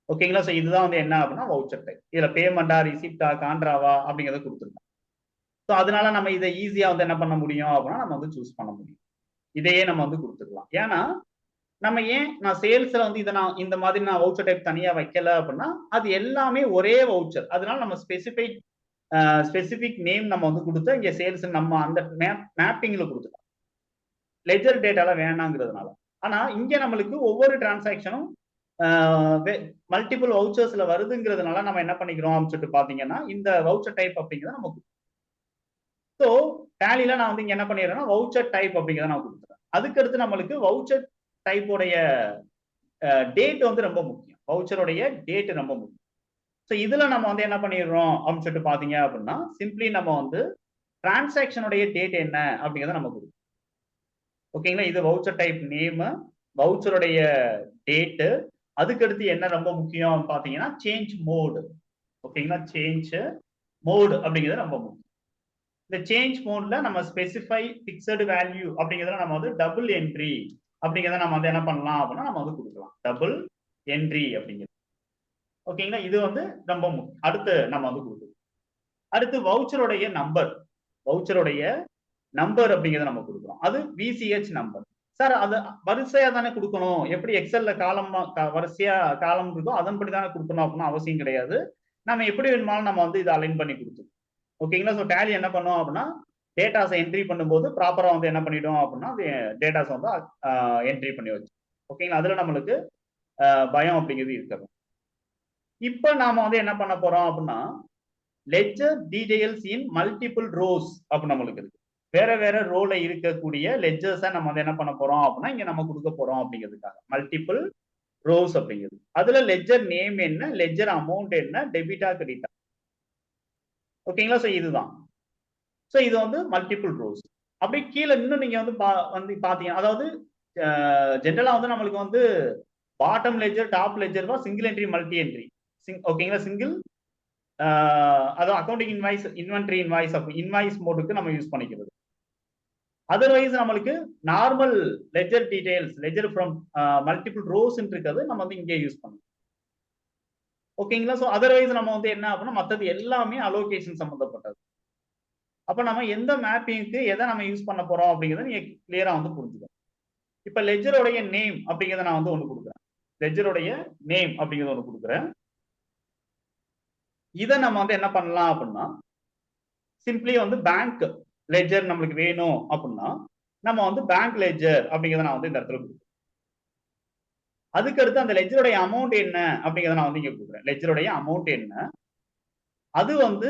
ஓகேங்களா. ஸோ இதுதான் வந்து என்ன அப்படின்னா வவுச்சர் டைப். இதுல பேமெண்டா, ரிசிப்டா, கான்ட்ராவா அப்படிங்கிறத கொடுத்துருக்கோம். ஸோ அதனால நம்ம இதை ஈஸியா வந்து என்ன பண்ண முடியும் அப்படின்னா நம்ம வந்து சூஸ் பண்ண முடியும். இதையே நம்ம வந்து கொடுத்துக்கலாம். ஏன்னா நம்ம ஏன் நான் சேல்ஸ்ல வந்து இதை நான் இந்த மாதிரி நான் வவுச்சர் டைப் தனியா வைக்கல அப்படின்னா அது எல்லாமே ஒரே வவுச்சர். அதனால நம்ம ஸ்பெசிபிக் நேம் நம்ம வந்து கொடுத்து இங்க சேல்ஸ் நம்ம அந்த மேப்பிங்ல கொடுத்துக்கலாம். லெஜர் டேட்டால வேணாங்கிறதுனால. ஆனா இங்க நம்மளுக்கு ஒவ்வொரு டிரான்சாக்ஷனும் மல்டிபிள் வவுச்சர்ஸ்ல வருதுங்கிறதுனால நம்ம என்ன பண்ணிக்கிறோம் அப்படின்னு சொல்லிட்டு பாத்தீங்கன்னா இந்த வவுச்சர் டைப் அப்படிங்கிறத நம்ம. ஸோ டேலில நான் வந்து இங்க என்ன பண்ணிடுறேன்னா வவுச்சர் டைப் அப்படிங்கிறத நான் கொடுத்துறேன். அதுக்கடுத்து நம்மளுக்கு வவுச்சர் டைப்போடைய டேட் வந்து ரொம்ப முக்கியம். வவுச்சருடைய டேட் ரொம்ப முக்கியம். ஸோ இதுல நம்ம வந்து என்ன பண்ணிடுறோம் அப்படின்னு சொல்லிட்டு பாத்தீங்க அப்படின்னா சிம்பிளி நம்ம வந்து டிரான்சாக்ஷனுடைய டேட் என்ன அப்படிங்கிறத நம்ம கொடுக்கும். ஓகேங்களா. இது வவுச்சர் டைப் நேம், வவுச்சருடைய டேட்டு, அதுக்கடுத்து என்ன ரொம்ப முக்கியம் பாத்தீங்கன்னா சேஞ்ச் மோடு. ஓகேங்களா. சேஞ்ச் மோடு அப்படிங்கிறது ரொம்ப முக்கியம். இந்த சேஞ்ச் மோட்ல நம்ம ஸ்பெசிஃபை பிக்சடு வேல்யூ அப்படிங்கிறத நம்ம வந்து டபுள் என்ட்ரி அப்படிங்கிறத நம்ம வந்து என்ன பண்ணலாம் அப்படின்னா நம்ம வந்து கொடுக்கலாம். டபுள் என்ட்ரி அப்படிங்கிறது. ஓகேங்களா. இது வந்து ரொம்ப முக்கியம். அடுத்து நம்ம வந்து கொடுக்கலாம். அடுத்து வவுச்சருடைய நம்பர். வவுச்சருடைய நம்பர் அப்படிங்கிறத நம்ம கொடுக்குறோம். அது விசிஹெச் நம்பர். சார் அது வரிசையா தானே கொடுக்கணும், எப்படி எக்ஸல்ல காலம் வரிசையா காலம் இருக்கோ அதன்படி தானே கொடுக்கணும் அப்படின்னா அவசியம் கிடையாது. நம்ம எப்படி வேணுமாலும் நம்ம வந்து இதை அலைன் பண்ணி கொடுத்துருவோம். ஓகேங்களா. ஸோ டேலி என்ன பண்ணும் அப்படின்னா டேட்டாஸை என்ட்ரி பண்ணும்போது ப்ராப்பரா வந்து என்ன பண்ணிடும் அப்படின்னா டேட்டாஸ் வந்து என்ட்ரி பண்ணி வச்சு. ஓகேங்களா. அதுல நம்மளுக்கு பயம் அப்படிங்கிறது இருக்காது. இப்ப நாம வந்து என்ன பண்ண போறோம் அப்படின்னா ledger details in multiple rose அப்படின்னு நம்மளுக்கு இருக்கு. வேற வேற ரோல இருக்கக்கூடிய லெட்ஜர்ஸை நம்ம வந்து என்ன பண்ண போறோம் அப்படின்னா இங்க நம்ம கொடுக்க போறோம் அப்படிங்கிறதுக்காக மல்டிபிள் ரோஸ் அப்படிங்கிறது. அதுல லெட்ஜர் நேம் என்ன, லெட்ஜர் அமௌண்ட் என்ன, டெபிட்டா கிரெடிட்டா. ஓகேங்களா. ஸோ இதுதான். ஸோ இது வந்து மல்டிபிள் ரோஸ். அப்படி கீழே இன்னும் நீங்க வந்து பாத்தீங்க, அதாவது ஜென்ரலா வந்து நம்மளுக்கு வந்து பாட்டம் லெட்ஜர், டாப் லெட்ஜர் தான் சிங்கிள் என்ட்ரி, மல்டி என்ட்ரி. ஓகேங்களா. சிங்கிள் அதாவது accounting invoice, inventory invoice, invoice மோடுக்கு நம்ம யூஸ் பண்ணிக்கிறது. அதர்வைஸ் நம்மளுக்கு normal ledger details, ledger from multiple rose இருக்கிறது நம்ம வந்து இங்கே யூஸ் பண்ணுவோம். ஓகேங்களா. ஸோ அதர்வைஸ் நம்ம வந்து என்ன அப்படின்னா மற்றது எல்லாமே அலோகேஷன் சம்பந்தப்பட்டது. அப்ப நம்ம எந்த மேப்பிங்க்கு எதை நம்ம யூஸ் பண்ண போறோம் அப்படிங்கிறத நீங்க கிளியரா வந்து புரிஞ்சுக்கணும். இப்ப லெட்ஜருடைய நேம் அப்படிங்கிறத நான் வந்து ஒண்ணு கொடுக்குறேன். லெட்ஜருடைய நேம் அப்படிங்கிறத ஒண்ணு கொடுக்குறேன். இதை நம்ம வந்து என்ன பண்ணலாம் அப்படின்னா சிம்பிளி வந்து பேங்க் லெட்ஜர் நம்மளுக்கு வேணும் அப்படின்னா நம்ம வந்து பேங்க் லெட்ஜர் அப்படிங்கிறத நான் வந்து இந்த இடத்துல கொடுக்குறேன். அதுக்கடுத்து அந்த லெட்ஜருடைய அமௌண்ட் என்ன அப்படிங்கிறத நான் வந்து இங்க கொடுக்குறேன். லெட்ஜருடைய அமௌண்ட் என்ன, அது வந்து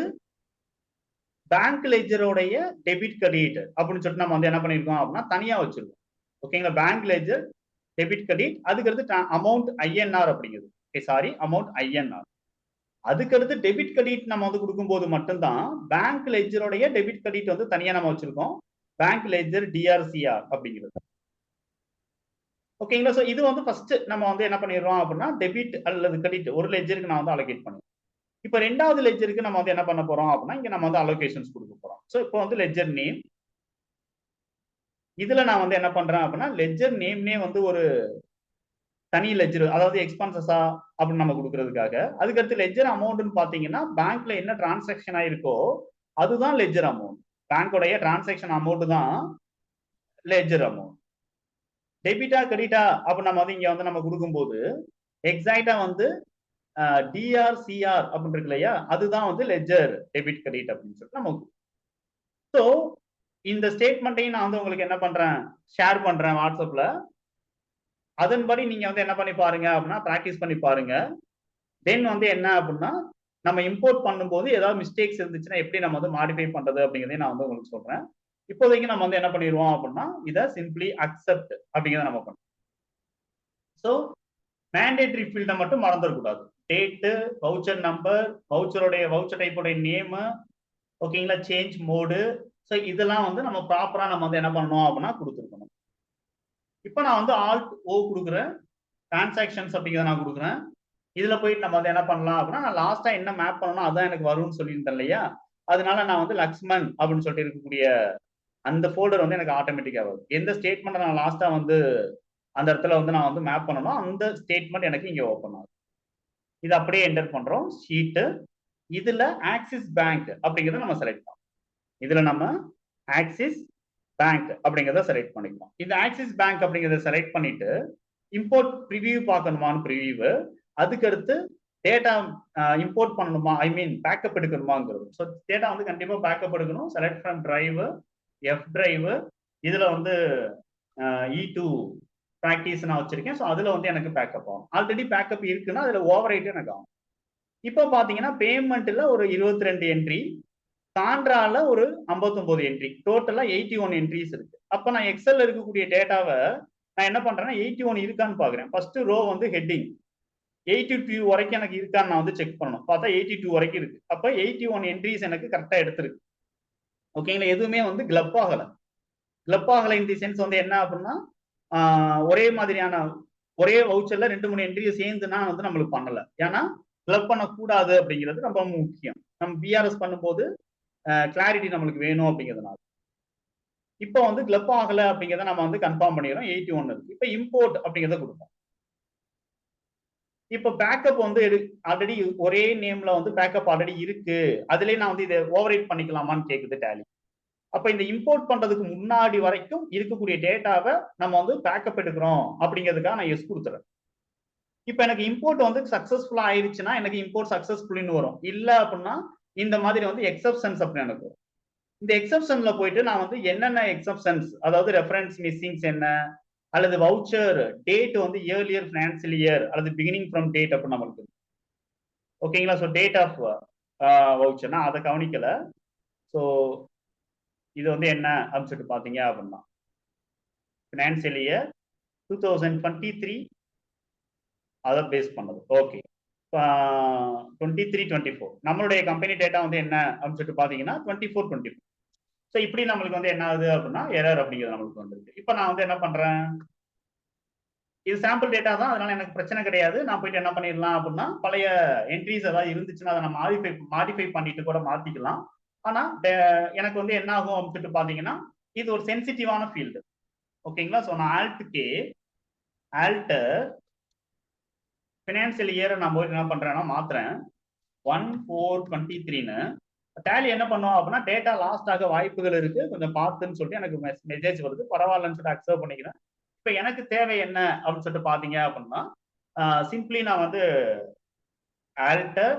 பேங்க் லெட்ஜருடைய டெபிட் கிரெடிட் அப்படின்னு சொல்லிட்டு நம்ம வந்து என்ன பண்ணிருக்கோம் அப்படின்னா தனியா வச்சிருக்கோம். ஓகேங்களா. பேங்க் லெட்ஜர் டெபிட் கிரெடிட், அதுக்கடுத்து அமௌண்ட் ஐஎன்ஆர் அப்படிங்கிறது. Sorry, amount INR. அதுக்கடுத்து டெபிட் கிரெடிட் நம்ம வந்து கொடுக்கும்போது மட்டும்தான் பேங்க் லெட்ஜருடைய டெபிட் கிரெடிட் வந்து தனியா நம்ம வச்சிருக்கோம். பேங்க் லெட்ஜர் டிஆர்சிஆர் அப்படிங்கிறது. ஓகேங்களா. ஸோ இது வந்து ஃபர்ஸ்ட் நம்ம வந்து என்ன பண்ணிடுறோம் அப்படின்னா டெபிட் அல்லது கிரெடிட் ஒரு லெட்ஜருக்கு நான் வந்து அலோகேட் பண்ணுவேன். இப்போ ரெண்டாவது லெட்ஜருக்கு நம்ம வந்து என்ன பண்ண போறோம் அப்படின்னா இங்க நம்ம வந்து அலோகேஷன்ஸ் கொடுக்க போறோம். ஸோ இப்போ வந்து லெட்ஜர் நேம், இதுல நான் வந்து என்ன பண்றேன் அப்படின்னா லெட்ஜர் நேம்னே வந்து ஒரு தனி லெட்ஜர், அதாவது எக்ஸ்பென்சஸா அப்படின்னு நம்ம கொடுக்கறதுக்காக. அதுக்கடுத்து லெட்ஜர் அமௌண்ட்னு பாத்தீங்கன்னா பேங்க்ல என்ன டிரான்சாக்ஷன் ஆயிருக்கோ அதுதான் லெட்ஜர் அமௌண்ட். பேங்கோடைய டிரான்சாக்ஷன் அமௌண்ட் தான் லெட்ஜர் அமௌண்ட். டெபிட்டா கிரெடிட்டா அப்படின்னு நம்ம வந்து இங்க வந்து நம்ம கொடுக்கும்போது எக்ஸாக்டா வந்து டிஆர் சிஆர் அப்படின்னு இருக்கு இல்லையா, அதுதான் வந்து லெட்ஜர் டெபிட் கிரெடிட் அப்படின்னு சொல்லிட்டு நம்ம. ஸோ இந்த ஸ்டேட்மெண்ட்டையும் நான் வந்து உங்களுக்கு என்ன பண்றேன், ஷேர் பண்றேன் வாட்ஸ்அப்ல. அதன்படி நீங்க வந்து என்ன பண்ணி பாருங்க அப்படின்னா பிராக்டிஸ் பண்ணி பாருங்க. தென் வந்து என்ன அப்படின்னா நம்ம இம்போர்ட் பண்ணும்போது ஏதாவது மிஸ்டேக்ஸ் இருந்துச்சுன்னா எப்படி நம்ம வந்து மாடிஃபை பண்றது அப்படிங்கிறதையும் நான் வந்து உங்களுக்கு சொல்றேன். இப்போதைக்கு நம்ம வந்து என்ன பண்ணிடுவோம் அப்படின்னா இதை சிம்பிளி அக்செப்ட் அப்படிங்கிறத நம்ம பண்ணுவோம். ஸோ மேண்டேட்டரி ஃபீல்டை மட்டும் மறந்துடக்கூடாது. டேட்டு, வவுச்சர் நம்பர், வவுச்சர் டைப்போடைய நேமு, ஓகேங்களா, சேஞ்ச் மோடு. ஸோ இதெல்லாம் வந்து நம்ம ப்ராப்பரா நம்ம வந்து என்ன பண்ணணும் அப்படின்னா கொடுத்துருக்கணும். இப்போ நான் வந்து ஆல்ட் ஓ கொடுக்குறேன், டிரான்சாக்ஷன்ஸ் அப்படிங்கிறத நான் கொடுக்குறேன். இதுல போயிட்டு நம்ம வந்து என்ன பண்ணலாம் அப்படின்னா நான் லாஸ்டா என்ன மேப் பண்ணணும் அதான் எனக்கு வரும்னு சொல்லியிருந்தேன் இல்லையா, அதனால நான் வந்து லக்ஷ்மன் அப்படின்னு சொல்லிட்டு இருக்கக்கூடிய அந்த ஃபோல்டர் வந்து எனக்கு ஆட்டோமேட்டிக்கா வரும். எந்த ஸ்டேட்மெண்ட் நான் லாஸ்டா வந்து அந்த இடத்துல வந்து நான் வந்து மேப் பண்ணணும் அந்த ஸ்டேட்மெண்ட் எனக்கு இங்க ஓப்பன் ஆகும். இது அப்படியே என்டர் பண்றோம். ஷீட்டு, இதுல ஆக்சிஸ் பேங்க் அப்படிங்கிறத நம்ம செலக்ட் பண்ணோம். இதுல நம்ம ஆக்சிஸ் பேங்க் அப்படிங்கிறத செலக்ட் பண்ணிக்கலாம். இந்த ஆக்சிஸ் பேங்க் அப்படிங்கிறத செலக்ட் பண்ணிட்டு இம்போர்ட் ப்ரிவியூ பார்க்கணுமான்னு ப்ரிவியூ, அதுக்கடுத்து டேட்டா இம்போர்ட் பண்ணணுமா, ஐ மீன் பேக்கப் எடுக்கணுமாங்கிறது. ஸோ டேட்டா வந்து கண்டிப்பா பேக்கப் எடுக்கணும். Select from drive, F drive, இதுல வந்து E2 ப்ராக்டிஸ் நான் வச்சிருக்கேன். ஸோ அதுல வந்து எனக்கு பேக்கப் ஆகும். ஆல்ரெடி பேக்கப் இருக்குன்னா அதுல ஓவர் ரைட் எனக்கு ஆகும். இப்போ பாத்தீங்கன்னா பேமெண்ட்ல ஒரு 22 என்ட்ரி, கான்ட்ரால ஒரு 59 என்ட்ரி, டோட்டலா 81 என்ட்ரிஸ் இருக்கு. அப்ப நான் எக்ஸல்ல இருக்கக்கூடிய டேட்டாவை நான் என்ன பண்றேன்னா 81 இருக்கான்னு பாக்குறேன். ஃபர்ஸ்ட் ரோ வந்து ஹெட்டிங் 82 வரைக்கும் எனக்கு இருக்கான்னு நான் வந்து செக் பண்ணணும். பார்த்தா 82 வரைக்கும் இருக்கு. அப்ப 81 என்ட்ரிஸ் எனக்கு கரெக்டா எடுத்திருக்கு. ஓகேங்களா, எதுவுமே வந்து கிளப் ஆகல. கிளப் ஆகல இன் தி சென்ஸ் வந்து என்ன அப்படின்னா ஒரே மாதிரியான ஒரே வவுச்சர்ல 2-3 என்ட்ரியை சேர்ந்துனா வந்து நம்மளுக்கு பண்ணல. ஏன்னா கிளப் பண்ணக்கூடாது அப்படிங்கிறது ரொம்ப முக்கியம். நம்ம பிஆர்எஸ் பண்ணும்போது கிளாரிட்டி நம்மளுக்கு வேணும் அப்படிங்கிறதுனால. இப்போ வந்து கிளப் ஆகல அப்படிங்கிறத நம்ம வந்து கன்ஃபார்ம் பண்ணிடுறோம். 81 இருக்கு. இப்போ இம்போர்ட் அப்படிங்கிறத கொடுப்போம். இப்போ பேக்கப் வந்து ஆல்ரெடி ஒரே நேம்ல வந்து பேக்கப் ஆல்ரெடி இருக்கு, அதுலயே நான் வந்து இதை ஓவர் ரைட் பண்ணிக்கலாமான்னு கேக்குது டேலி. அப்ப இந்த இம்போர்ட் பண்றதுக்கு முன்னாடி வரைக்கும் இருக்கக்கூடிய டேட்டாவை நம்ம வந்து பேக்கப் எடுக்கிறோம் அப்படிங்கிறதுக்காக நான் எஸ் கொடுத்துறேன். இப்போ எனக்கு இம்போர்ட் வந்து சக்சஸ்ஃபுல்லா ஆயிருச்சுன்னா எனக்கு இம்போர்ட் சக்சஸ்ஃபுல்னு வரும். இல்ல அப்படின்னா இந்த மாதிரி வந்து எக்ஸப்ஷன்ஸ் அப்படின்னு எனக்கு வரும். இந்த எக்ஸப்ஷன்ல போயிட்டு நான் வந்து என்னென்ன எக்ஸப்ஷன்ஸ், அதாவது ரெஃபரன்ஸ் மிஸ்ஸிங்ஸ் என்ன, அல்லது வவுச்சர் டேட் வந்து இயர்லியர் ஃபினான்சியல் இயர் அல்லது பிகினிங் ஃப்ரம் டேட் அப்படின்னு நம்மளுக்கு. ஓகேங்களா, ஸோ டேட் ஆஃப் வவுச்சர்னா அதை கவனிக்கல. ஸோ இது வந்து என்ன அப்படின்னு சொல்லிட்டு பாத்தீங்க அப்படின்னா ஃபினான்சியல் இயர் 2023 அதை பேஸ் பண்ணது. ஓகே, 23-24 நம்மளுடைய கம்பெனி டேட்டா வந்து என்ன அப்படின்னு சொல்லிட்டு பாத்தீங்கன்னா 24-25. ஸோ இப்படி நம்மளுக்கு வந்து என்ன ஆகுது அப்படின்னா எரர் அப்படிங்கிறது நம்மளுக்கு வந்துருக்கு. இப்போ நான் வந்து என்ன பண்றேன், இது சாம்பிள் டேட்டா தான், அதனால எனக்கு பிரச்சனை கிடையாது. நான் போயிட்டு என்ன பண்ணிடலாம் அப்படின்னா பழைய என்ட்ரிஸ் ஏதாவது இருந்துச்சுன்னா அதை நான் மாடிஃபை பண்ணிட்டு கூட மாத்திக்கலாம். ஆனா எனக்கு வந்து என்ன ஆகும் அப்படின்னு சொல்லிட்டு பாத்தீங்கன்னா இது ஒரு சென்சிட்டிவான ஃபீல்டு. ஓகேங்களா, ஸோ நான் ஆல்டர் ஃபினான்சியல் இயரை நான் போயிட்டு என்ன பண்றேன்னா மாத்துறேன் 14-23ன்னு. டேலி என்ன பண்ணுவோம் அப்படின்னா டேட்டா லாஸ்ட் ஆக வாய்ப்புகள் இருக்கு, கொஞ்சம் பார்த்துன்னு சொல்லிட்டு எனக்கு மெசேஜ் வருது. பரவாயில்லன்னு சொல்லிட்டு அக்செப்ட் பண்ணிக்கிறேன். இப்போ எனக்கு தேவை என்ன அப்படின்னு சொல்லிட்டு பாத்தீங்க அப்படின்னா சிம்பிளி நான் வந்து alter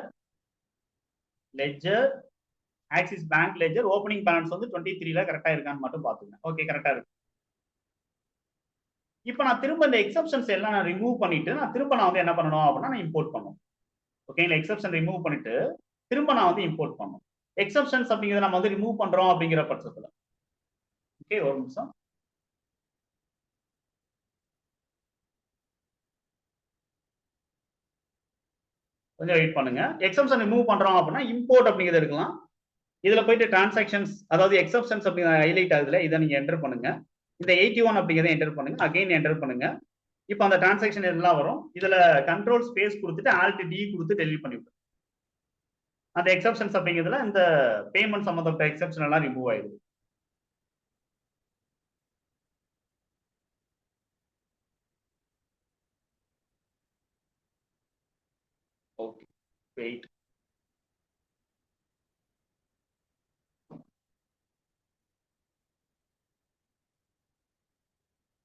ledger axis bank ledger opening balance வந்து 23ல கரெக்டா இருக்கான்னு மட்டும் பாத்துங்க. ஓகே, கரெக்டா இருக்கு. இப்போ நான் திரும்ப இந்த எக்ஸப்ஷன்ஸ் எல்லாம் நான் ரிமூவ் பண்ணிட்டு நான் திரும்ப நான் வந்து என்ன பண்ணணும் அப்படின்னா நான் இம்போர்ட் பண்ணணும். ஓகேங்களா, எக்ஸப்ஷன் ரிமூவ் பண்ணிட்டு திரும்ப நான் வந்து இம்போர்ட் பண்ணணும். எக்ஸப்ஷன்ஸ் அப்படிங்கிறத நம்ம வந்து ரிமூவ் பண்றோம் அப்படிங்கிற பட்சத்துல. ஓகே, ஒரு நிமிஷம். கொஞ்சம் வெயிட் பண்ணுங்க. எக்ஸப்ஷன் ரிமூவ் பண்றோம் அப்படின்னா இம்போர்ட் அப்படிங்கிறது இருக்கலாம். இதுல போயிட்டு டிரான்சாக்ஷன்ஸ், அதாவது எக்ஸப்ஷன்ஸ் அப்படிங்கிற ஹைலைட் ஆகுதுல, இதை நீங்க என்டர் பண்ணுங்க. இந்த 81 அப்படிங்கிறத என்டர் பண்ணுங்க. அகைன் என்டர் பண்ணுங்க. இப்போ அந்த டிரான்சாக்ஷன் எல்லாம் வரும். இதுல கண்ட்ரோல் ஸ்பேஸ் கொடுத்துட்டு ஆல்ட் டி கொடுத்து டெலிட் பண்ணிவிட்டு அந்த எக்ஸப்ஷன்ஸ் அப்படிங்கிறதுல இந்த பேமெண்ட் சம்மந்தப்பட்ட எக்ஸப்ஷன் எல்லாம் ரிமூவ் ஆயிடுது. Okay, wait.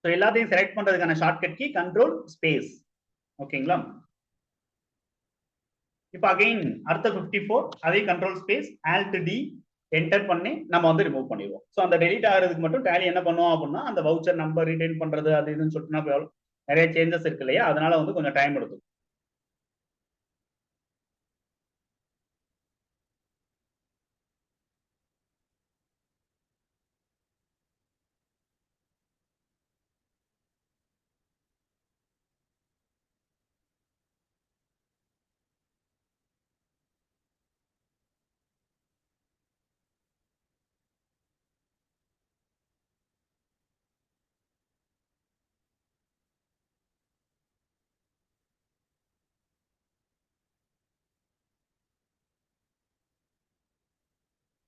ஸோ எல்லாத்தையும் செலக்ட் பண்றதுக்கான ஷார்ட்கட் கீ கண்ட்ரோல் ஸ்பேஸ். ஓகேங்களா? இப்போ அகைன் அடுத்த 54 அதே control space alt D enter பண்ணி நம்ம வந்து ரிமூவ் பண்ணிடுவோம். ஸோ அந்த டெலிட் ஆகிறதுக்கு மட்டும் டேலி என்ன பண்ணுவோம் அப்படின்னா அந்த வவுச்சர் நம்பர் ரிட்டைன் பண்றது அது இதுன்னு சொல்லிட்டு நிறைய சேஞ்சஸ் இருக்கு இல்லையா, அதனால வந்து கொஞ்சம் டைம் எடுக்கும்.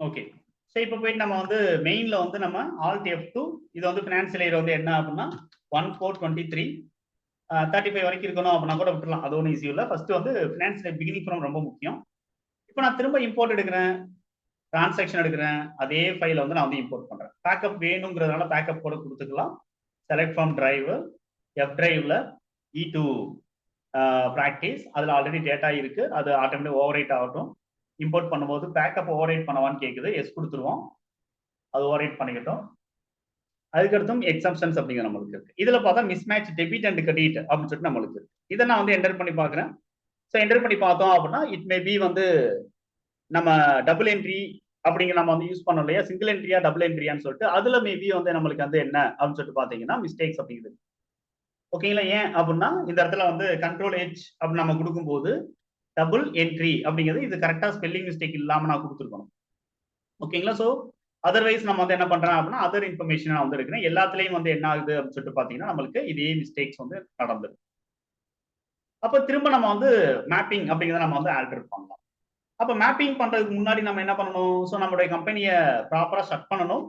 ஓகே, ஸோ இப்போ போயிட்டு நம்ம வந்து மெயின்ல வந்து நம்ம ஆல்ட் F2 இது வந்து ஃபினான்சியல் இயர் வந்து என்ன அப்படின்னா 1423 35 வரைக்கும் இருக்கணும் அப்படின்னா கூட விட்டுலாம், அது ஒன்றும் ஈஸி இல்லை. ஃபர்ஸ்ட் வந்து ஃபினான்சியல் பிகினிங் ஃப்ரம் ரொம்ப முக்கியம். இப்போ நான் திரும்ப இம்போர்ட் எடுக்கிறேன், டிரான்சாக்ஷன் எடுக்கிறேன், அதே ஃபைல வந்து நான் வந்து இம்போர்ட் பண்றேன். பேக்கப் வேணுங்கிறதுனால பேக்கப் கூட கொடுத்துக்கலாம். செலக்ட் ஃப்ரம் டிரைவ், எஃப் டிரைவ்ல E2 ப்ராக்டிஸ், அதில் ஆல்ரெடி டேட்டா இருக்கு, அது ஆட்டோமேட்டிக் ஓவர் ரைட் ஆகட்டும். இம்போர்ட் பண்ணும்போது பேக்கப் ஓவர் ரைட் பண்ணவான்னு கேட்குது, எஸ் கொடுத்துருவோம், அது ஓவர் ரைட் பண்ணிக்கிட்டோம். அதுக்கடுத்தும் எக்ஸப்ஷன்ஸ் அப்படிங்கிற நம்மளுக்கு இருக்கு. இதுல பார்த்தா miss match debit and credit அப்படின்னு சொல்லிட்டு நம்மளுக்கு இருக்கு. இதை நான் வந்து என்டர் பண்ணி பார்க்குறேன். ஸோ என்டர் பண்ணி பார்த்தோம் அப்படின்னா இட் மே பி வந்து நம்ம டபுள் என்ட்ரி அப்படிங்கிற நம்ம வந்து யூஸ் பண்ணோம் இல்லையா, சிங்கிள் என்ட்ரியா டபுள் என்ட்ரியான்னு சொல்லிட்டு அதுல மேபி வந்து நம்மளுக்கு வந்து என்ன அப்படின்னு சொல்லிட்டு பார்த்தீங்கன்னா மிஸ்டேக்ஸ் அப்படிங்கிறது. ஓகேங்களா? ஏன் அப்படின்னா இந்த இடத்துல வந்து கண்ட்ரோல் H அப்படின்னு நம்ம கொடுக்கும்போது டபுள் என்ட்ரி அப்படிங்கிறது இது கரெக்டா ஸ்பெல்லிங் மிஸ்டேக் இல்லாம நான் கொடுத்துருக்கணும். ஓகேங்களா? ஸோ அதர்வைஸ் நம்ம வந்து என்ன பண்றோம் அப்படின்னா அதர் இன்ஃபர்மேஷன் நான் வந்து இருக்கிறேன், எல்லாத்துலயும் வந்து என்ன ஆகுது அப்படின்னு சொல்லிட்டு பாத்தீங்கன்னா நம்மளுக்கு இதே மிஸ்டேக்ஸ் வந்து நடந்தது. அப்ப திரும்ப நம்ம வந்து மேப்பிங் அப்படிங்கிறத நம்ம வந்து ஆல்டர் பண்ணலாம். அப்ப மேப்பிங் பண்றதுக்கு முன்னாடி நம்ம என்ன பண்ணணும், ஸோ நம்மளுடைய கம்பெனியை ப்ராப்பரா செட் பண்ணணும்.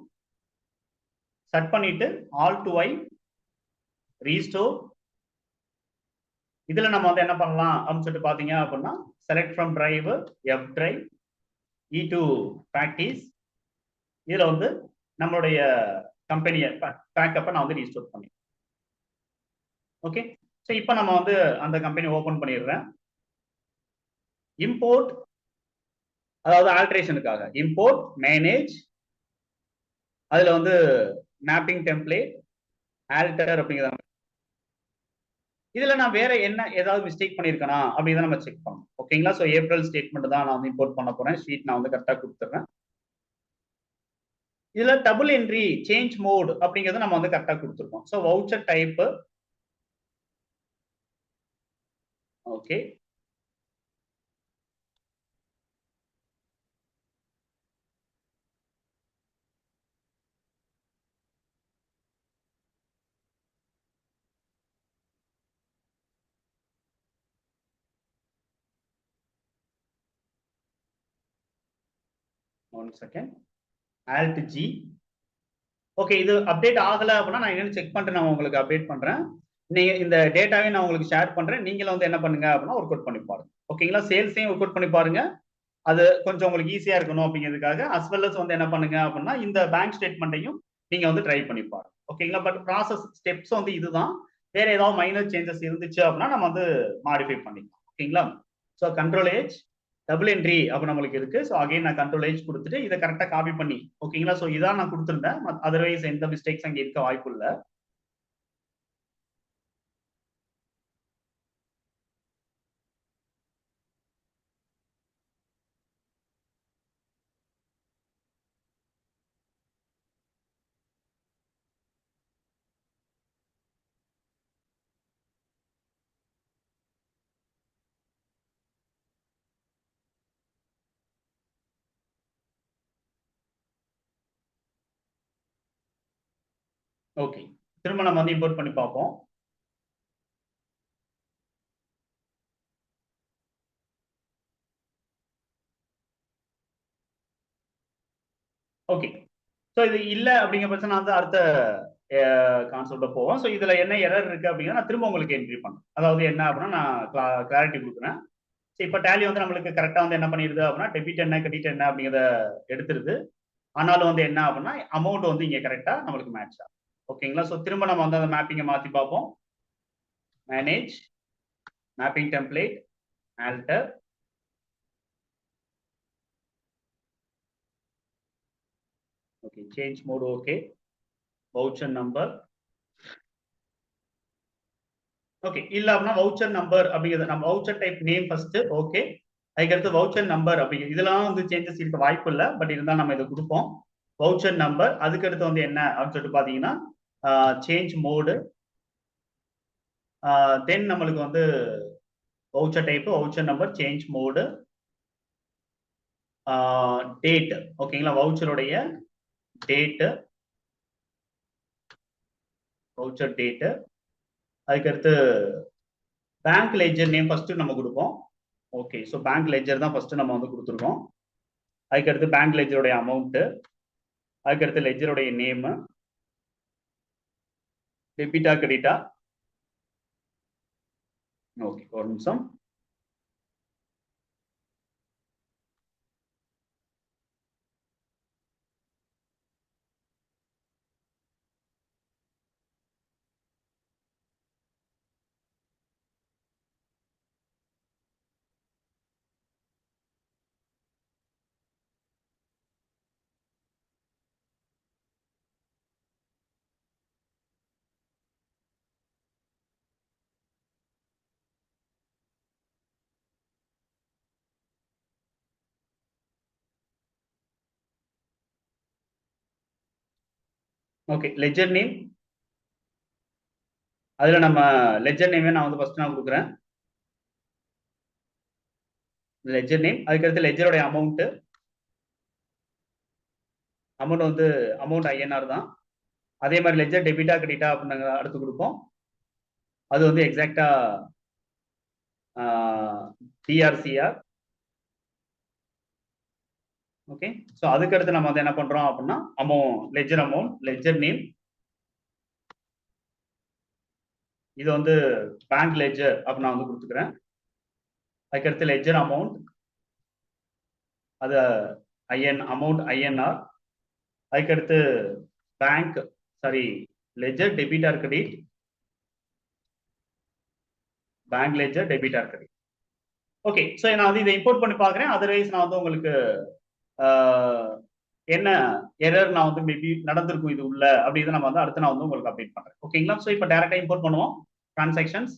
செட் பண்ணிட்டு ஆல் டு ஐ ரீஸ்டோர், இதுல நம்ம வந்து என்ன பண்ணலாம் அப்படின்னு சொல்லிட்டு பாத்தீங்க அப்படின்னா select from drive, F drive, E2 practice, இதுல வந்து நம்மளுடைய கம்பெனியை பேக்கப்பை நான் வந்து ரீஸ்டோர் பண்ணி. ஓகே, ஸோ இப்போ நம்ம வந்து அந்த கம்பெனி ஓபன் பண்ணிடுறேன். இம்போர்ட், அதாவது ஆல்ட்ரேஷனுக்காக இம்போர்ட் மேனேஜ், அதுல வந்து மேப்பிங் டெம்ப்ளேட் ஆல்டர் அப்படிங்கிறத இதுல நான் வேற என்ன ஏதாவது மிஸ்டேக் பண்ணிருக்கேனா அப்படிங்கிறத நம்ம செக் பண்ணணும். ஓகேங்களா? ஸோ ஏப்ரல் ஸ்டேட்மெண்ட் தான் நான் வந்து இம்போர்ட் பண்ண போறேன், ஷீட் நான் வந்து கரெக்டா கொடுத்துறேன். இதுல டபுள் என்ட்ரி சேஞ்ச் மோட் அப்படிங்கிறது நம்ம வந்து கரெக்டா கொடுத்துருக்கோம். So voucher type, okay, one second, alt G. Okay, இது அப்டேட் ஆகல அப்படின்னா நான் என்னன்னு செக் பண்ணிட்டு நான் உங்களுக்கு அப்டேட் பண்றேன். நீங்க இந்த டேட்டாவே நான் உங்களுக்கு ஷேர் பண்றேன், நீங்களும் வந்து என்ன பண்ணுங்க அப்படின்னா ஒர்க் அவுட் பண்ணி பாருங்க. ஓகேங்களா? சேல்ஸையும் ஒர்க் அவுட் பண்ணி பாருங்க, அது கொஞ்சம் உங்களுக்கு ஈஸியா இருக்கணும் அப்படிங்கிறதுக்காக. அஸ் வெல் அஸ் வந்து என்ன பண்ணுங்க அப்படின்னா இந்த பேங்க் ஸ்டேட்மெண்ட்டையும் நீங்க வந்து ட்ரை பண்ணி பாருங்க. ஓகேங்களா? பட் ப்ராசஸ் ஸ்டெப்ஸ் வந்து இதுதான். வேற ஏதாவது மைனர் சேஞ்சஸ் இருந்துச்சு அப்படின்னா நம்ம வந்து மாடிஃபை பண்ணிக்கலாம். ஓகேங்களா? So control H double entry அப்போ நம்மளுக்கு இருக்கு. ஸோ அகைன் நான் கண்ட்ரோல் H கொடுத்துட்டு இதை கரெக்டாக காப்பி பண்ணி, ஓகேங்களா? ஸோ இதான் நான் கொடுத்துருந்தேன், அதர்வைஸ் எந்த மிஸ்டேக்ஸ் அங்கே இருக்க வாய்ப்பு இல்லை. ஓகே, திரும்ப நம்ம வந்து இம்போர்ட் பண்ணி பார்ப்போம். ஓகே. ஸோ இது இல்லை அப்படிங்கிற பட்சம் நான் வந்து அடுத்த கான்செப்ட போவோம். ஸோ இதுல என்ன எரர் இருக்கு அப்படின்னா நான் திரும்ப உங்களுக்கு என்ட்ரி பண்ணேன். அதாவது என்ன அப்படின்னா நான் கிளாரிட்டி கொடுக்குறேன். ஸோ இப்போ டேலி வந்து நம்மளுக்கு கரெக்டாக வந்து என்ன பண்ணிடுது அப்படின்னா டெபிட் என்ன கிரெடிட் என்ன அப்படிங்கிறத எடுத்துருது. ஆனாலும் வந்து என்ன அப்படின்னா அமௌண்ட் வந்து இங்கே கரெக்டாக நம்மளுக்கு மேட்ச் ஆகும். ஓகேங்களா? ஸோ திரும்ப நம்ம வந்து அந்த மேப்பிங்கை மாற்றி பார்ப்போம். Manage mapping template alter. Okay, change mode okay, voucher number okay. இல்ல அப்படின்னா வவுச்சர் நம்பர் அப்படிங்கிறது நம்ம voucher type name first okay. அதுக்கடுத்து வவுச்சர் நம்பர் அப்படிங்கிறது இதெல்லாம் வந்து சேஞ்சஸ் இருக்க வாய்ப்பு இல்லை. பட் இருந்தாலும் நம்ம இதை கொடுப்போம். வவுச்சர் நம்பர் அதுக்கடுத்து வந்து என்ன அப்படின்னு சொல்லிட்டு பார்த்தீங்கன்னா சேஞ்ச் மோடு, தென் நம்மளுக்கு வந்து voucher type voucher number change mode date. ஓகேங்களா? வவுச்சருடைய டேட்டு வவுச்சர் டேட்டு. அதுக்கடுத்து பேங்க் லெட்ஜர் நேம் ஃபர்ஸ்ட் நம்ம கொடுப்போம். ஓகே, ஸோ பேங்க் லெட்ஜர் தான் ஃபர்ஸ்ட் நம்ம வந்து கொடுத்துருக்கோம். அதுக்கடுத்து பேங்க் லெட்ஜருடைய அமௌண்ட், அதுக்கடுத்து லெட்ஜருடைய நேம், டெபிட்டா கிரெடிட்டா. ஓகே, ஒரு நிமிஷம். Okay, ledger name. அதுல நம்ம லெட்ஜர் நேமே நான் வந்து ஃபர்ஸ்ட் நான் கொடுக்குறேன். லெட்ஜர் நேம் அதுக்கடுத்து லெட்ஜருடைய அமௌண்ட் வந்து அமௌண்ட் ஐஎன்ஆர் தான். அதே மாதிரி லெட்ஜர் டெபிட்டா கிரெடிட்டா அப்படின்னு அடுத்து கொடுப்போம். அது வந்து எக்ஸாக்டா டிஆர்சிஆர். ஓகே, ஸோ அதுக்கடுத்து நம்ம வந்து என்ன பண்றோம் அப்படின்னா அமௌண்ட் லெட்ஜர் நேம் இது வந்து பேங்க் லெட்ஜர் அப்படி நான் வந்து கொடுத்துக்கிறேன். அதுக்கடுத்து லெட்ஜர் அமௌண்ட் அது அமௌண்ட் ஐஎன்ஆர். அதுக்கடுத்து bank ledger debit or credit, bank ledger debit or credit. Okay, so நான் வந்து இதை இம்போர்ட் பண்ணி பார்க்குறேன். அதர்வைஸ் நான் வந்து உங்களுக்கு என்ன எரர் நான் வந்து மேபி நடந்திருக்கும் இது உள்ள அப்படின்னு நம்ம வந்து அடுத்து நான் வந்து உங்களுக்கு அப்டேட் பண்றேன். ஓகேங்களா? ஸோ இப்போ டேரக்டா இம்போர்ட் பண்ணுவோம் டிரான்சாக்ஷன்ஸ்.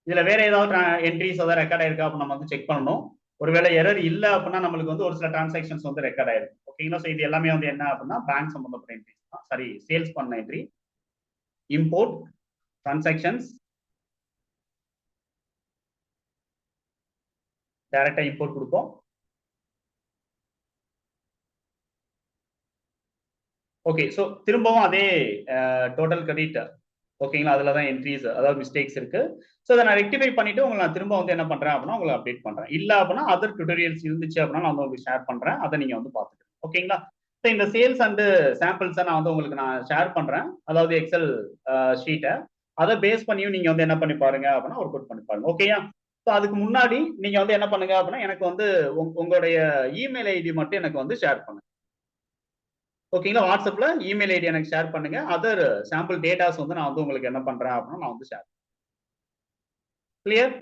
இதுல வேற ஏதாவது என்ட்ரிஸ் ஏதாவது ரெக்கார்ட் ஆயிருக்கா அப்படின்னு நம்ம வந்து செக் பண்ணணும். ஒருவேளை எரர் இல்லை அப்படின்னா நம்மளுக்கு வந்து ஒரு சில டிரான்சாக்ஷன்ஸ் வந்து ரெக்கார்ட் ஆயிருக்கும். ஓகேங்களா? ஸோ இது எல்லாமே வந்து என்ன அப்படின்னா பேங்க் சம்பந்தப்பட்ட என்ட்ரிஸ் தான். சேல்ஸ் பண்ண என்ட்ரி. இம்போர்ட் டிரான்சாக்ஷன்ஸ் டைரக்டா இம்போர்ட் கொடுப்போம். ஓகே, ஸோ திரும்பவும் அதே டோட்டல் கிரெடிட். ஓகேங்களா? அதுல தான் என்ட்ரிஸ் அதாவது மிஸ்டேக்ஸ் இருக்கு. ஸோ அதை நான் ரெக்டிஃபை பண்ணிட்டு உங்களை நான் திரும்ப வந்து என்ன பண்றேன் அப்படின்னா உங்களை அப்டேட் பண்றேன். இல்ல அப்படின்னா அதர் டுட்டோரியல்ஸ் இருந்துச்சு அப்படின்னா நான் வந்து உங்களுக்கு ஷேர் பண்றேன். அதை நீங்க வந்து பார்த்துட்டு ஓகேங்களா? ஸோ இந்த சேல்ஸ் அண்ட் சாம்பிள்ஸை நான் வந்து உங்களுக்கு நான் ஷேர் பண்றேன். அதாவது எக்ஸல் ஷீட்டை அதை பேஸ் பண்ணியும் நீங்க வந்து என்ன பண்ணி பாருங்க அப்படின்னா ஒர்க் அவுட் பண்ணி பாருங்க. ஓகேயா? ஸோ அதுக்கு முன்னாடி நீங்க வந்து என்ன பண்ணுங்க அப்படின்னா எனக்கு வந்து உங்களுடைய இமெயில் ஐடி மட்டும் எனக்கு வந்து ஷேர் பண்ணுங்க. ஓகேங்களா? வாட்ஸ்அப்ல இமெயில் ஐடி எனக்கு ஷேர் பண்ணுங்க. அதர் சாம்பிள் டேட்டாஸ் வந்து நான் வந்து உங்களுக்கு என்ன பண்றேன் அப்படின்னா நான் வந்து ஷேர். Clear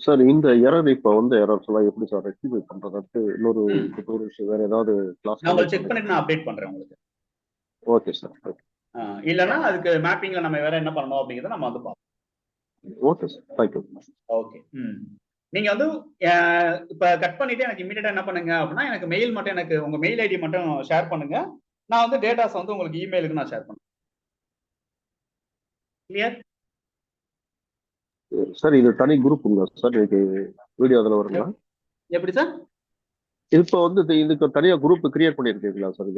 sir? இந்த எரர் இப்போ வந்து எரர்ஸ் எல்லாம் எப்படி சார் ரெக்டிஃபை பண்றதுக்கு இன்னொரு டுட்டோரியல்ஸ் வேற ஏதாவது கிளாஸ் நான் உங்களுக்கு செக் பண்ணிட்டு நான் அப்டேட் பண்றேன் உங்களுக்கு. Okay sir. இல்லைன்னா அதுக்கு மேப்பிங்ல நம்ம வேற என்ன பண்ணணும் அப்படிங்கிறத நம்ம வந்து பார்ப்போம். Okay sir, thank you. ஓகே, நீங்க வந்து இப்ப கட் பண்ணிட்டு எனக்கு இமீடியட்டா என்ன பண்ணுங்க அப்படின்னா எனக்கு மெயில் மட்டும் எனக்கு உங்க மெயில் ஐடி மட்டும் ஷேர் பண்ணுங்க. நான் வந்து டேட்டாஸ் வந்து உங்களுக்கு இமெயிலுக்கு நான் ஷேர் பண்ணுறேன். Clear sir? இது தனி குரூப்புங்களா சார்? இன்னைக்கு வீடியோ அதில் வருங்களா? எப்படி சார்? இப்போ வந்து இதுக்கு தனியா குரூப் கிரியேட் பண்ணிருக்கீங்களா சார்?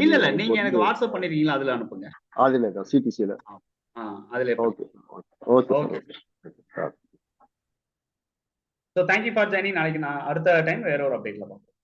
இல்ல நீங்க எனக்கு வாட்ஸ்அப் பண்ணிருக்கீங்களா? அதுல அனுப்புங்க. அதுல சிடிசில. அதுல. Okay okay okay. So thank you for joining. நாளைக்கு நான் அடுத்த டைம் வேற ஒரு அப்டேட்ல பார்ப்போம்.